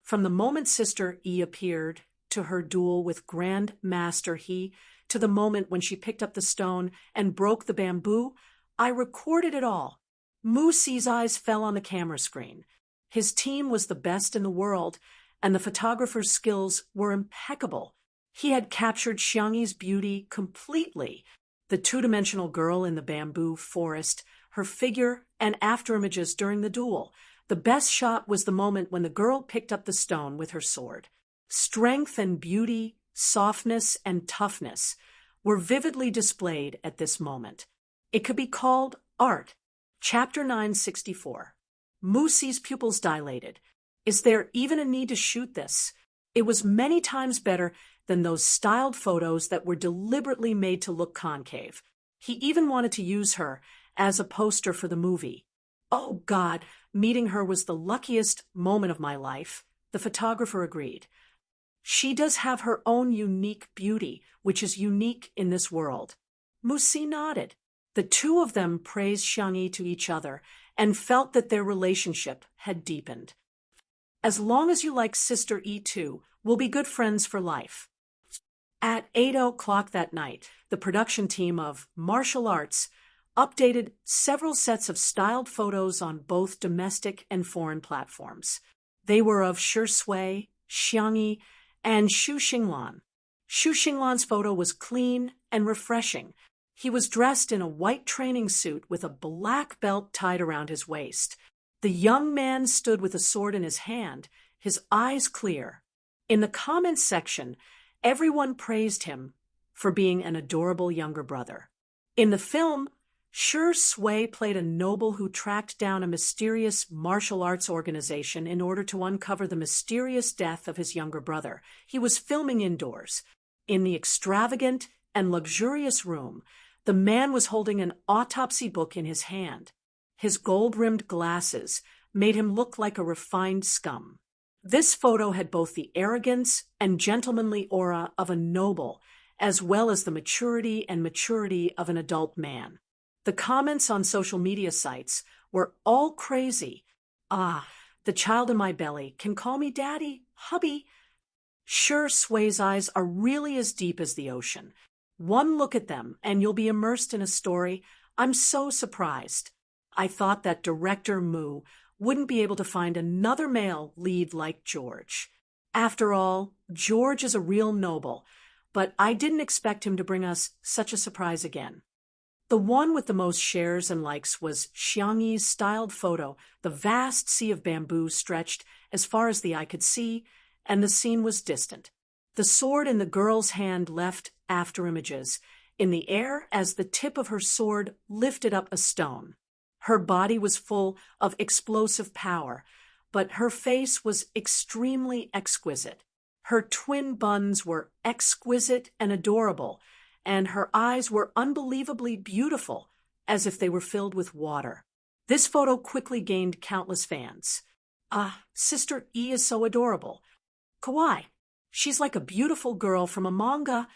From the moment Sister E appeared to her duel with Grandmaster He, to the moment when she picked up the stone and broke the bamboo, I recorded it all. Mu Si's eyes fell on the camera screen. His team was the best in the world, and the photographer's skills were impeccable. He had captured Xiangyi's beauty completely. The two-dimensional girl in the bamboo forest, her figure, and afterimages during the duel. The best shot was the moment when the girl picked up the stone with her sword. Strength and beauty, softness and toughness were vividly displayed at this moment. It could be called art. Chapter 964. Mu Si's pupils dilated. Is there even a need to shoot this? It was many times better than those styled photos that were deliberately made to look concave. He even wanted to use her as a poster for the movie. Oh God, meeting her was the luckiest moment of my life. The photographer agreed. She does have her own unique beauty, which is unique in this world. Mu Si nodded. The two of them praised Xiangyi to each other and felt that their relationship had deepened. As long as you like Sister E too, we'll be good friends for life. At 8:00 that night, the production team of Martial Arts updated several sets of styled photos on both domestic and foreign platforms. They were of Shi Sui, Xiangyi, and Xu Xinglan. Xu Xinglan's photo was clean and refreshing. He was dressed in a white training suit with a black belt tied around his waist. The young man stood with a sword in his hand, his eyes clear. In the comments section, everyone praised him for being an adorable younger brother. In the film, Shui played a noble who tracked down a mysterious martial arts organization in order to uncover the mysterious death of his younger brother. He was filming indoors. In the extravagant and luxurious room, the man was holding an autopsy book in his hand. His gold-rimmed glasses made him look like a refined scum. This photo had both the arrogance and gentlemanly aura of a noble, as well as the maturity of an adult man. The comments on social media sites were all crazy. "Ah, the child in my belly can call me daddy, hubby." Shui's eyes are really as deep as the ocean. One look at them and you'll be immersed in a story. I'm so surprised. I thought that director Mu wouldn't be able to find another male lead like George. After all, George is a real noble, but I didn't expect him to bring us such a surprise again. The one with the most shares and likes was Xiangyi's styled photo. The vast sea of bamboo stretched as far as the eye could see, and the scene was distant. The sword in the girl's hand left afterimages in the air as the tip of her sword lifted up a stone. Her body was full of explosive power, but her face was extremely exquisite. Her twin buns were exquisite and adorable, and her eyes were unbelievably beautiful, as if they were filled with water. This photo quickly gained countless fans. Sister E is so adorable. Kawaii, she's like a beautiful girl from a manga.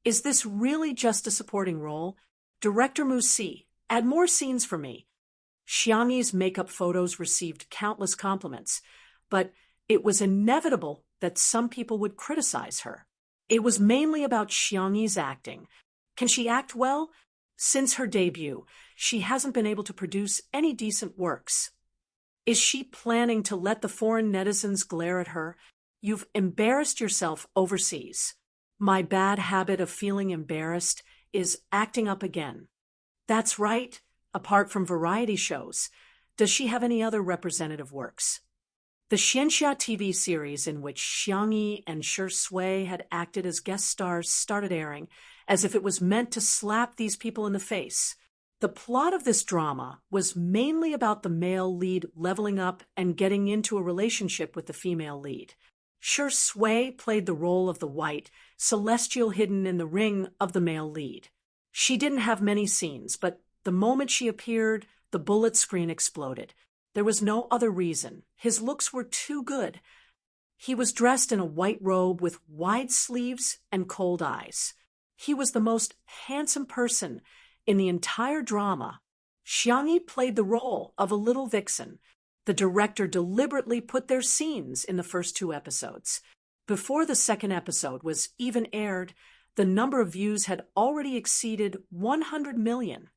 Is this really just a supporting role? Director Musi, add more scenes for me. Xiangyi's makeup photos received countless compliments, but it was inevitable that some people would criticize her. It was mainly about Xiangyi's acting. Can she act well? Since her debut, she hasn't been able to produce any decent works. Is she planning to let the foreign netizens glare at her? You've embarrassed yourself overseas. My bad habit of feeling embarrassed is acting up again. That's right, apart from variety shows. Does she have any other representative works? The Xianxia TV series in which Xiangyi and Shui had acted as guest stars started airing, as if it was meant to slap these people in the face. The plot of this drama was mainly about the male lead leveling up and getting into a relationship with the female lead. Shui played the role of the white, celestial hidden in the ring of the male lead. She didn't have many scenes, but the moment she appeared, the bullet screen exploded. There was no other reason. His looks were too good. He was dressed in a white robe with wide sleeves and cold eyes. He was the most handsome person in the entire drama. Xiangyi played the role of a little vixen. The director deliberately put their scenes in the first 2 episodes. Before the second episode was even aired, the number of views had already exceeded 100 million.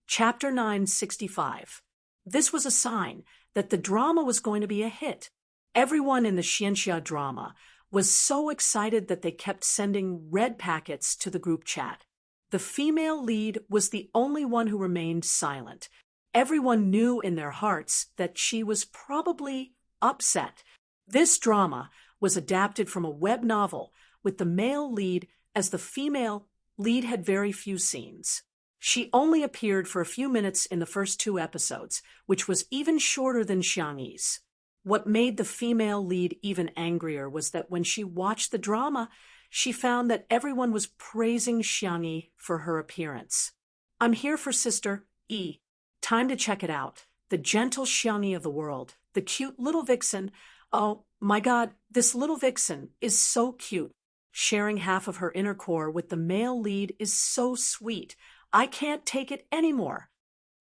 Chapter 965. This was a sign that the drama was going to be a hit. Everyone in the Xianxia drama was so excited that they kept sending red packets to the group chat. The female lead was the only one who remained silent. Everyone knew in their hearts that she was probably upset. This drama was adapted from a web novel with the male lead, as the female lead had very few scenes. She only appeared for a few minutes in the first 2 episodes, which was even shorter than Xiangyi's. What made the female lead even angrier was that when she watched the drama, she found that everyone was praising Xiangyi for her appearance. I'm here for Sister E. Time to check it out. The gentle Xiangyi of the world. The cute little vixen. Oh my God, this little vixen is so cute. Sharing half of her inner core with the male lead is so sweet. I can't take it anymore.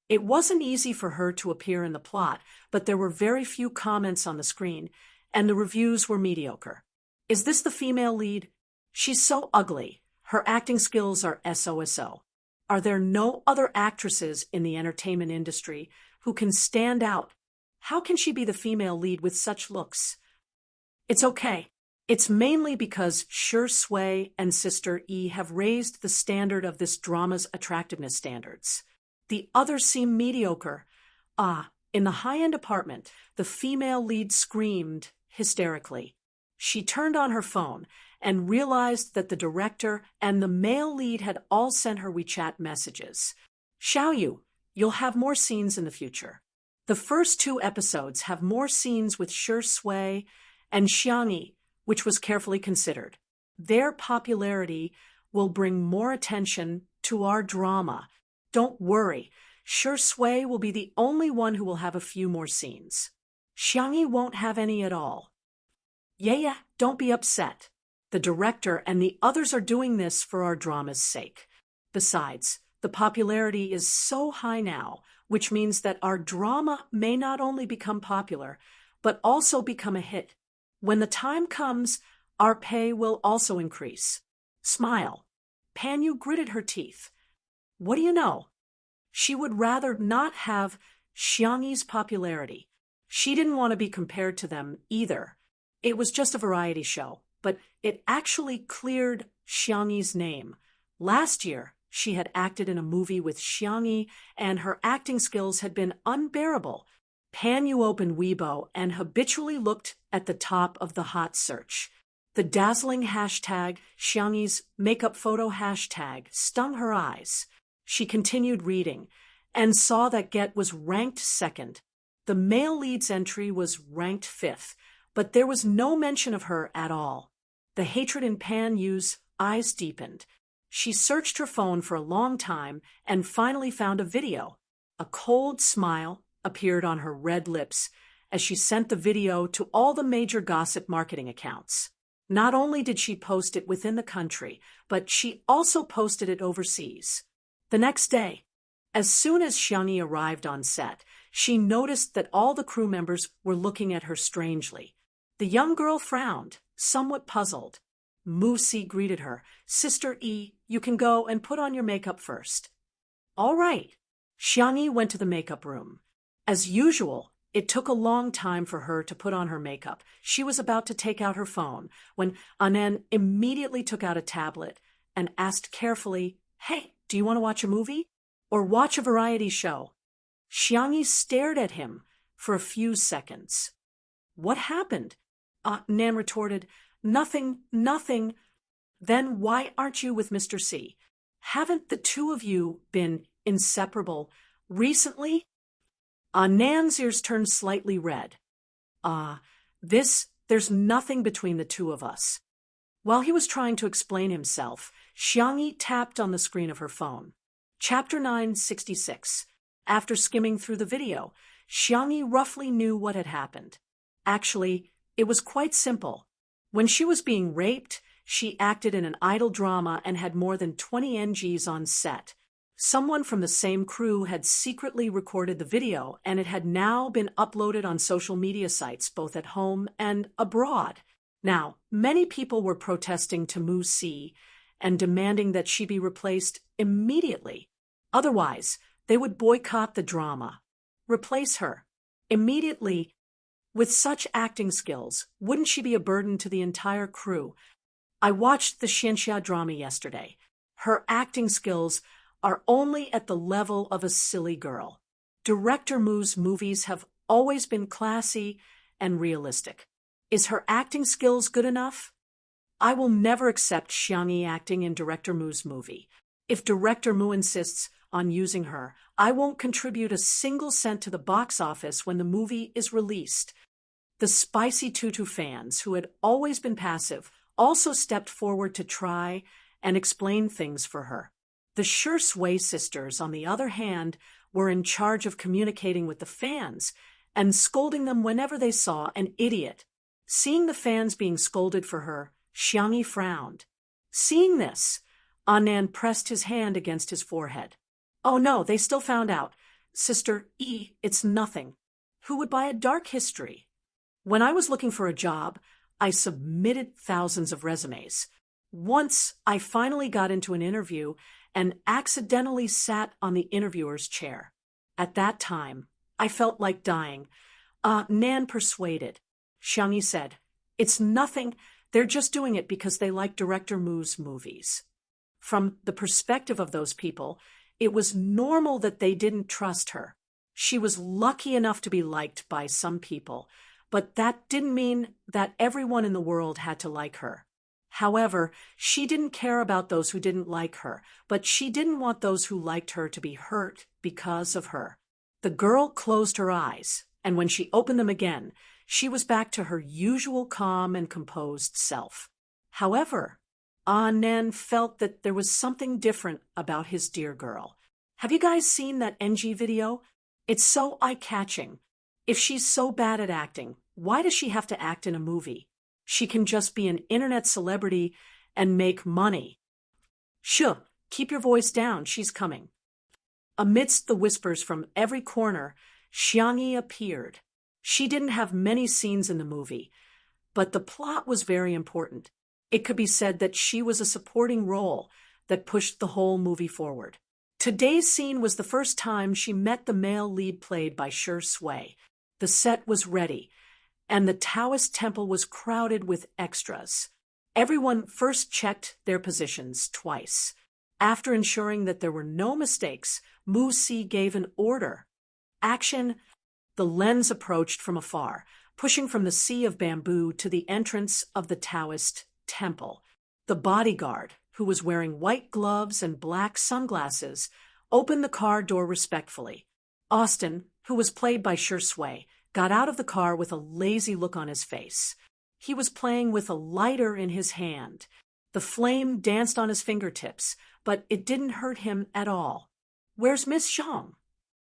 It wasn't easy for her to appear in the plot, but there were very few comments on the screen, and the reviews were mediocre. Is this the female lead? She's so ugly. Her acting skills are SOSO. Are there no other actresses in the entertainment industry who can stand out? How can she be the female lead with such looks? It's okay. It's mainly because Shui and Sister E have raised the standard of this drama's attractiveness standards. The others seem mediocre. In the high-end apartment, the female lead screamed hysterically. She turned on her phone and realized that the director and the male lead had all sent her WeChat messages. Xiaoyu, you'll have more scenes in the future. The first 2 episodes have more scenes with Shi Sui and Xiangyi, which was carefully considered. Their popularity will bring more attention to our drama. Don't worry, Shi Sui will be the only one who will have a few more scenes. Xiangyi won't have any at all. Yeah, don't be upset. The director and the others are doing this for our drama's sake. Besides, the popularity is so high now, which means that our drama may not only become popular, but also become a hit. When the time comes, our pay will also increase. Smile. Panyu gritted her teeth. What do you know? She would rather not have Xiangyi's popularity. She didn't want to be compared to them either. It was just a variety show, but it actually cleared Xiangyi's name. Last year, she had acted in a movie with Xiangyi, and her acting skills had been unbearable. Panyu opened Weibo and habitually looked at the top of the hot search. The dazzling hashtag, Xiangyi's makeup photo hashtag, stung her eyes. She continued reading and saw that Get was ranked 2nd. The male lead's entry was ranked 5th, but there was no mention of her at all. The hatred in Panyu's eyes deepened. She searched her phone for a long time and finally found a video. A cold smile appeared on her red lips as she sent the video to all the major gossip marketing accounts. Not only did she post it within the country, but she also posted it overseas. The next day, as soon as Xiangyi arrived on set, she noticed that all the crew members were looking at her strangely. The young girl frowned, somewhat puzzled. Mu Si greeted her. Sister E, you can go and put on your makeup first. All right. Xiangyi went to the makeup room. As usual, it took a long time for her to put on her makeup. She was about to take out her phone when Anan immediately took out a tablet and asked carefully, Hey, do you want to watch a movie? Or watch a variety show? Xiangyi stared at him for a few seconds. What happened? Nan retorted, Nothing. Then why aren't you with Mr. C? Haven't the two of you been inseparable recently? Nan's ears turned slightly red. There's nothing between the two of us. While he was trying to explain himself, Xiangyi tapped on the screen of her phone. Chapter 966. After skimming through the video, Xiangyi roughly knew what had happened. Actually, it was quite simple. When she was being raped, she acted in an idol drama and had more than 20 NGs on set. Someone from the same crew had secretly recorded the video, and it had now been uploaded on social media sites both at home and abroad. Now, many people were protesting to Mu Si and demanding that she be replaced immediately. Otherwise, they would boycott the drama. Replace her immediately. With such acting skills, wouldn't she be a burden to the entire crew? I watched the Xianxia drama yesterday. Her acting skills are only at the level of a silly girl. Director Mu's movies have always been classy and realistic. Is her acting skills good enough? I will never accept Xiangyi acting in Director Mu's movie. If Director Mu insists on using her, I won't contribute a single cent to the box office when the movie is released. The Spicy Tutu fans, who had always been passive, also stepped forward to try and explain things for her. The Shi Sui sisters, on the other hand, were in charge of communicating with the fans and scolding them whenever they saw an idiot. Seeing the fans being scolded for her, Xiangyi frowned. Seeing this, Anand pressed his hand against his forehead. Oh no, they still found out. Sister E, it's nothing. Who would buy a dark history? When I was looking for a job, I submitted thousands of resumes. Once, I finally got into an interview and accidentally sat on the interviewer's chair. At that time, I felt like dying. Nan persuaded. Xiangyi said, It's nothing. They're just doing it because they like Director Mu's movies. From the perspective of those people, it was normal that they didn't trust her. She was lucky enough to be liked by some people, but that didn't mean that everyone in the world had to like her. However, she didn't care about those who didn't like her, but she didn't want those who liked her to be hurt because of her. The girl closed her eyes, and when she opened them again, she was back to her usual calm and composed self. However, Ah Nen felt that there was something different about his dear girl. Have you guys seen that NG video? It's so eye-catching. If she's so bad at acting, why does she have to act in a movie? She can just be an internet celebrity and make money. Shh, keep your voice down, she's coming. Amidst the whispers from every corner, Xiangyi appeared. She didn't have many scenes in the movie, but the plot was very important. It could be said that she was a supporting role that pushed the whole movie forward. Today's scene was the first time she met the male lead played by Shi Sui. The set was ready, and the Taoist temple was crowded with extras. Everyone first checked their positions twice. After ensuring that there were no mistakes, Mu Si gave an order. Action! The lens approached from afar, pushing from the sea of bamboo to the entrance of the Taoist temple. The bodyguard, who was wearing white gloves and black sunglasses, opened the car door respectfully. Austin, who was played by Shi Sui, got out of the car with a lazy look on his face. He was playing with a lighter in his hand. The flame danced on his fingertips, but it didn't hurt him at all. "Where's Miss Zhang?"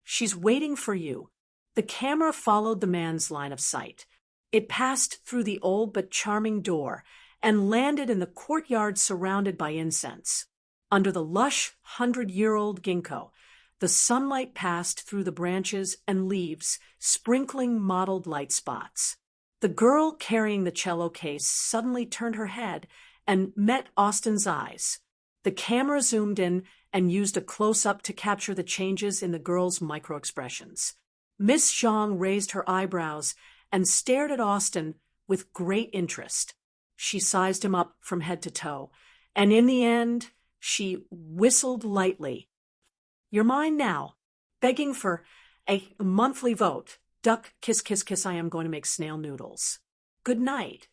"She's waiting for you." The camera followed the man's line of sight. It passed through the old but charming door and landed in the courtyard surrounded by incense. Under the lush 100-year-old ginkgo, the sunlight passed through the branches and leaves, sprinkling mottled light spots. The girl carrying the cello case suddenly turned her head and met Austin's eyes. The camera zoomed in and used a close-up to capture the changes in the girl's microexpressions. Miss Zhang raised her eyebrows and stared at Austin with great interest. She sized him up from head to toe, and in the end, she whistled lightly. "You're mine now," begging for a monthly vote. "Duck, kiss, kiss, kiss, I am going to make snail noodles. Good night."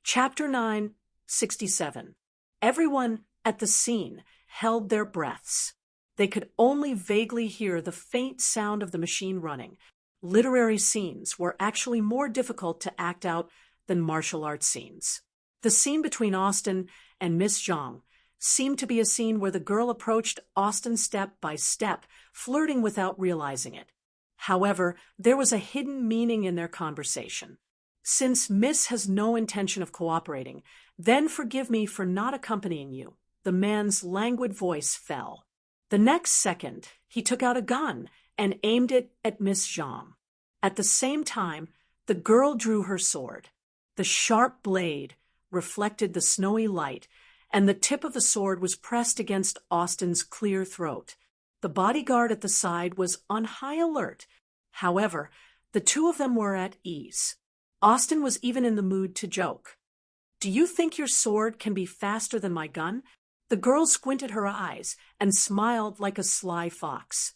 Chapter 9, 67. Everyone at the scene held their breaths. They could only vaguely hear the faint sound of the machine running. Literary scenes were actually more difficult to act out than martial arts scenes. The scene between Austin and Miss Zhang seemed to be a scene where the girl approached Austin step by step, flirting without realizing it. However, there was a hidden meaning in their conversation. "Since Miss has no intention of cooperating, then forgive me for not accompanying you." The man's languid voice fell. The next second, he took out a gun and aimed it at Miss Zhang. At the same time, the girl drew her sword. The sharp blade reflected the snowy light, and the tip of the sword was pressed against Austin's clear throat. The bodyguard at the side was on high alert. However, the two of them were at ease. Austin was even in the mood to joke. "Do you think your sword can be faster than my gun?" The girl squinted her eyes and smiled like a sly fox.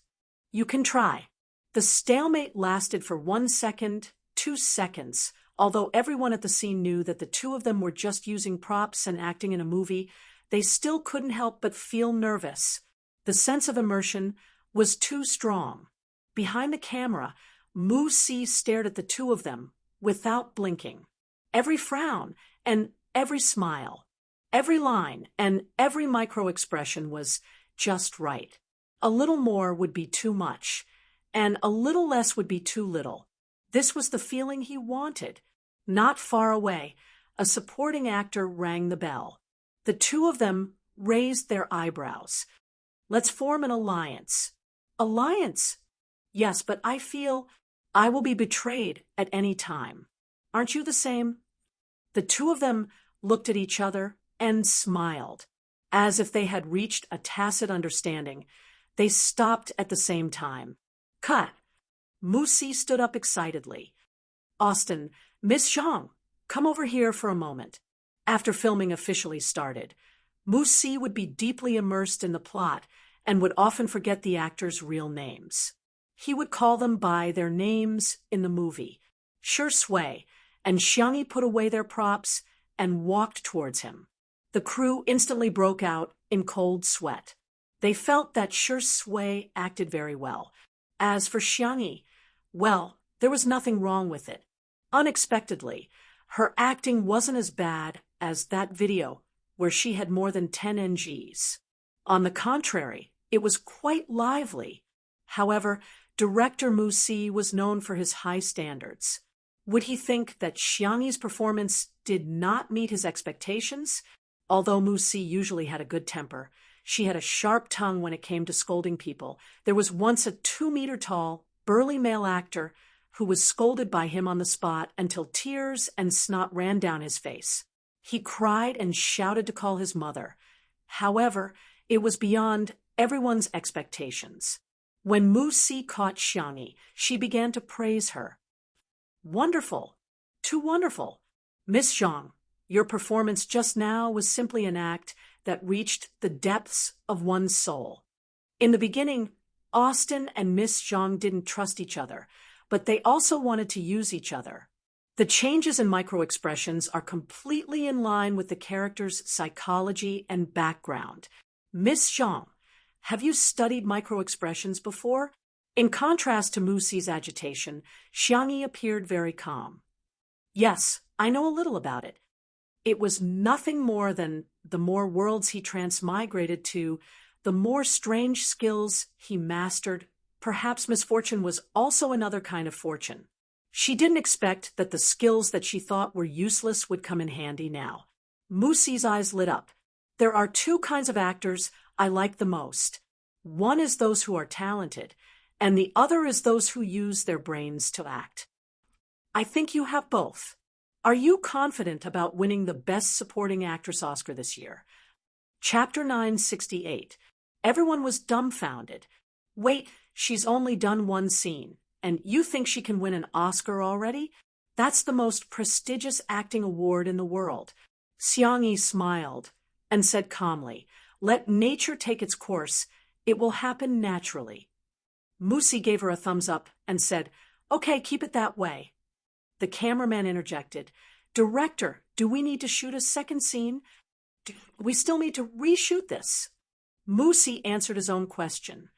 "You can try." The stalemate lasted for 1 second, 2 seconds. Although everyone at the scene knew that the two of them were just using props and acting in a movie, they still couldn't help but feel nervous. The sense of immersion was too strong. Behind the camera, Mu Si stared at the two of them without blinking. Every frown and every smile, every line and every micro-expression was just right. A little more would be too much, and a little less would be too little. This was the feeling he wanted. Not far away, a supporting actor rang the bell. The two of them raised their eyebrows. "Let's form an alliance." "Alliance?" "Yes, but I feel I will be betrayed at any time. Aren't you the same?" The two of them looked at each other and smiled. As if they had reached a tacit understanding, they stopped at the same time. "Cut!" Mu Si stood up excitedly. "Austin, Miss Zhang, come over here for a moment." After filming officially started, Mu Si would be deeply immersed in the plot and would often forget the actors' real names. He would call them by their names in the movie. Shi Sui and Xiangyi put away their props and walked towards him. The crew instantly broke out in cold sweat. They felt that Shi Sui acted very well. As for Xiangyi, well, there was nothing wrong with it. Unexpectedly, her acting wasn't as bad as that video where she had more than 10 NGs. On the contrary, it was quite lively. However, director Mu Si was known for his high standards. Would he think that Xiangyi's performance did not meet his expectations? Although Mu Si usually had a good temper, she had a sharp tongue when it came to scolding people. There was once a 2-meter-tall, burly male actor who was scolded by him on the spot until tears and snot ran down his face. He cried and shouted to call his mother. However, it was beyond everyone's expectations. When Mu Si caught Xiangyi, she began to praise her. Wonderful! Too wonderful! Miss Zhang, your performance just now was simply an act that reached the depths of one's soul. In the beginning, Austin and Miss Zhang didn't trust each other, but they also wanted to use each other. The changes in microexpressions are completely in line with the character's psychology and background. Miss Zhang, have you studied microexpressions before? In contrast to Mu Si's agitation, Xiangyi appeared very calm. Yes, I know a little about it. It was nothing more than the more worlds he transmigrated to, the more strange skills he mastered. Perhaps misfortune was also another kind of fortune. She didn't expect that the skills that she thought were useless would come in handy now. Mu Si's eyes lit up. There are two kinds of actors I like the most. One is those who are talented, and the other is those who use their brains to act. I think you have both. Are you confident about winning the Best Supporting Actress Oscar this year? Chapter 968. Everyone was dumbfounded. Wait, she's only done one scene, and you think she can win an Oscar already? That's the most prestigious acting award in the world. Xiangyi smiled and said calmly, "Let nature take its course. It will happen naturally." Mu Si gave her a thumbs up and said, "Okay, keep it that way." The cameraman interjected, "Director, do we need to shoot a second scene? Do we still need to reshoot this?" Mu Si answered his own question.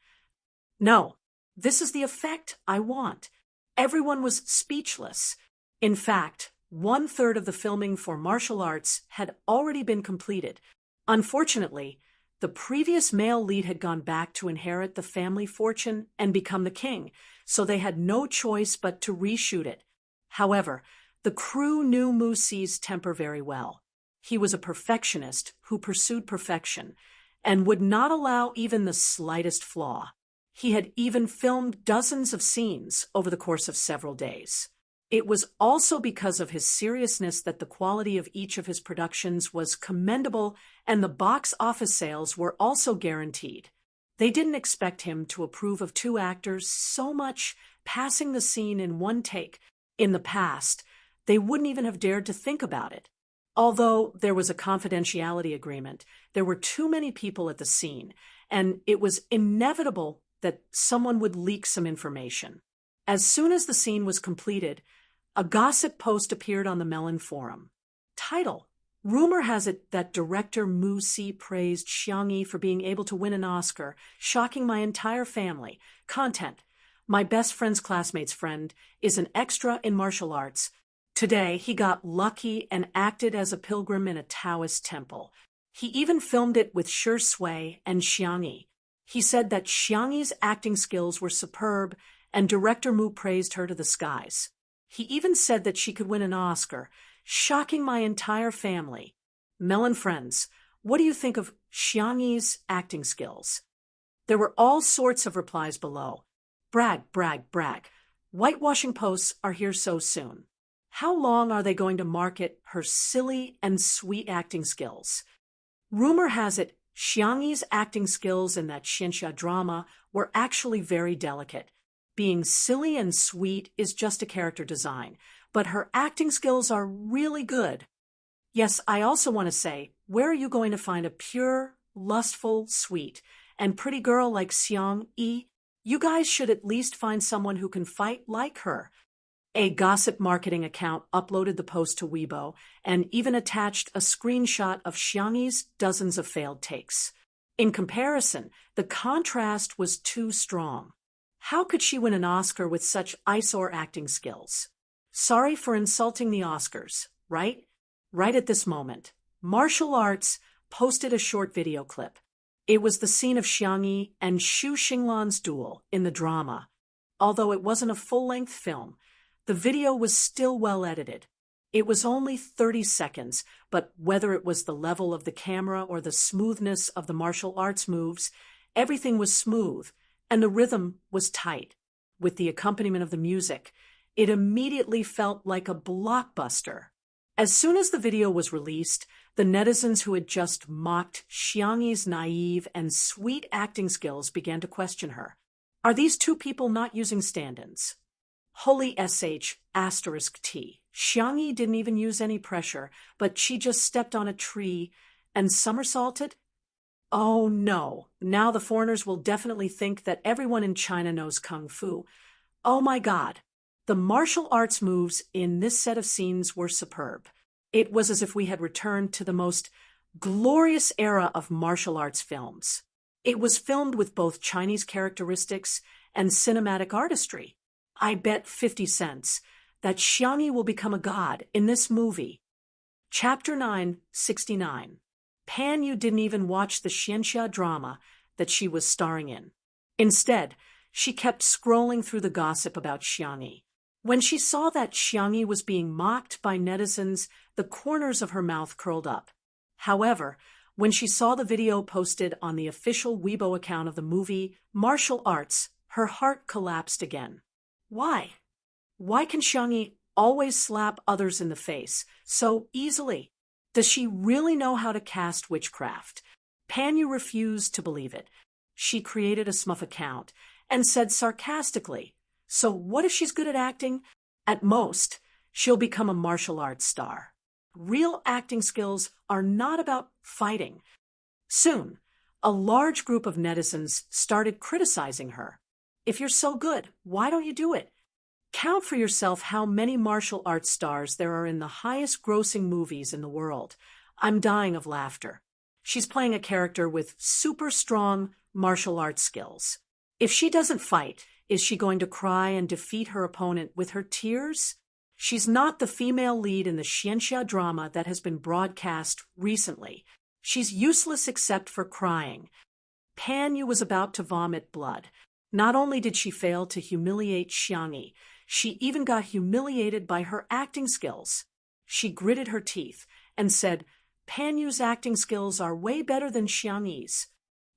"No, this is the effect I want." Everyone was speechless. In fact, 1/3 of the filming for martial arts had already been completed. Unfortunately, the previous male lead had gone back to inherit the family fortune and become the king, so they had no choice but to reshoot it. However, the crew knew Mu Si's temper very well. He was a perfectionist who pursued perfection and would not allow even the slightest flaw. He had even filmed dozens of scenes over the course of several days. It was also because of his seriousness that the quality of each of his productions was commendable, and the box office sales were also guaranteed. They didn't expect him to approve of two actors so much passing the scene in one take. In the past, they wouldn't even have dared to think about it. Although there was a confidentiality agreement, there were too many people at the scene, and it was inevitable that someone would leak some information. As soon as the scene was completed, a gossip post appeared on the Melon forum. Title: Rumor has it that director Mu Si praised Xiangyi for being able to win an Oscar, shocking my entire family. Content: My best friend's classmate's friend is an extra in martial arts. Today, he got lucky and acted as a pilgrim in a Taoist temple. He even filmed it with Shi Sui and Xiangyi. He said that Xiangyi's acting skills were superb, and director Mu praised her to the skies. He even said that she could win an Oscar, shocking my entire family. Melon friends, what do you think of Xiangyi's acting skills? There were all sorts of replies below. Brag, brag, brag. Whitewashing posts are here so soon. How long are they going to market her silly and sweet acting skills? Rumor has it Xiangyi's acting skills in that Xianxia drama were actually very delicate. Being silly and sweet is just a character design, but her acting skills are really good. Yes, I also want to say, where are you going to find a pure, lustful, sweet, and pretty girl like Xiangyi? You guys should at least find someone who can fight like her. A gossip marketing account uploaded the post to Weibo and even attached a screenshot of Xiangyi's dozens of failed takes. In comparison, the contrast was too strong. How could she win an Oscar with such eyesore acting skills? Sorry for insulting the Oscars, right? Right at this moment, Martial Arts posted a short video clip. It was the scene of Xiangyi and Xu Xinglan's duel in the drama. Although it wasn't a full-length film, the video was still well edited. It was only 30 seconds, but whether it was the level of the camera or the smoothness of the martial arts moves, everything was smooth, and the rhythm was tight. With the accompaniment of the music, it immediately felt like a blockbuster. As soon as the video was released, the netizens who had just mocked Xiangyi's naive and sweet acting skills began to question her. Are these two people not using stand-ins? Holy sh**t. Xiangyi didn't even use any pressure, but she just stepped on a tree and somersaulted? Oh no, now the foreigners will definitely think that everyone in China knows Kung Fu. Oh my God. The martial arts moves in this set of scenes were superb. It was as if we had returned to the most glorious era of martial arts films. It was filmed with both Chinese characteristics and cinematic artistry. I bet 50 cents that Xiangyi will become a god in this movie. Chapter 969. Pan Yu didn't even watch the Xianxia drama that she was starring in. Instead, she kept scrolling through the gossip about Xiangyi. When she saw that Xiangyi was being mocked by netizens, the corners of her mouth curled up. However, when she saw the video posted on the official Weibo account of the movie Martial Arts, her heart collapsed again. Why? Why can Xiangyi always slap others in the face so easily? Does she really know how to cast witchcraft? Pan Yu refused to believe it. She created a Smurf account and said sarcastically, so what if she's good at acting? At most, she'll become a martial arts star. Real acting skills are not about fighting. Soon, a large group of netizens started criticizing her. If you're so good, why don't you do it? Count for yourself how many martial arts stars there are in the highest grossing movies in the world. I'm dying of laughter. She's playing a character with super strong martial arts skills. If she doesn't fight, is she going to cry and defeat her opponent with her tears? She's not the female lead in the Xianxia drama that has been broadcast recently. She's useless except for crying. Pan Yu was about to vomit blood. Not only did she fail to humiliate Xiangyi, she even got humiliated by her acting skills. She gritted her teeth and said, Pan Yu's acting skills are way better than Xiangyi's.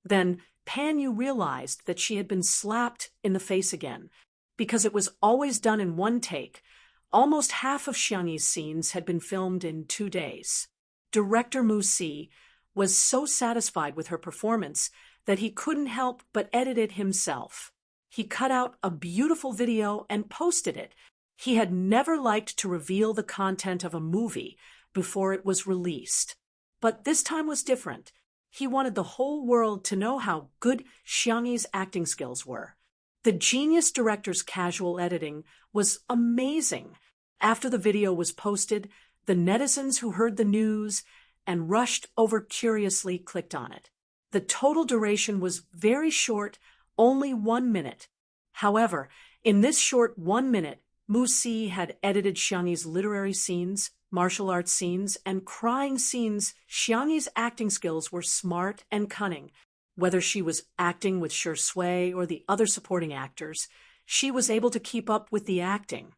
Then Pan Yu realized that she had been slapped in the face again. Because it was always done in one take, almost half of Xiangyi's scenes had been filmed in 2 days. Director Mu Si was so satisfied with her performance that he couldn't help but edit it himself. He cut out a beautiful video and posted it. He had never liked to reveal the content of a movie before it was released. But this time was different. He wanted the whole world to know how good Xiangyi's acting skills were. The genius director's casual editing was amazing. After the video was posted, the netizens who heard the news and rushed over curiously clicked on it. The total duration was very short, only 1 minute. However, in this short 1 minute, Mu Si had edited Xiangyi's literary scenes, martial arts scenes, and crying scenes. Xiangyi's acting skills were smart and cunning. Whether she was acting with Shi Sui or the other supporting actors, she was able to keep up with the acting.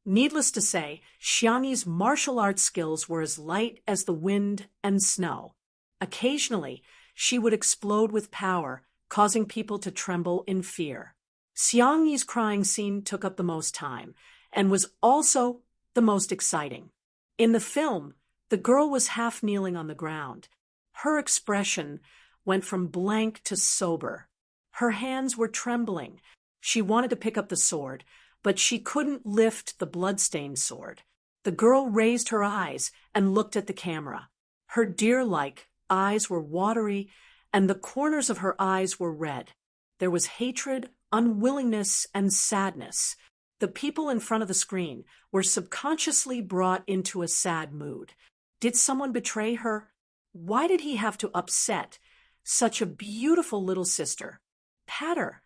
Needless to say, Xiangyi's martial arts skills were as light as the wind and snow. Occasionally, she would explode with power, causing people to tremble in fear. Xiangyi's crying scene took up the most time, and was also the most exciting. In the film, the girl was half kneeling on the ground. Her expression went from blank to sober. Her hands were trembling. She wanted to pick up the sword, but she couldn't lift the blood-stained sword. The girl raised her eyes and looked at the camera. Her deer-like eyes were watery, and the corners of her eyes were red. There was hatred unwillingness, and sadness. The people in front of the screen were subconsciously brought into a sad mood. Did someone betray her? Why did he have to upset such a beautiful little sister? Pat her.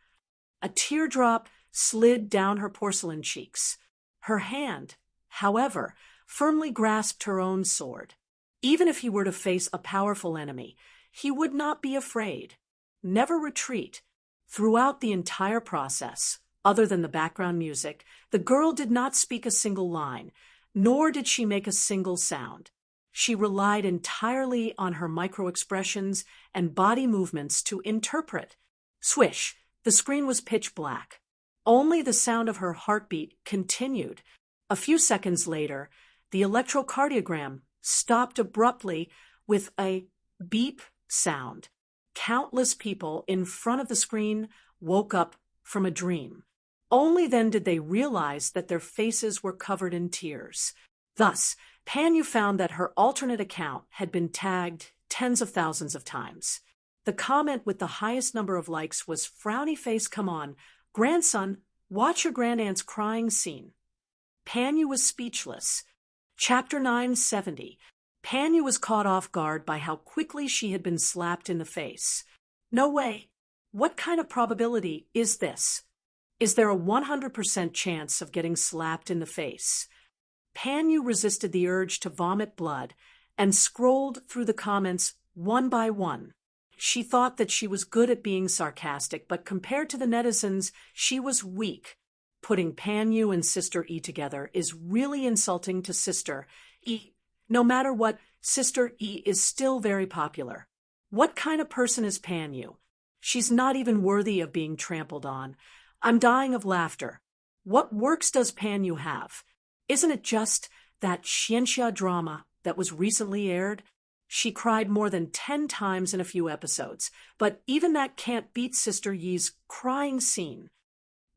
A teardrop slid down her porcelain cheeks. Her hand, however, firmly grasped her own sword. Even if he were to face a powerful enemy, he would not be afraid. Never retreat. Throughout the entire process, other than the background music, the girl did not speak a single line, nor did she make a single sound. She relied entirely on her micro-expressions and body movements to interpret. Swish, the screen was pitch black. Only the sound of her heartbeat continued. A few seconds later, the electrocardiogram stopped abruptly with a beep sound. Countless people in front of the screen woke up from a dream. Only then did they realize that their faces were covered in tears. Thus, Panyu found that her alternate account had been tagged tens of thousands of times. The comment with the highest number of likes was "Frowny face, come on. Grandson, watch your grandaunt's crying scene." Panyu was speechless. Chapter 970. Panyu was caught off guard by how quickly she had been slapped in the face. No way. What kind of probability is this? Is there a 100% chance of getting slapped in the face? Panyu resisted the urge to vomit blood and scrolled through the comments one by one. She thought that she was good at being sarcastic, but compared to the netizens, she was weak. Putting Panyu and Sister E together is really insulting to Sister E. No matter what, Sister E is still very popular. What kind of person is Panyu? She's not even worthy of being trampled on. I'm dying of laughter. What works does Panyu have? Isn't it just that Xianxia drama that was recently aired? She cried more than 10 times in a few episodes, but even that can't beat Sister Yi's crying scene.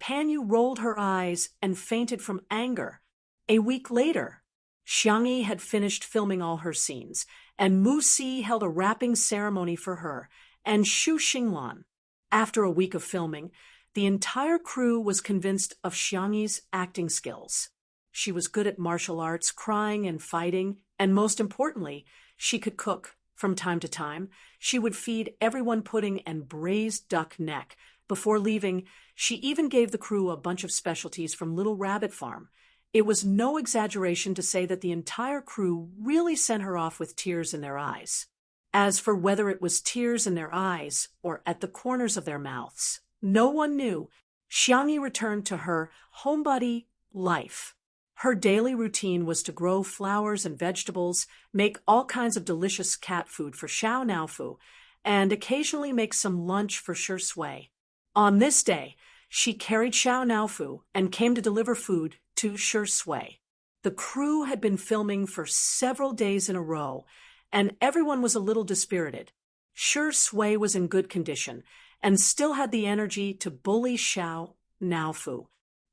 Panyu rolled her eyes and fainted from anger. A week later, Xiangyi had finished filming all her scenes, and Mu Si held a wrapping ceremony for her and Xu Xinglan. After a week of filming, the entire crew was convinced of Xiangyi's acting skills. She was good at martial arts, crying and fighting, and most importantly, she could cook. From time to time, she would feed everyone pudding and braised duck neck. Before leaving, she even gave the crew a bunch of specialties from Little Rabbit Farm. It was no exaggeration to say that the entire crew really sent her off with tears in their eyes. As for whether it was tears in their eyes or at the corners of their mouths, no one knew. Xiangyi returned to her homebody life. Her daily routine was to grow flowers and vegetables, make all kinds of delicious cat food for Xiao Naofu, and occasionally make some lunch for Shi Sui. On this day, she carried Xiao Naofu and came to deliver food to Shi Sui. The crew had been filming for several days in a row, and everyone was a little dispirited. Shi Sui was in good condition and still had the energy to bully Xiao Naofu.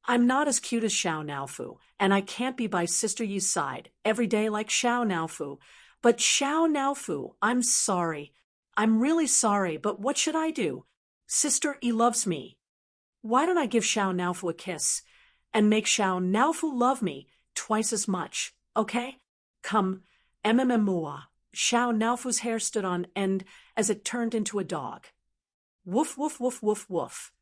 I'm not as cute as Xiao Naofu, and I can't be by Sister Yi's side every day like Xiao Naofu. But Xiao Naofu, I'm sorry. I'm really sorry, but what should I do? Sister Yi loves me. Why don't I give Xiao Naofu a kiss and make Xiao Naofu love me twice as much, okay? Come, mmua. Xiao Naofu's hair stood on end as it turned into a dog. Woof, woof, woof, woof, woof.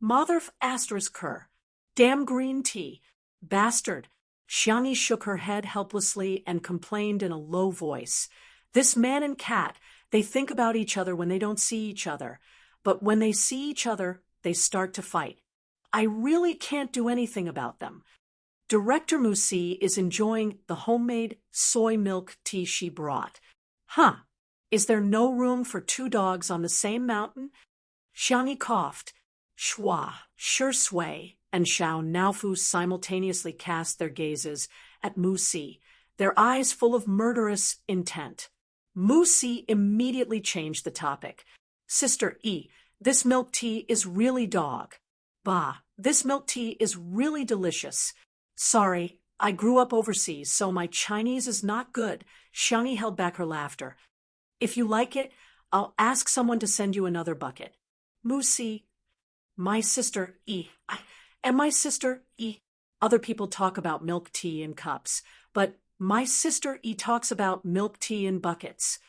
Mother asterisk her. Damn green tea. Bastard. Xiangyi shook her head helplessly and complained in a low voice. This man and cat, they think about each other when they don't see each other. But when they see each other, they start to fight. I really can't do anything about them. Director Mu Si is enjoying the homemade soy milk tea she brought. Huh. Is there no room for two dogs on the same mountain? Xiangyi coughed. Shua, Shi Sui, and Xiao Naofu simultaneously cast their gazes at Mu Si, their eyes full of murderous intent. Mu Si immediately changed the topic. Sister E, this milk tea is really dog. Bah, this milk tea is really delicious. Sorry, I grew up overseas, so my Chinese is not good. Xiangyi held back her laughter. If you like it, I'll ask someone to send you another bucket. Mu Si, My sister E. And my sister E. Other people talk about milk tea in cups, but my sister E talks about milk tea in buckets.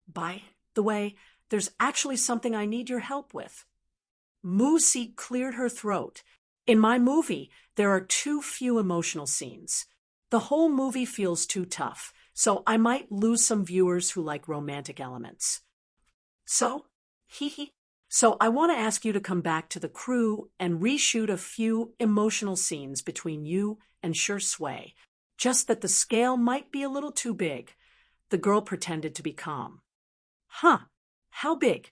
By the way, there's actually something I need your help with. Moosey cleared her throat. In my movie, there are too few emotional scenes. The whole movie feels too tough, so I might lose some viewers who like romantic elements. So I want to ask you to come back to the crew and reshoot a few emotional scenes between you and Sure Sway. Just that the scale might be a little too big. The girl pretended to be calm. Huh, how big?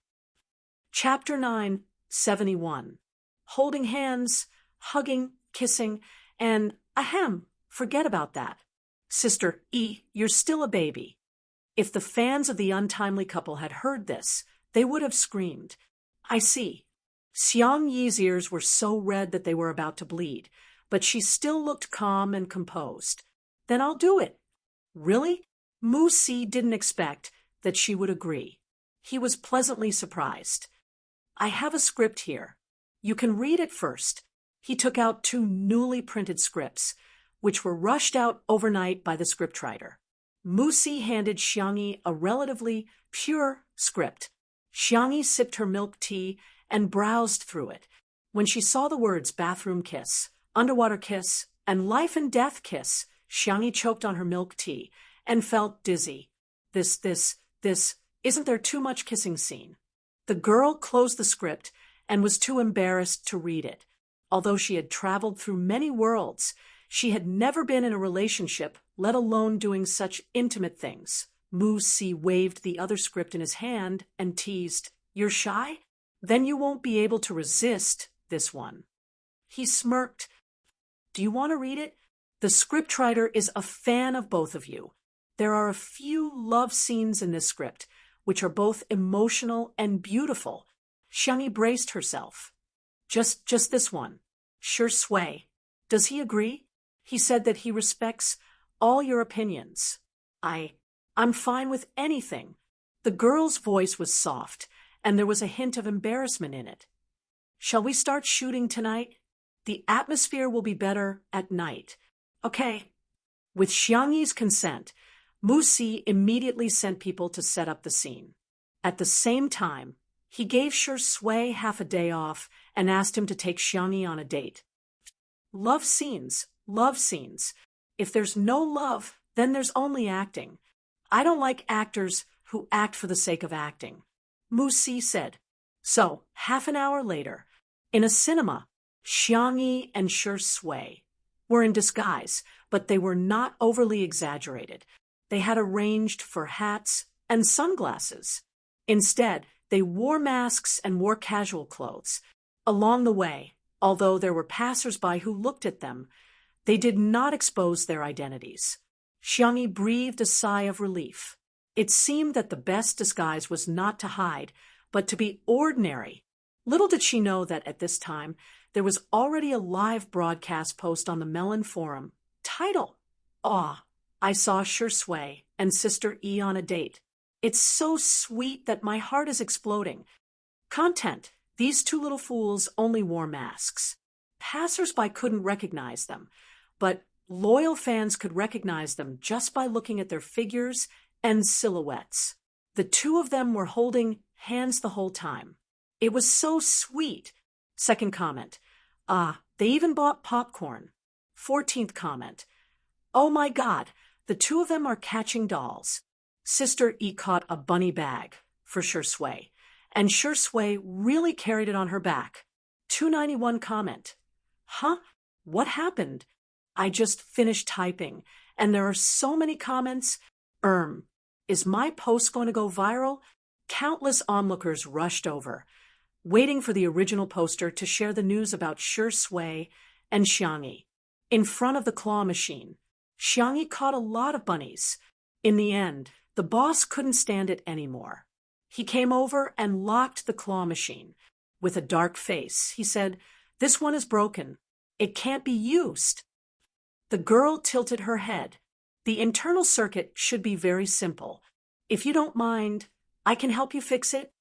Chapter 9, 71. Holding hands, hugging, kissing, and ahem, forget about that. Sister E, you're still a baby. If the fans of the untimely couple had heard this, they would have screamed. I see. Xiang Yi's ears were so red that they were about to bleed, but she still looked calm and composed. Then I'll do it. Really? Mu Si didn't expect that she would agree. He was pleasantly surprised. I have a script here. You can read it first. He took out 2 newly printed scripts, which were rushed out overnight by the scriptwriter. Mu Si handed Xiangyi a relatively pure script. Xiangyi sipped her milk tea and browsed through it. When she saw the words bathroom kiss, underwater kiss, and life and death kiss, Xiangyi choked on her milk tea and felt dizzy. Isn't there too much kissing scene? The girl closed the script and was too embarrassed to read it. Although she had traveled through many worlds, she had never been in a relationship, let alone doing such intimate things. Mu Si waved the other script in his hand and teased, "You're shy? Then you won't be able to resist this one." He smirked. "Do you want to read it? The scriptwriter is a fan of both of you. There are a few love scenes in this script, which are both emotional and beautiful." Xiangyi braced herself. Just this one. Sure Sway. Does he agree? He said that he respects all your opinions. I'm fine with anything. The girl's voice was soft, and there was a hint of embarrassment in it. Shall we start shooting tonight? The atmosphere will be better at night. Okay. With Xiangyi's consent, Mu Si immediately sent people to set up the scene. At the same time, he gave Sure Sway half a day off and asked him to take Xiangyi on a date. Love scenes. If there's no love, then there's only acting. I don't like actors who act for the sake of acting, Mu Si said. So, half an hour later, in a cinema, Xiangyi and Sure Sway were in disguise, but they were not overly exaggerated. They had arranged for hats and sunglasses. Instead, they wore masks and wore casual clothes. Along the way, although there were passers-by who looked at them, they did not expose their identities. Xiangyi breathed a sigh of relief. It seemed that the best disguise was not to hide, but to be ordinary. Little did she know that at this time, there was already a live broadcast post on the Melon Forum. Title: Aw, I saw Sure Sway and Sister E on a date. It's so sweet that my heart is exploding. Content: these 2 little fools only wore masks. Passers-by couldn't recognize them, but loyal fans could recognize them just by looking at their figures and silhouettes. The 2 of them were holding hands the whole time. It was so sweet. Second comment: they even bought popcorn. 14th comment: oh my God, the 2 of them are catching dolls. Sister E caught a bunny bag for Sure Sway, and Sure Sway really carried it on her back. 291 comment: huh? What happened? I just finished typing, and there are so many comments. Is my post going to go viral? Countless onlookers rushed over, waiting for the original poster to share the news about Sure Sway and Xiangyi. In front of the claw machine, Xiangyi caught a lot of bunnies. In the end, the boss couldn't stand it anymore. He came over and locked the claw machine. With a dark face, he said, "This one is broken. It can't be used." The girl tilted her head. "The internal circuit should be very simple. If you don't mind, I can help you fix it."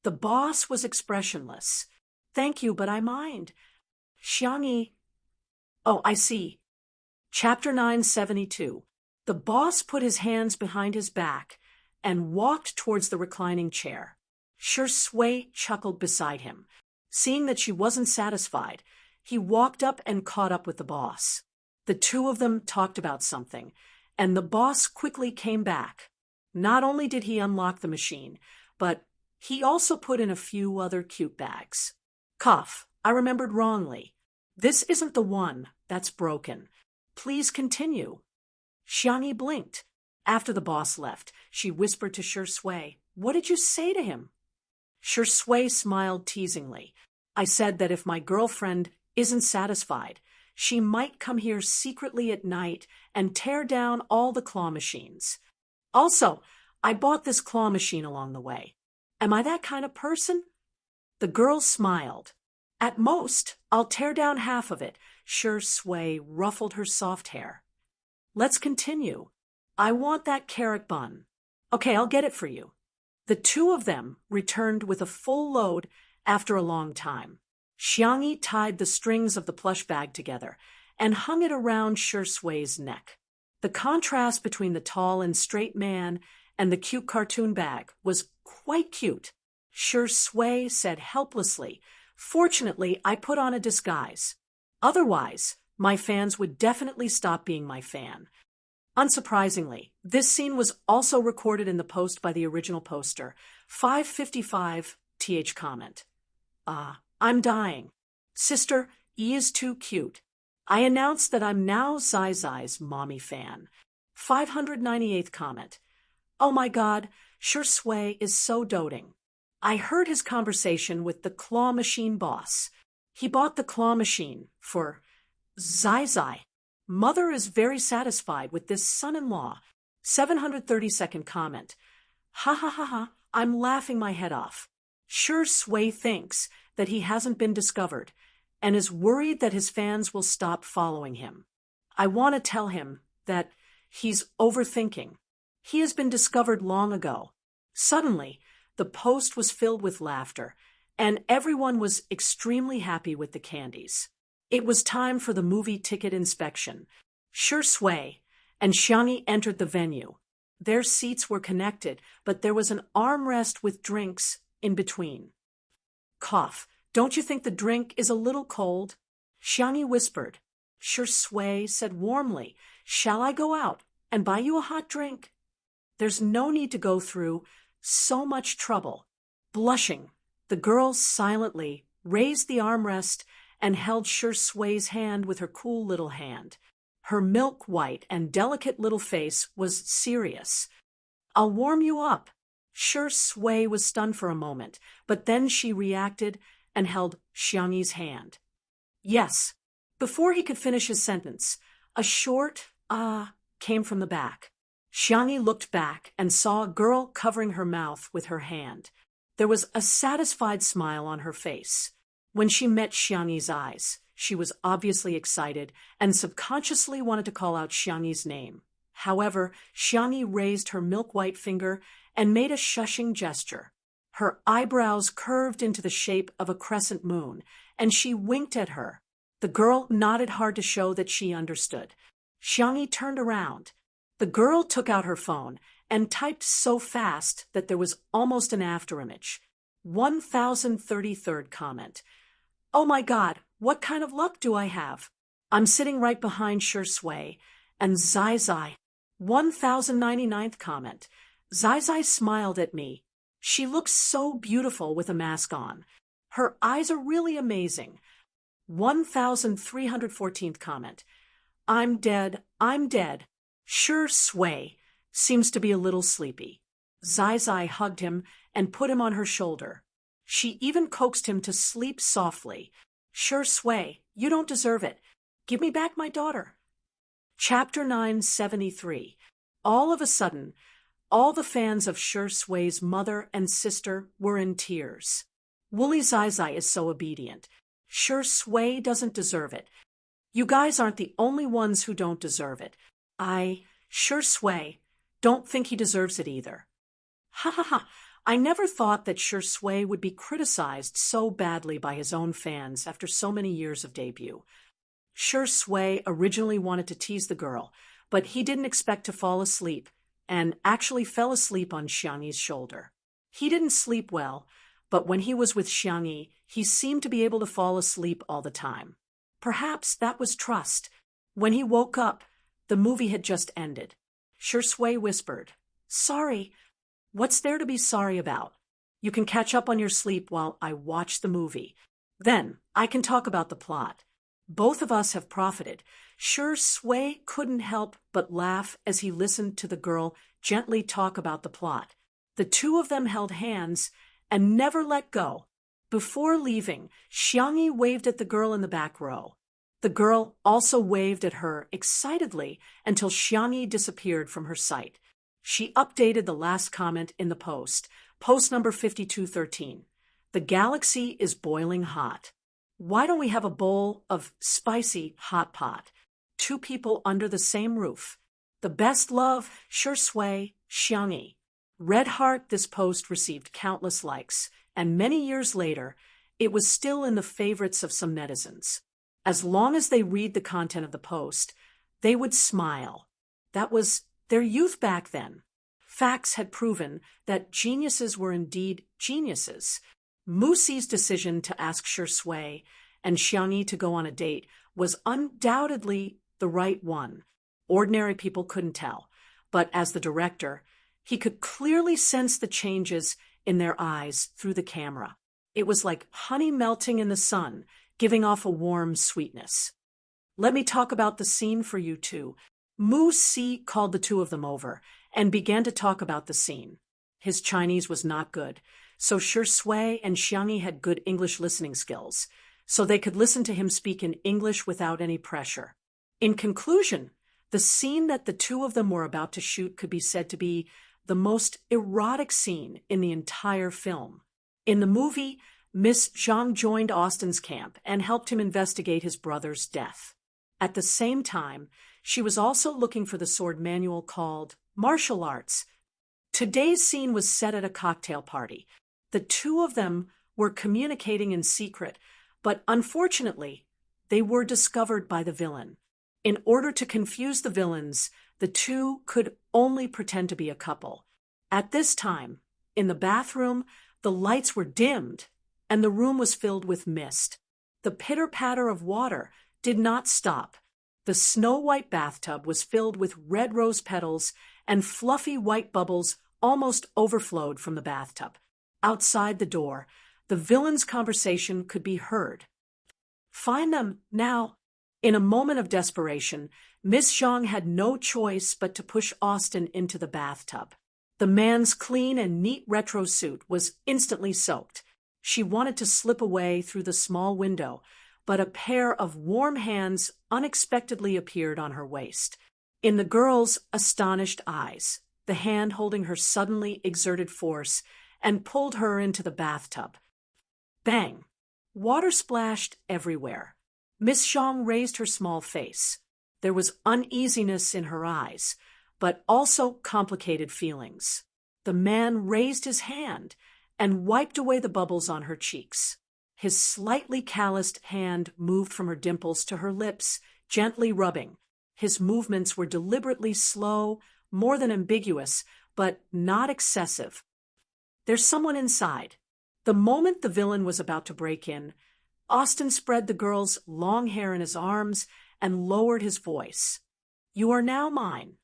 The boss was expressionless. Thank you, but I mind. Xiangyi. Oh, I see. Chapter 972. The boss put his hands behind his back and walked towards the reclining chair. Shui chuckled beside him. Seeing that she wasn't satisfied, he walked up and caught up with the boss. The two of them talked about something, and the boss quickly came back. Not only did he unlock the machine, but he also put in a few other cute bags. Cough, I remembered wrongly. This isn't the one that's broken. Please continue. Xiangyi blinked. After the boss left, she whispered to Shui, "What did you say to him?" Shui smiled teasingly. "I said that if my girlfriend isn't satisfied, she might come here secretly at night and tear down all the claw machines. Also, I bought this claw machine along the way. Am I that kind of person?" The girl smiled. "At most, I'll tear down half of it." Shui ruffled her soft hair. "Let's continue. I want that carrot bun." "Okay, I'll get it for you." The two of them returned with a full load after a long time. Xiangyi tied the strings of the plush bag together and hung it around Shui's neck. The contrast between the tall and straight man and the cute cartoon bag was quite cute. Shui said helplessly, "Fortunately, I put on a disguise. Otherwise, my fans would definitely stop being my fan." Unsurprisingly, this scene was also recorded in the post by the original poster. 555 comment. I'm dying. Sister, E is too cute. I announced that I'm now Zai's mommy fan. 598th comment. Oh my god, Shui is so doting. I heard his conversation with the claw machine boss. He bought the claw machine for Zai. Mother is very satisfied with this son-in-law. 732nd comment. Ha ha ha ha, I'm laughing my head off. Shui thinks that he hasn't been discovered and is worried that his fans will stop following him. I want to tell him that he's overthinking. He has been discovered long ago. Suddenly, the post was filled with laughter, and everyone was extremely happy with the candies. It was time for the movie ticket inspection. Shui and Xiangyi entered the venue. Their seats were connected, but there was an armrest with drinks in between. Cough, don't you think the drink is a little cold? Xiangyi whispered. Shui said warmly, "Shall I go out and buy you a hot drink?" There's no need to go through so much trouble. Blushing, the girl silently raised the armrest and held Shui's hand with her cool little hand. Her milk-white and delicate little face was serious. "I'll warm you up." Shui was stunned for a moment, but then she reacted and held Xiangyi's hand. "Yes." Before he could finish his sentence, a short "ah" came from the back. Xiangyi looked back and saw a girl covering her mouth with her hand. There was a satisfied smile on her face. When she met Xiangyi's eyes, she was obviously excited and subconsciously wanted to call out Xiangyi's name. However, Xiangyi raised her milk-white finger and made a shushing gesture. Her eyebrows curved into the shape of a crescent moon, and she winked at her. The girl nodded hard to show that she understood. Xiangyi turned around. The girl took out her phone and typed so fast that there was almost an afterimage. 1033rd comment. Oh my god, what kind of luck do I have? I'm sitting right behind Shui and Zai. 1099th comment. Zai smiled at me. She looks so beautiful with a mask on. Her eyes are really amazing. 1314th comment. I'm dead. Shui seems to be a little sleepy. Zai hugged him and put him on her shoulder. She even coaxed him to sleep softly. Shui, you don't deserve it. Give me back my daughter. Chapter 973. All of a sudden, all the fans of Shui's mother and sister were in tears. Woolly Zai is so obedient. Shui doesn't deserve it. You guys aren't the only ones who don't deserve it. Shui, don't think he deserves it either. Ha ha ha, I never thought that Shui would be criticized so badly by his own fans after so many years of debut. Shui originally wanted to tease the girl, but he didn't expect to fall asleep, and actually fell asleep on Xiangyi's shoulder. He didn't sleep well, but when he was with Xiangyi, he seemed to be able to fall asleep all the time. Perhaps that was trust. When he woke up, the movie had just ended. Shui whispered, "Sorry." "What's there to be sorry about? You can catch up on your sleep while I watch the movie. Then I can talk about the plot. Both of us have profited." Shui couldn't help but laugh as he listened to the girl gently talk about the plot. The two of them held hands and never let go. Before leaving, Xiangyi waved at the girl in the back row. The girl also waved at her excitedly until Xiangyi disappeared from her sight. She updated the last comment in the post number 5213. "The galaxy is boiling hot. Why don't we have a bowl of spicy hot pot? Two people under the same roof. The best love, Shui, Xiangyi." Red heart, this post received countless likes, and many years later, it was still in the favorites of some netizens. As long as they read the content of the post, they would smile. That was their youth back then. Facts had proven that geniuses were indeed geniuses. Musi's decision to ask Shui and Xiangyi to go on a date was undoubtedly the right one. Ordinary people couldn't tell, but as the director, he could clearly sense the changes in their eyes through the camera. It was like honey melting in the sun, giving off a warm sweetness. "Let me talk about the scene for you two." Musi called the two of them over and began to talk about the scene. His Chinese was not good, so Shui and Xiangyi had good English listening skills, so they could listen to him speak in English without any pressure. In conclusion, the scene that the two of them were about to shoot could be said to be the most erotic scene in the entire film. In the movie, Miss Zhang joined Austin's camp and helped him investigate his brother's death. At the same time, she was also looking for the sword manual called Martial Arts. Today's scene was set at a cocktail party. The two of them were communicating in secret, but unfortunately, they were discovered by the villain. In order to confuse the villains, the two could only pretend to be a couple. At this time, in the bathroom, the lights were dimmed, and the room was filled with mist. The pitter-patter of water did not stop. The snow-white bathtub was filled with red rose petals, and fluffy white bubbles almost overflowed from the bathtub. Outside the door, the villain's conversation could be heard. "Find them, now." In a moment of desperation, Miss Zhang had no choice but to push Austin into the bathtub. The man's clean and neat retro suit was instantly soaked. She wanted to slip away through the small window, but a pair of warm hands unexpectedly appeared on her waist. In the girl's astonished eyes, the hand holding her suddenly exerted force and pulled her into the bathtub. Bang! Water splashed everywhere. Miss Zhang raised her small face. There was uneasiness in her eyes, but also complicated feelings. The man raised his hand and wiped away the bubbles on her cheeks. His slightly calloused hand moved from her dimples to her lips, gently rubbing. His movements were deliberately slow, more than ambiguous, but not excessive. "There's someone inside." The moment the villain was about to break in, Austin spread the girl's long hair in his arms and lowered his voice. "You are now mine."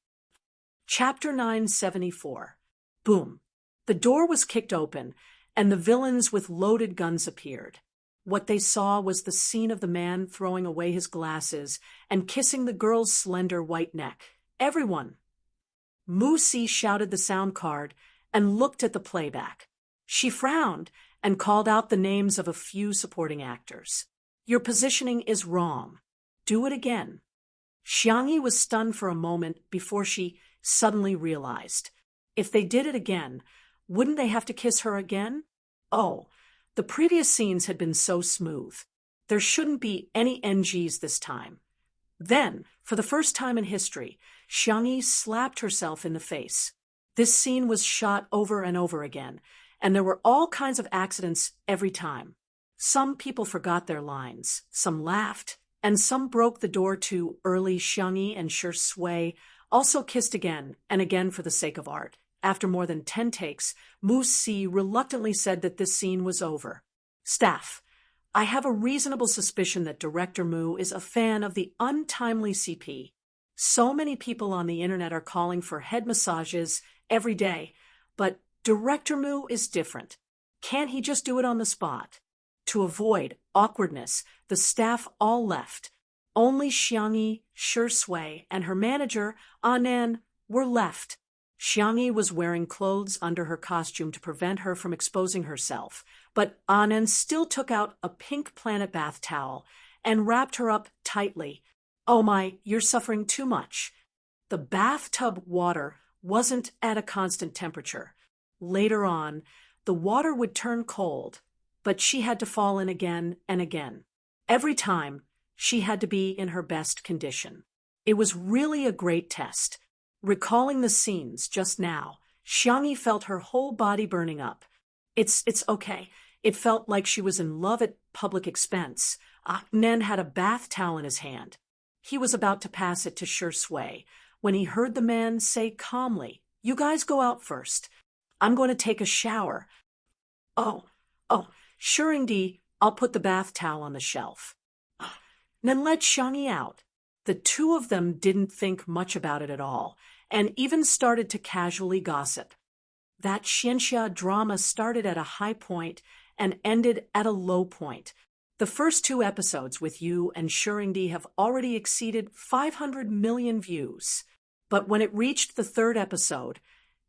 Chapter 974. Boom. The door was kicked open, and the villains with loaded guns appeared. What they saw was the scene of the man throwing away his glasses and kissing the girl's slender white neck. Everyone. Musi shouted the sound card and looked at the playback. She frowned and called out the names of a few supporting actors. "Your positioning is wrong. Do it again." Xiangyi was stunned for a moment before she suddenly realized. If they did it again, wouldn't they have to kiss her again? Oh, the previous scenes had been so smooth. There shouldn't be any NGs this time. Then, for the first time in history, Xiangyi slapped herself in the face. This scene was shot over and over again, and there were all kinds of accidents every time. Some people forgot their lines, some laughed, and some broke the door too early. Xiangyi and Shi Sui also kissed again and again for the sake of art. After more than 10 takes, Mu Si reluctantly said that this scene was over. Staff, I have a reasonable suspicion that Director Mu is a fan of the untimely CP. So many people on the internet are calling for head massages every day, but Director Mu is different. Can't he just do it on the spot? To avoid awkwardness, the staff all left. Only Xiangyi, Shi Sui, and her manager, Anan, were left. Xiangyi was wearing clothes under her costume to prevent her from exposing herself, but Anan still took out a pink planet bath towel and wrapped her up tightly. Oh my, you're suffering too much. The bathtub water wasn't at a constant temperature. Later on, the water would turn cold, but she had to fall in again and again. Every time, she had to be in her best condition. It was really a great test. Recalling the scenes just now, Xiangyi felt her whole body burning up. It's okay. It felt like she was in love at public expense. Nen had a bath towel in his hand. He was about to pass it to Shi Sui when he heard the man say calmly, "You guys go out first. I'm going to take a shower." Oh, Shuringdi, I'll put the bath towel on the shelf. Then let Xiangyi out. The two of them didn't think much about it at all, and even started to casually gossip. That Xianxia drama started at a high point and ended at a low point. The first 2 episodes with you and Shuringdi have already exceeded 500 million views. But when it reached the 3rd episode,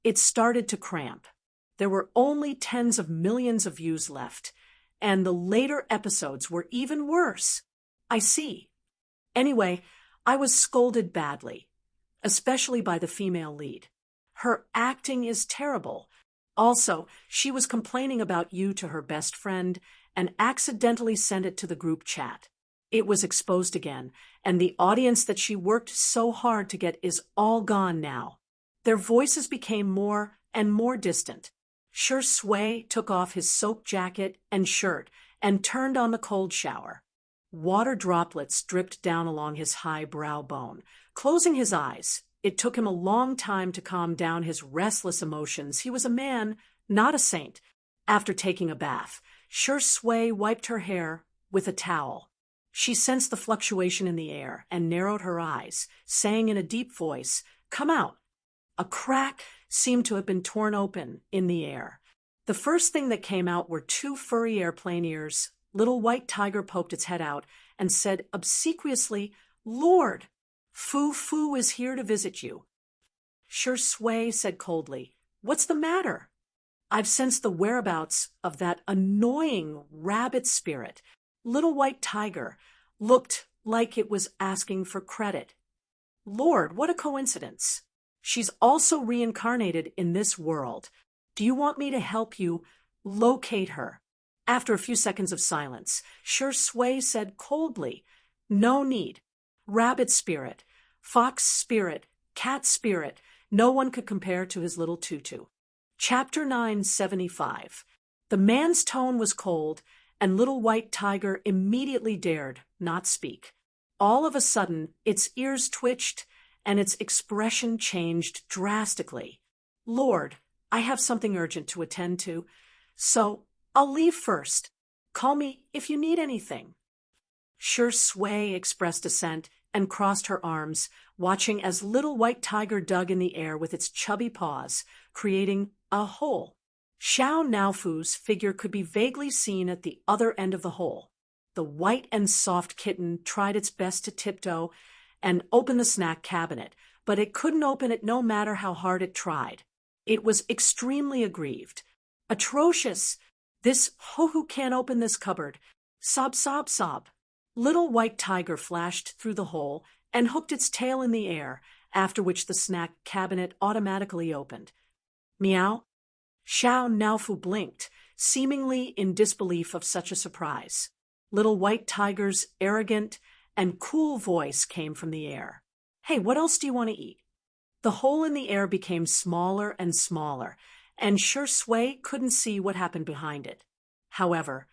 it started to cramp. There were only tens of millions of views left, and the later episodes were even worse. I see. Anyway, I was scolded badly, especially by the female lead. Her acting is terrible. Also, she was complaining about you to her best friend and accidentally sent it to the group chat. It was exposed again, and the audience that she worked so hard to get is all gone now. Their voices became more and more distant. Shi Sui took off his soaked jacket and shirt and turned on the cold shower. Water droplets dripped down along his high brow bone. Closing his eyes, it took him a long time to calm down his restless emotions. He was a man, not a saint. After taking a bath, Shi Sui wiped her hair with a towel. She sensed the fluctuation in the air and narrowed her eyes, saying in a deep voice, "Come out." A crack seemed to have been torn open in the air. The first thing that came out were 2 furry airplane ears. Little White Tiger poked its head out and said obsequiously, "Lord, Fu Fu is here to visit you." Shi Sui said coldly, "What's the matter?" "I've sensed the whereabouts of that annoying rabbit spirit." Little White Tiger looked like it was asking for credit. "Lord, what a coincidence. She's also reincarnated in this world. Do you want me to help you locate her?" After a few seconds of silence, Shi Sui said coldly, "No need. Rabbit spirit, fox spirit, cat spirit, no one could compare to his little tutu." Chapter 975. The man's tone was cold, and Little White Tiger immediately dared not speak. All of a sudden, its ears twitched, and its expression changed drastically. "Lord, I have something urgent to attend to, so I'll leave first. Call me if you need anything." Shi Sui expressed assent and crossed her arms, watching as Little White Tiger dug in the air with its chubby paws, creating a hole. Xiao Naofu's figure could be vaguely seen at the other end of the hole. The white and soft kitten tried its best to tiptoe and open the snack cabinet, but it couldn't open it no matter how hard it tried. It was extremely aggrieved. "Atrocious! This Ho-Hu can't open this cupboard. Sob, sob, sob." Little White Tiger flashed through the hole and hooked its tail in the air, after which the snack cabinet automatically opened. "Meow." Xiao Naofu blinked, seemingly in disbelief of such a surprise. Little White Tiger's arrogant and cool voice came from the air. "Hey, what else do you want to eat?" The hole in the air became smaller and smaller, and Shui couldn't see what happened behind it. However,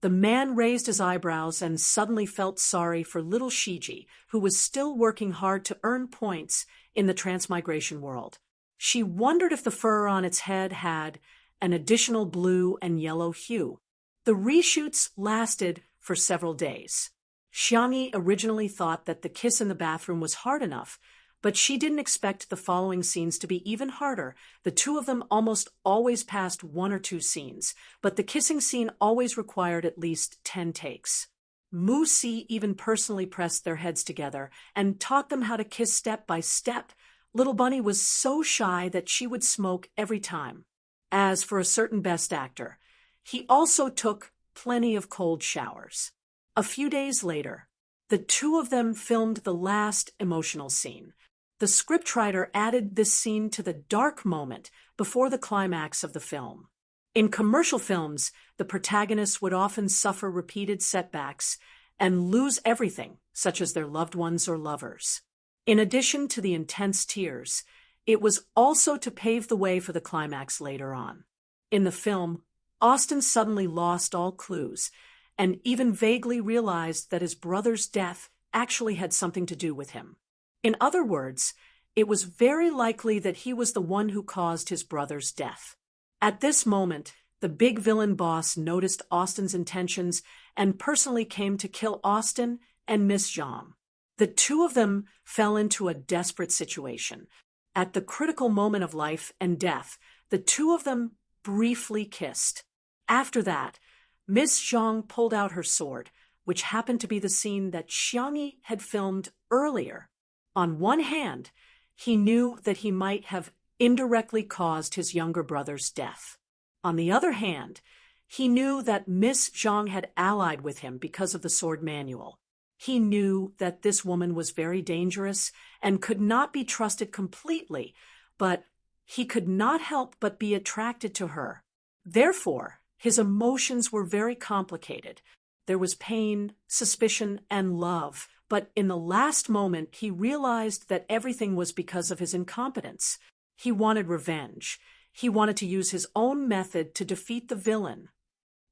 the man raised his eyebrows and suddenly felt sorry for little Shiji, who was still working hard to earn points in the transmigration world. She wondered if the fur on its head had an additional blue and yellow hue. The reshoots lasted for several days. Xiangyi originally thought that the kiss in the bathroom was hard enough, but she didn't expect the following scenes to be even harder. The two of them almost always passed 1 or 2 scenes, but the kissing scene always required at least 10 takes. Mu Si even personally pressed their heads together and taught them how to kiss step by step. Little Bunny was so shy that she would smoke every time. As for a certain best actor, he also took plenty of cold showers. A few days later, the two of them filmed the last emotional scene. The scriptwriter added this scene to the dark moment before the climax of the film. In commercial films, the protagonists would often suffer repeated setbacks and lose everything, such as their loved ones or lovers. In addition to the intense tears, it was also to pave the way for the climax later on. In the film, Austin suddenly lost all clues and even vaguely realized that his brother's death actually had something to do with him. In other words, it was very likely that he was the one who caused his brother's death. At this moment, the big villain boss noticed Austin's intentions and personally came to kill Austin and Miss Zhang. The two of them fell into a desperate situation. At the critical moment of life and death, the two of them briefly kissed. After that, Miss Zhang pulled out her sword, which happened to be the scene that Xiangyi had filmed earlier. On one hand, he knew that he might have indirectly caused his younger brother's death. On the other hand, he knew that Miss Zhang had allied with him because of the sword manual. He knew that this woman was very dangerous and could not be trusted completely, but he could not help but be attracted to her. Therefore, his emotions were very complicated. There was pain, suspicion, and love. But in the last moment, he realized that everything was because of his incompetence. He wanted revenge. He wanted to use his own method to defeat the villain.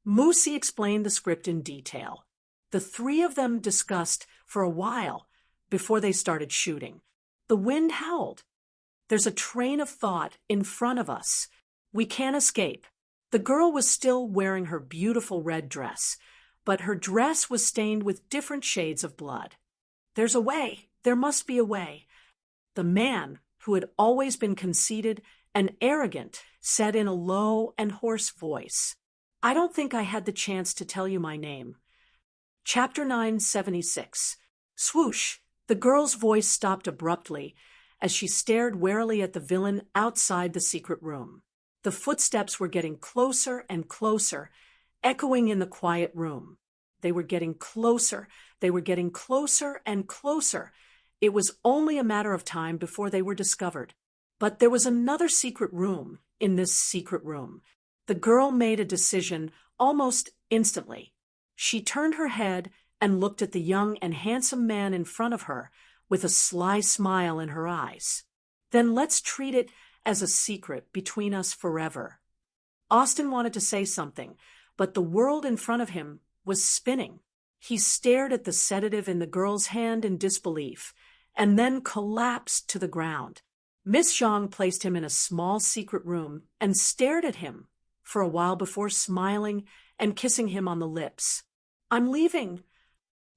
Mu Si explained the script in detail. The three of them discussed for a while before they started shooting. The wind howled. There's a train of thought in front of us. We can't escape. The girl was still wearing her beautiful red dress, but her dress was stained with different shades of blood. There's a way. There must be a way. The man, who had always been conceited and arrogant, said in a low and hoarse voice, "I don't think I had the chance to tell you my name." Chapter 976. Swoosh! The girl's voice stopped abruptly as she stared warily at the villain outside the secret room. The footsteps were getting closer and closer, echoing in the quiet room. They were getting closer. They were getting closer and closer. It was only a matter of time before they were discovered. But there was another secret room in this secret room. The girl made a decision almost instantly. She turned her head and looked at the young and handsome man in front of her with a sly smile in her eyes. "Then let's treat it as a secret between us forever." Austin wanted to say something, but the world in front of him was spinning. He stared at the sedative in the girl's hand in disbelief, and then collapsed to the ground. Miss Zhang placed him in a small secret room and stared at him for a while before smiling and kissing him on the lips. "I'm leaving."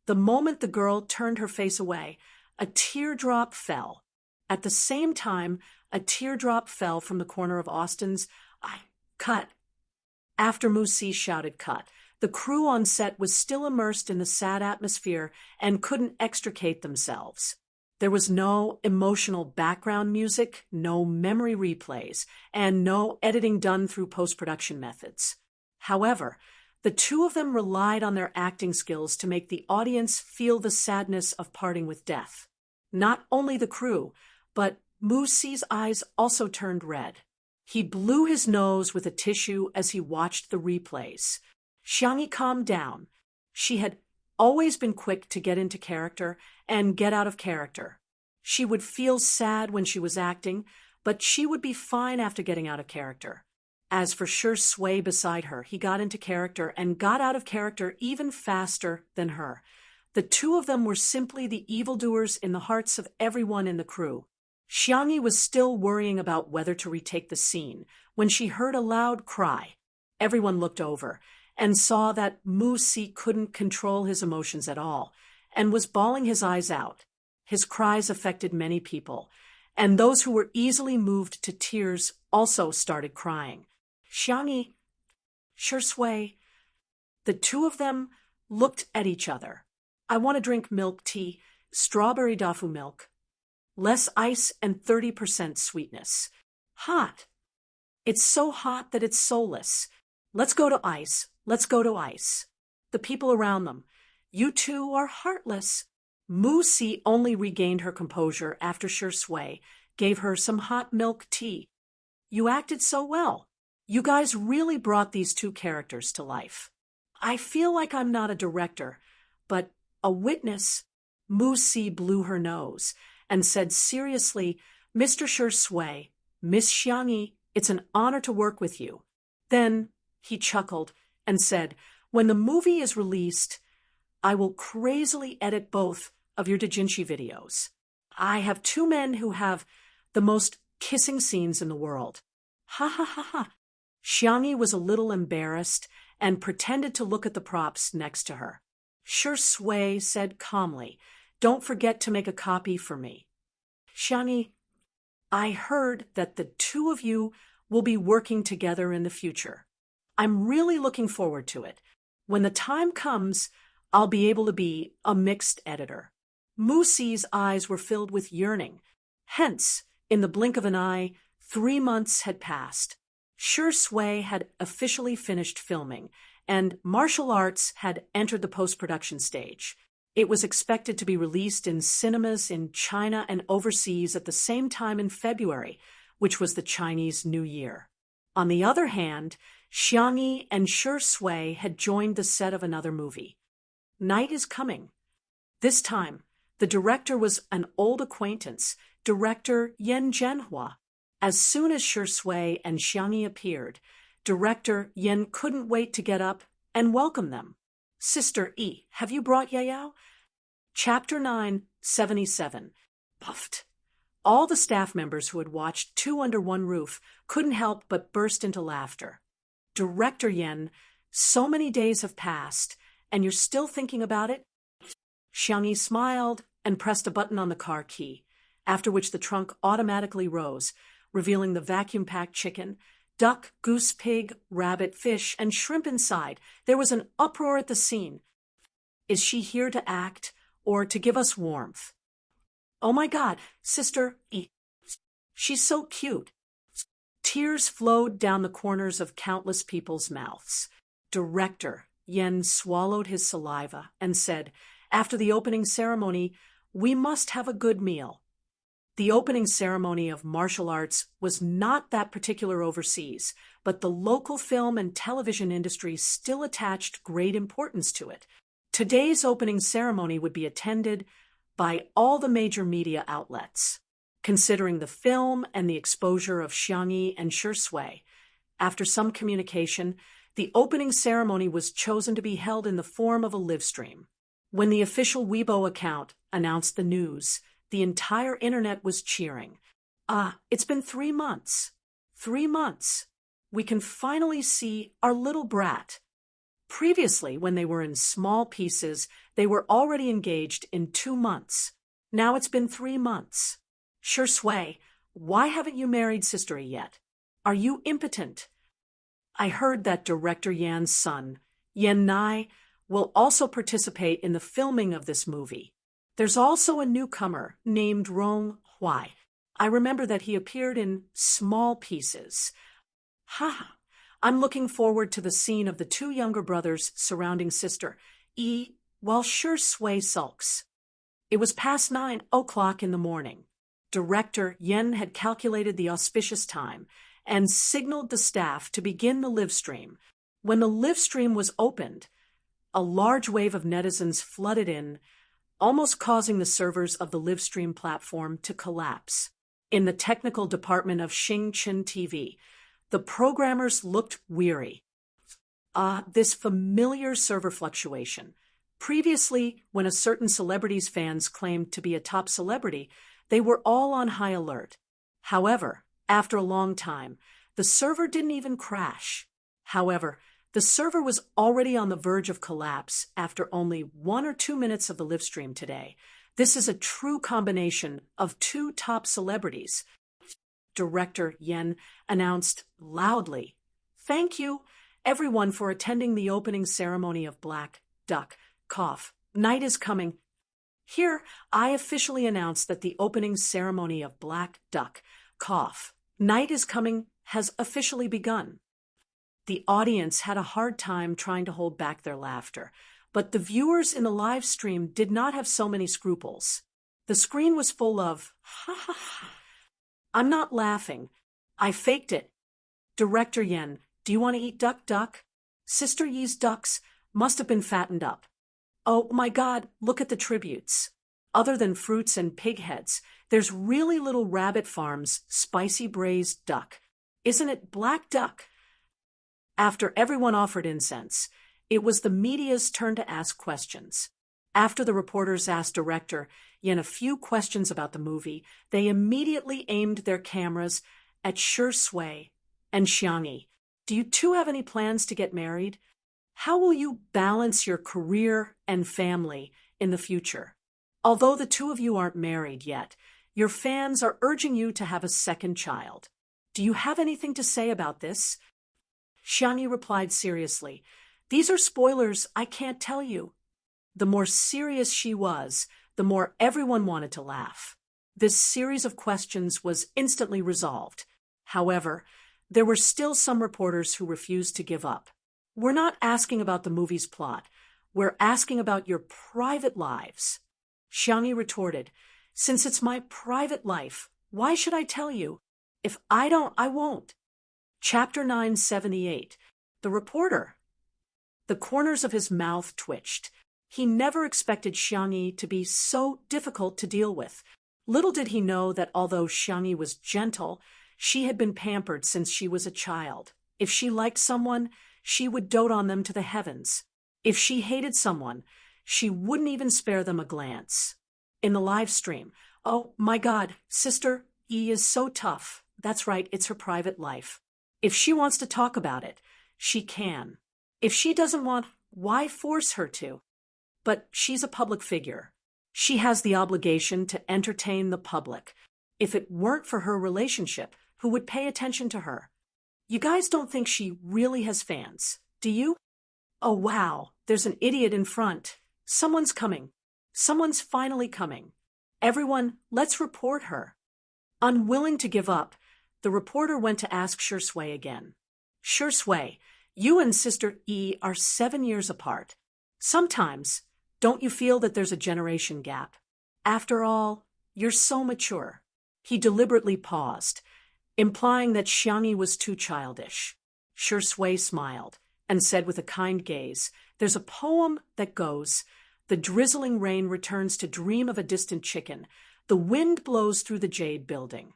The moment the girl turned her face away, a teardrop fell. At the same time, a teardrop fell from the corner of Austin's eye. "Cut." After Mu Si shouted cut, the crew on set was still immersed in the sad atmosphere and couldn't extricate themselves. There was no emotional background music, no memory replays, and no editing done through post-production methods. However, the two of them relied on their acting skills to make the audience feel the sadness of parting with death. Not only the crew, but Mu Si's eyes also turned red. He blew his nose with a tissue as he watched the replays. Xiangyi calmed down. She had always been quick to get into character and get out of character. She would feel sad when she was acting, but she would be fine after getting out of character. As for Sure Sway beside her, he got into character and got out of character even faster than her. The two of them were simply the evildoers in the hearts of everyone in the crew. Xiangyi was still worrying about whether to retake the scene when she heard a loud cry. Everyone looked over and saw that Mu Si couldn't control his emotions at all and was bawling his eyes out. His cries affected many people, and those who were easily moved to tears also started crying. Xiangyi, Sure Sway, the two of them looked at each other. I want to drink milk tea, strawberry tofu milk. Less ice and 30% sweetness. Hot. It's so hot that it's soulless. Let's go to ice. Let's go to ice. The people around them. You two are heartless. Mu Si only regained her composure after Sure Sway gave her some hot milk tea. You acted so well. You guys really brought these two characters to life. I feel like I'm not a director, but a witness. Mu Si blew her nose and said seriously, Mr. Sure Sway, Miss Xiangyi, it's an honor to work with you. Then he chuckled and said, when the movie is released, I will crazily edit both of your doujinshi videos. I have two men who have the most kissing scenes in the world. Ha ha ha ha. Xiangyi was a little embarrassed and pretended to look at the props next to her. Sure Sway said calmly, don't forget to make a copy for me. Xiangyi, I heard that the two of you will be working together in the future. I'm really looking forward to it. When the time comes, I'll be able to be a mixed editor. Mu Si's eyes were filled with yearning. Hence, in the blink of an eye, 3 months had passed. Sure Sway had officially finished filming, and martial arts had entered the post-production stage. It was expected to be released in cinemas in China and overseas at the same time in February, which was the Chinese New Year. On the other hand, Xiangyi and Sure Sway had joined the set of another movie. Night is Coming. This time, the director was an old acquaintance, director Yen Zhenhua. As soon as Sure Sway and Xiangyi appeared, director Yen couldn't wait to get up and welcome them. Sister E, have you brought Yayao? Chapter 9, 77. Puffed. All the staff members who had watched Two Under One Roof couldn't help but burst into laughter. Director Yen, so many days have passed, and you're still thinking about it? Xiangyi smiled and pressed a button on the car key, after which the trunk automatically rose, revealing the vacuum-packed chicken, duck, goose, pig, rabbit, fish, and shrimp inside. There was an uproar at the scene. Is she here to act or to give us warmth? Oh my God, Sister E. She's so cute. Tears flowed down the corners of countless people's mouths. Director Yen swallowed his saliva and said, after the opening ceremony, we must have a good meal. The opening ceremony of martial arts was not that particular overseas, but the local film and television industry still attached great importance to it. Today's opening ceremony would be attended by all the major media outlets. Considering the film and the exposure of Xiangyi and Sure Sway, after some communication, the opening ceremony was chosen to be held in the form of a live stream. When the official Weibo account announced the news, the entire internet was cheering. It's been 3 months. 3 months. We can finally see our little brat. Previously, when they were in small pieces, they were already engaged in 2 months. Now it's been 3 months. Sure Sway, why haven't you married Sister yet? Are you impotent? I heard that director Yan's son, Yan Nai, will also participate in the filming of this movie. There's also a newcomer named Rong Huai. I remember that he appeared in small pieces. I'm looking forward to the scene of the two younger brothers surrounding Sister E while Sure Sway sulks. It was past 9 o'clock in the morning. Director Yen had calculated the auspicious time and signaled the staff to begin the live stream. When the live stream was opened, a large wave of netizens flooded in, almost causing the servers of the live stream platform to collapse. In the technical department of Xingchen TV, The programmers looked weary. This familiar server fluctuation. Previously, when a certain celebrity's fans claimed to be a top celebrity, they were all on high alert. However, after a long time, the server didn't even crash. However, the server was already on the verge of collapse after only 1 or 2 minutes of the live stream today. This is a true combination of two top celebrities. Director Yen announced loudly, "Thank you, everyone, for attending the opening ceremony of Black Duck. Night is coming. Here, I officially announce that the opening ceremony of Black Duck. Night is coming has officially begun." The audience had a hard time trying to hold back their laughter, but the viewers in the live stream did not have so many scruples. The screen was full of, "Ha ha ha. I'm not laughing. I faked it. Director Yen, do you want to eat duck? Sister Yi's ducks must have been fattened up. Oh my God, look at the tributes. Other than fruits and pig heads, there's really little Rabbit Farm's spicy braised duck. Isn't it Black Duck?" After everyone offered incense, it was the media's turn to ask questions. After the reporters asked Director Yen a few questions about the movie, they immediately aimed their cameras at Shui and Xiangyi. "Do you two have any plans to get married? How will you balance your career and family in the future? Although the two of you aren't married yet, your fans are urging you to have a second child. Do you have anything to say about this?" Xiangyi replied seriously, "These are spoilers, I can't tell you." The more serious she was, the more everyone wanted to laugh. This series of questions was instantly resolved. However, there were still some reporters who refused to give up. "We're not asking about the movie's plot. We're asking about your private lives." Xiangyi retorted, "Since it's my private life, why should I tell you? If I don't, I won't." Chapter 978. The reporter. The corners of his mouth twitched. He never expected Xiangyi to be so difficult to deal with. Little did he know that although Xiangyi was gentle, she had been pampered since she was a child. If she liked someone, she would dote on them to the heavens. If she hated someone, she wouldn't even spare them a glance. In the live stream, "Oh my God, Sister Yi is so tough. That's right, it's her private life. If she wants to talk about it, she can. If she doesn't want, why force her to? But she's a public figure. She has the obligation to entertain the public. If it weren't for her relationship, who would pay attention to her? You guys don't think she really has fans, do you? Oh wow, there's an idiot in front. Someone's coming. Someone's finally coming. Everyone, let's report her." Unwilling to give up, the reporter went to ask Shui again. "Shui, you and Sister Yi are 7 years apart. Sometimes, don't you feel that there's a generation gap? After all, you're so mature." He deliberately paused, implying that Xiangyi was too childish. Shui smiled and said with a kind gaze, "There's a poem that goes, 'The drizzling rain returns to dream of a distant chicken. The wind blows through the jade building.'"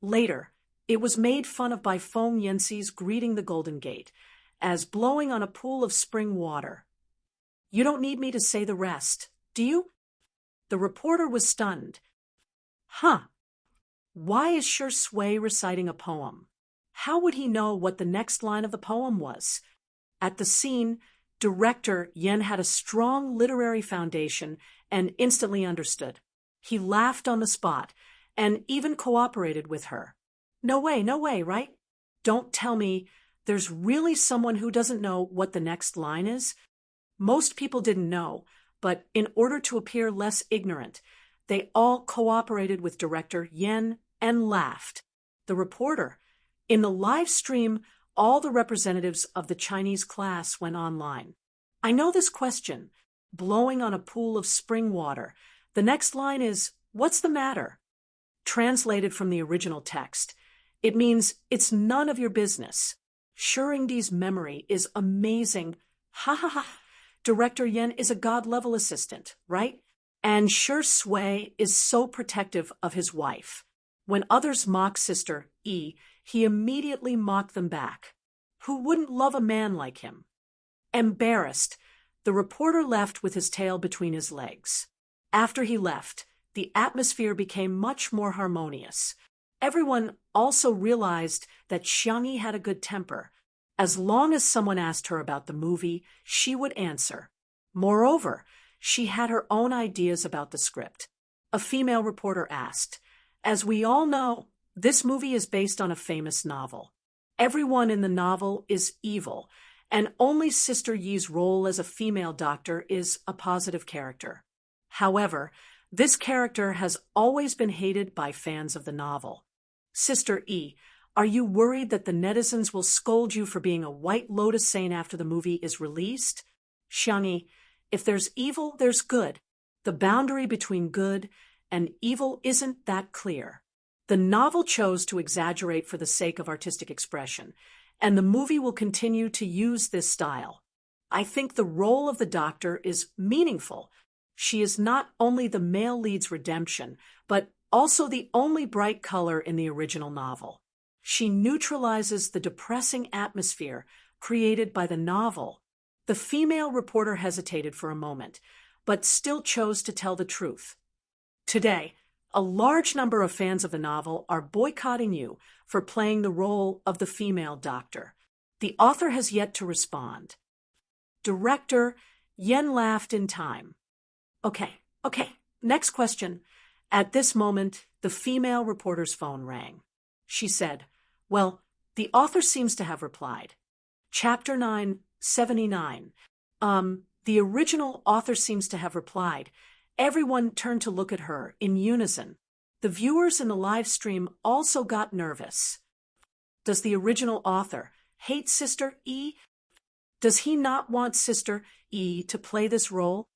Later, it was made fun of by Feng Yanxi's greeting the Golden Gate as blowing on a pool of spring water. You don't need me to say the rest, do you? The reporter was stunned. Huh. Why is Shui reciting a poem? How would he know what the next line of the poem was? At the scene, Director Yen had a strong literary foundation and instantly understood. He laughed on the spot and even cooperated with her. No way, right? Don't tell me there's really someone who doesn't know what the next line is? Most people didn't know, but in order to appear less ignorant, they all cooperated with Director Yen and laughed. The reporter. In the live stream, all the representatives of the Chinese class went online. I know this question, blowing on a pool of spring water. The next line is, what's the matter? Translated from the original text, it means it's none of your business. Shuringdi's memory is amazing. Ha ha ha. Director Yen is a god-level assistant, right? And Shui is so protective of his wife. When others mock Sister Yi, he immediately mocked them back. Who wouldn't love a man like him? Embarrassed, the reporter left with his tail between his legs. After he left, the atmosphere became much more harmonious. Everyone also realized that Xiangyi had a good temper. As long as someone asked her about the movie, she would answer. Moreover, she had her own ideas about the script. A female reporter asked, "As we all know, this movie is based on a famous novel. Everyone in the novel is evil, and only Sister Yi's role as a female doctor is a positive character. However, this character has always been hated by fans of the novel. Sister Yi, are you worried that the netizens will scold you for being a White Lotus saint after the movie is released? Xiangyi, if there's evil, there's good. The boundary between good and evil isn't that clear. The novel chose to exaggerate for the sake of artistic expression, and the movie will continue to use this style. I think the role of the doctor is meaningful. She is not only the male lead's redemption, but also the only bright color in the original novel. She neutralizes the depressing atmosphere created by the novel." The female reporter hesitated for a moment, but still chose to tell the truth. "Today, a large number of fans of the novel are boycotting you for playing the role of the female doctor. The author has yet to respond." Director Yen laughed in time. Okay, next question. At this moment, the female reporter's phone rang. She said, "Well, the author seems to have replied. Chapter 979. The original author seems to have replied." Everyone turned to look at her in unison. The viewers in the live stream also got nervous. Does the original author hate Sister Yi? Does he not want Sister Yi to play this role?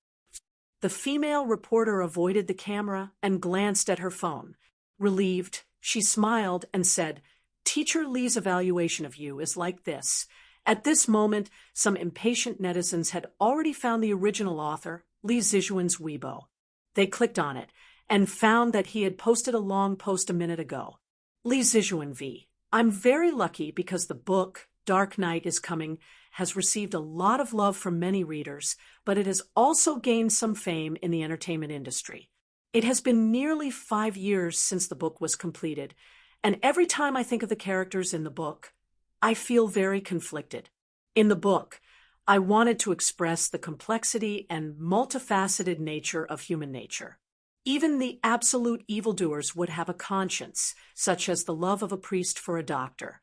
The female reporter avoided the camera and glanced at her phone. Relieved, she smiled and said, "Teacher Li's evaluation of you is like this." At this moment, some impatient netizens had already found the original author, Li Zixuan's Weibo. They clicked on it and found that he had posted a long post a minute ago. "Li Zixuan V. I'm very lucky because the book, Dark Knight is Coming, has received a lot of love from many readers, but it has also gained some fame in the entertainment industry. It has been nearly 5 years since the book was completed, and every time I think of the characters in the book, I feel very conflicted. In the book, I wanted to express the complexity and multifaceted nature of human nature. Even the absolute evildoers would have a conscience, such as the love of a priest for a doctor.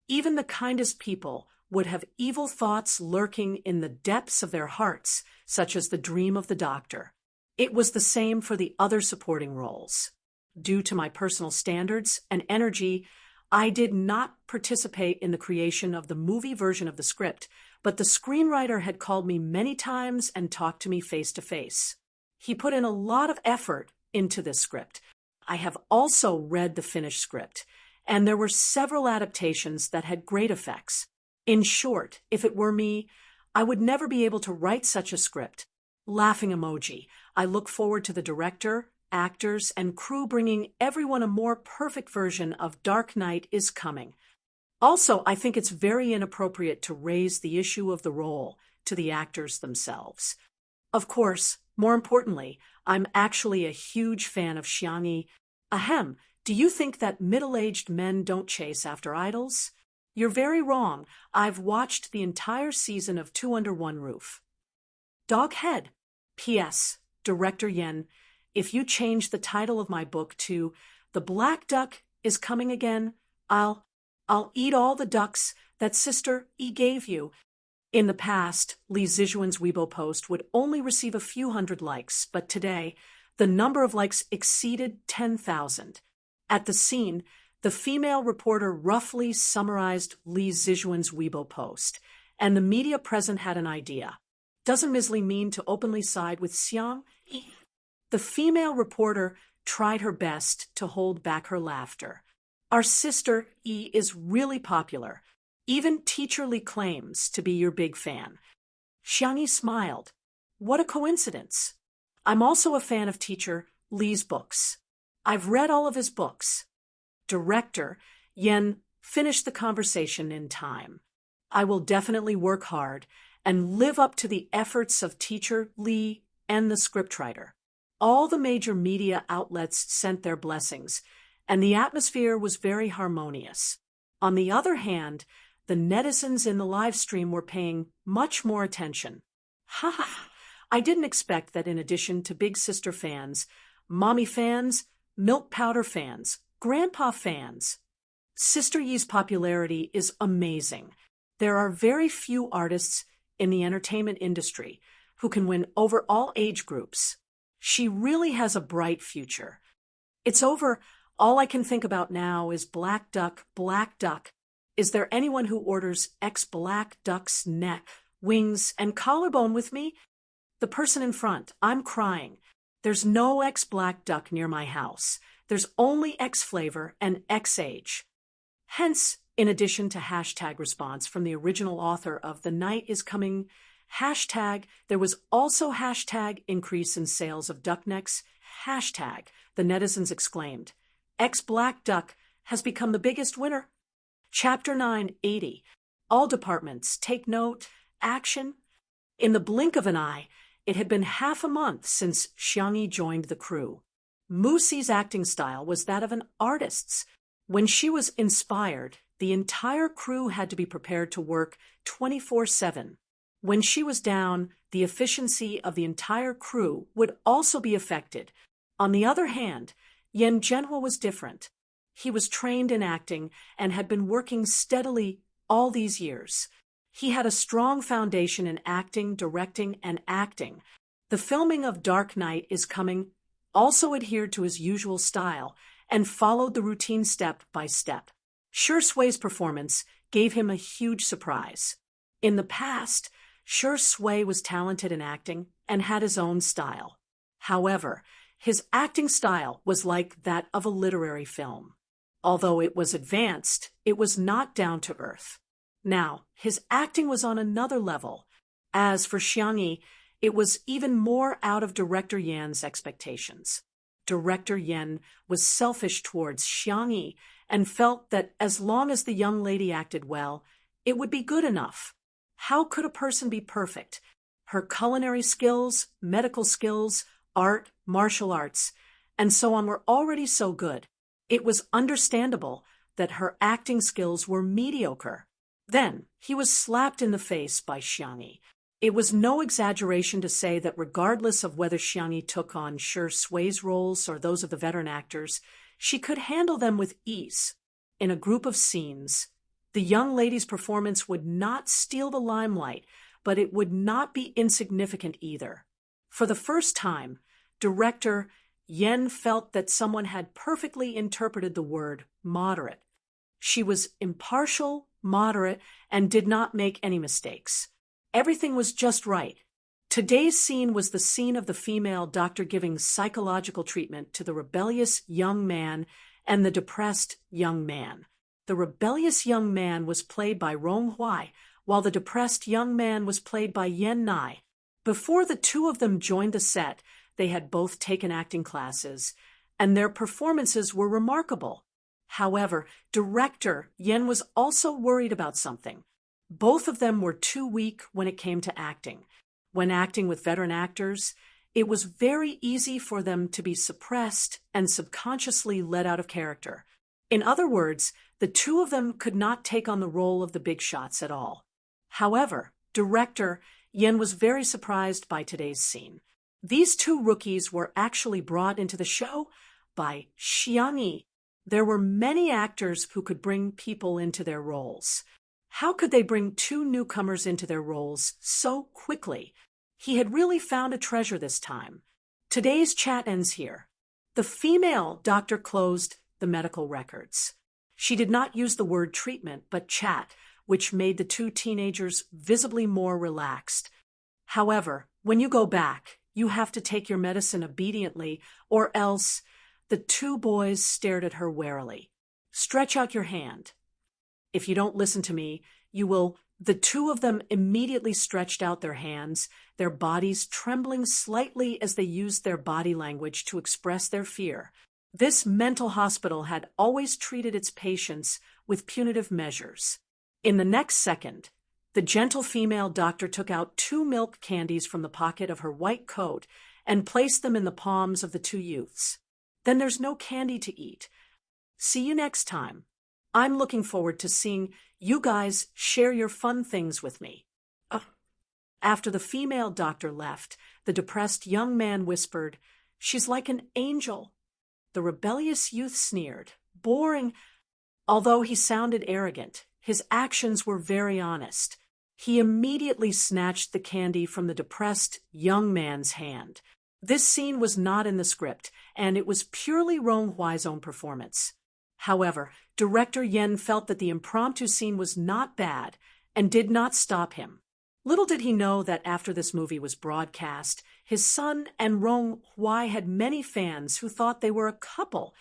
Even the kindest people would have evil thoughts lurking in the depths of their hearts, such as the dream of the doctor. It was the same for the other supporting roles. Due to my personal standards and energy, I did not participate in the creation of the movie version of the script, but the screenwriter had called me many times and talked to me face to face. He put in a lot of effort into this script. I have also read the finished script, and there were several adaptations that had great effects. In short, if it were me, I would never be able to write such a script. Laughing emoji. I look forward to the director, actors, and crew bringing everyone a more perfect version of Dark Knight is Coming. Also, I think it's very inappropriate to raise the issue of the role to the actors themselves. Of course, more importantly, I'm actually a huge fan of Xiangyi. Ahem, do you think that middle-aged men don't chase after idols? You're very wrong. I've watched the entire season of Two Under One Roof. Doghead. P.S. Director Yen, if you change the title of my book to The Black Duck is Coming Again, I'll eat all the ducks that Sister Yi gave you. In the past, Li Zixuan's Weibo post would only receive a few hundred likes, but today, the number of likes exceeded 10,000. At the scene, the female reporter roughly summarized Li Zixuan's Weibo post, and the media present had an idea. Doesn't Ms. Li mean to openly side with Xiang Yi? The female reporter tried her best to hold back her laughter. Our Sister Yi is really popular. Even Teacher Li claims to be your big fan. Xiangyi smiled. What a coincidence. I'm also a fan of Teacher Li's books. I've read all of his books. Director Yen finish the conversation in time. I will definitely work hard and live up to the efforts of teacher Lee and the scriptwriter. All the major media outlets sent their blessings, and the atmosphere was very harmonious. On the other hand, the netizens in the live stream were paying much more attention. Ha ha! I didn't expect that in addition to Big Sister fans, mommy fans, milk powder fans, grandpa fans. Sister Ye's popularity is amazing. There are very few artists in the entertainment industry who can win over all age groups. She really has a bright future. It's over. All I can think about now is black duck, black duck. Is there anyone who orders black duck's neck, wings, and collarbone with me? The person in front. I'm crying. There's no black duck near my house. There's only flavor and age. Hence, in addition to hashtag response from the original author of The Night is Coming, hashtag, there was also hashtag increase in sales of duck necks, hashtag, the netizens exclaimed. Black duck has become the biggest winner. Chapter 980. All departments, take note, action. In the blink of an eye, it had been half a month since Xiangyi joined the crew. Musi's acting style was that of an artist's. When she was inspired, the entire crew had to be prepared to work 24/7. When she was down, the efficiency of the entire crew would also be affected. On the other hand, Yan Zhenhua was different. He was trained in acting and had been working steadily all these years. He had a strong foundation in acting, directing, and acting. The filming of Dark Knight is Coming also adhered to his usual style and followed the routine step by step. Shi Sui's performance gave him a huge surprise. In the past, Shi Sui was talented in acting and had his own style. However, his acting style was like that of a literary film. Although it was advanced, it was not down to earth. Now, his acting was on another level. As for Xiangyi, it was even more out of Director Yan's expectations. Director Yan was selfish towards Xiangyi and felt that as long as the young lady acted well, it would be good enough. How could a person be perfect? Her culinary skills, medical skills, art, martial arts, and so on were already so good. It was understandable that her acting skills were mediocre. Then he was slapped in the face by Xiangyi. It was no exaggeration to say that regardless of whether Xiangyi took on Shi Sui's roles or those of the veteran actors, she could handle them with ease. In a group of scenes, the young lady's performance would not steal the limelight, but it would not be insignificant either. For the first time, director Yan felt that someone had perfectly interpreted the word moderate. She was impartial, moderate, and did not make any mistakes. Everything was just right. Today's scene was the scene of the female doctor giving psychological treatment to the rebellious young man and the depressed young man. The rebellious young man was played by Rong Huai, while the depressed young man was played by Yan Nai. Before the two of them joined the set, they had both taken acting classes, and their performances were remarkable. However, director Yan was also worried about something. Both of them were too weak when it came to acting. When acting with veteran actors, it was very easy for them to be suppressed and subconsciously let out of character. In other words, the two of them could not take on the role of the big shots at all. However, director Yan was very surprised by today's scene. These two rookies were actually brought into the show by Xiangyi. There were many actors who could bring people into their roles. How could they bring two newcomers into their roles so quickly? He had really found a treasure this time. Today's chat ends here. The female doctor closed the medical records. She did not use the word treatment, but chat, which made the two teenagers visibly more relaxed. However, when you go back, you have to take your medicine obediently, or else. The two boys stared at her warily. Stretch out your hand. If you don't listen to me, you will. The two of them immediately stretched out their hands, their bodies trembling slightly as they used their body language to express their fear. This mental hospital had always treated its patients with punitive measures. In the next second, the gentle female doctor took out 2 milk candies from the pocket of her white coat and placed them in the palms of the 2 youths. Then there's no candy to eat. See you next time. I'm looking forward to seeing you guys share your fun things with me. After the female doctor left, the depressed young man whispered, "She's like an angel." The rebellious youth sneered, boring. Although he sounded arrogant, his actions were very honest. He immediately snatched the candy from the depressed young man's hand. This scene was not in the script, and it was purely Rong Huai's own performance. However, director Yen felt that the impromptu scene was not bad and did not stop him. Little did he know that after this movie was broadcast, his son and Rong Huai had many fans who thought they were a couple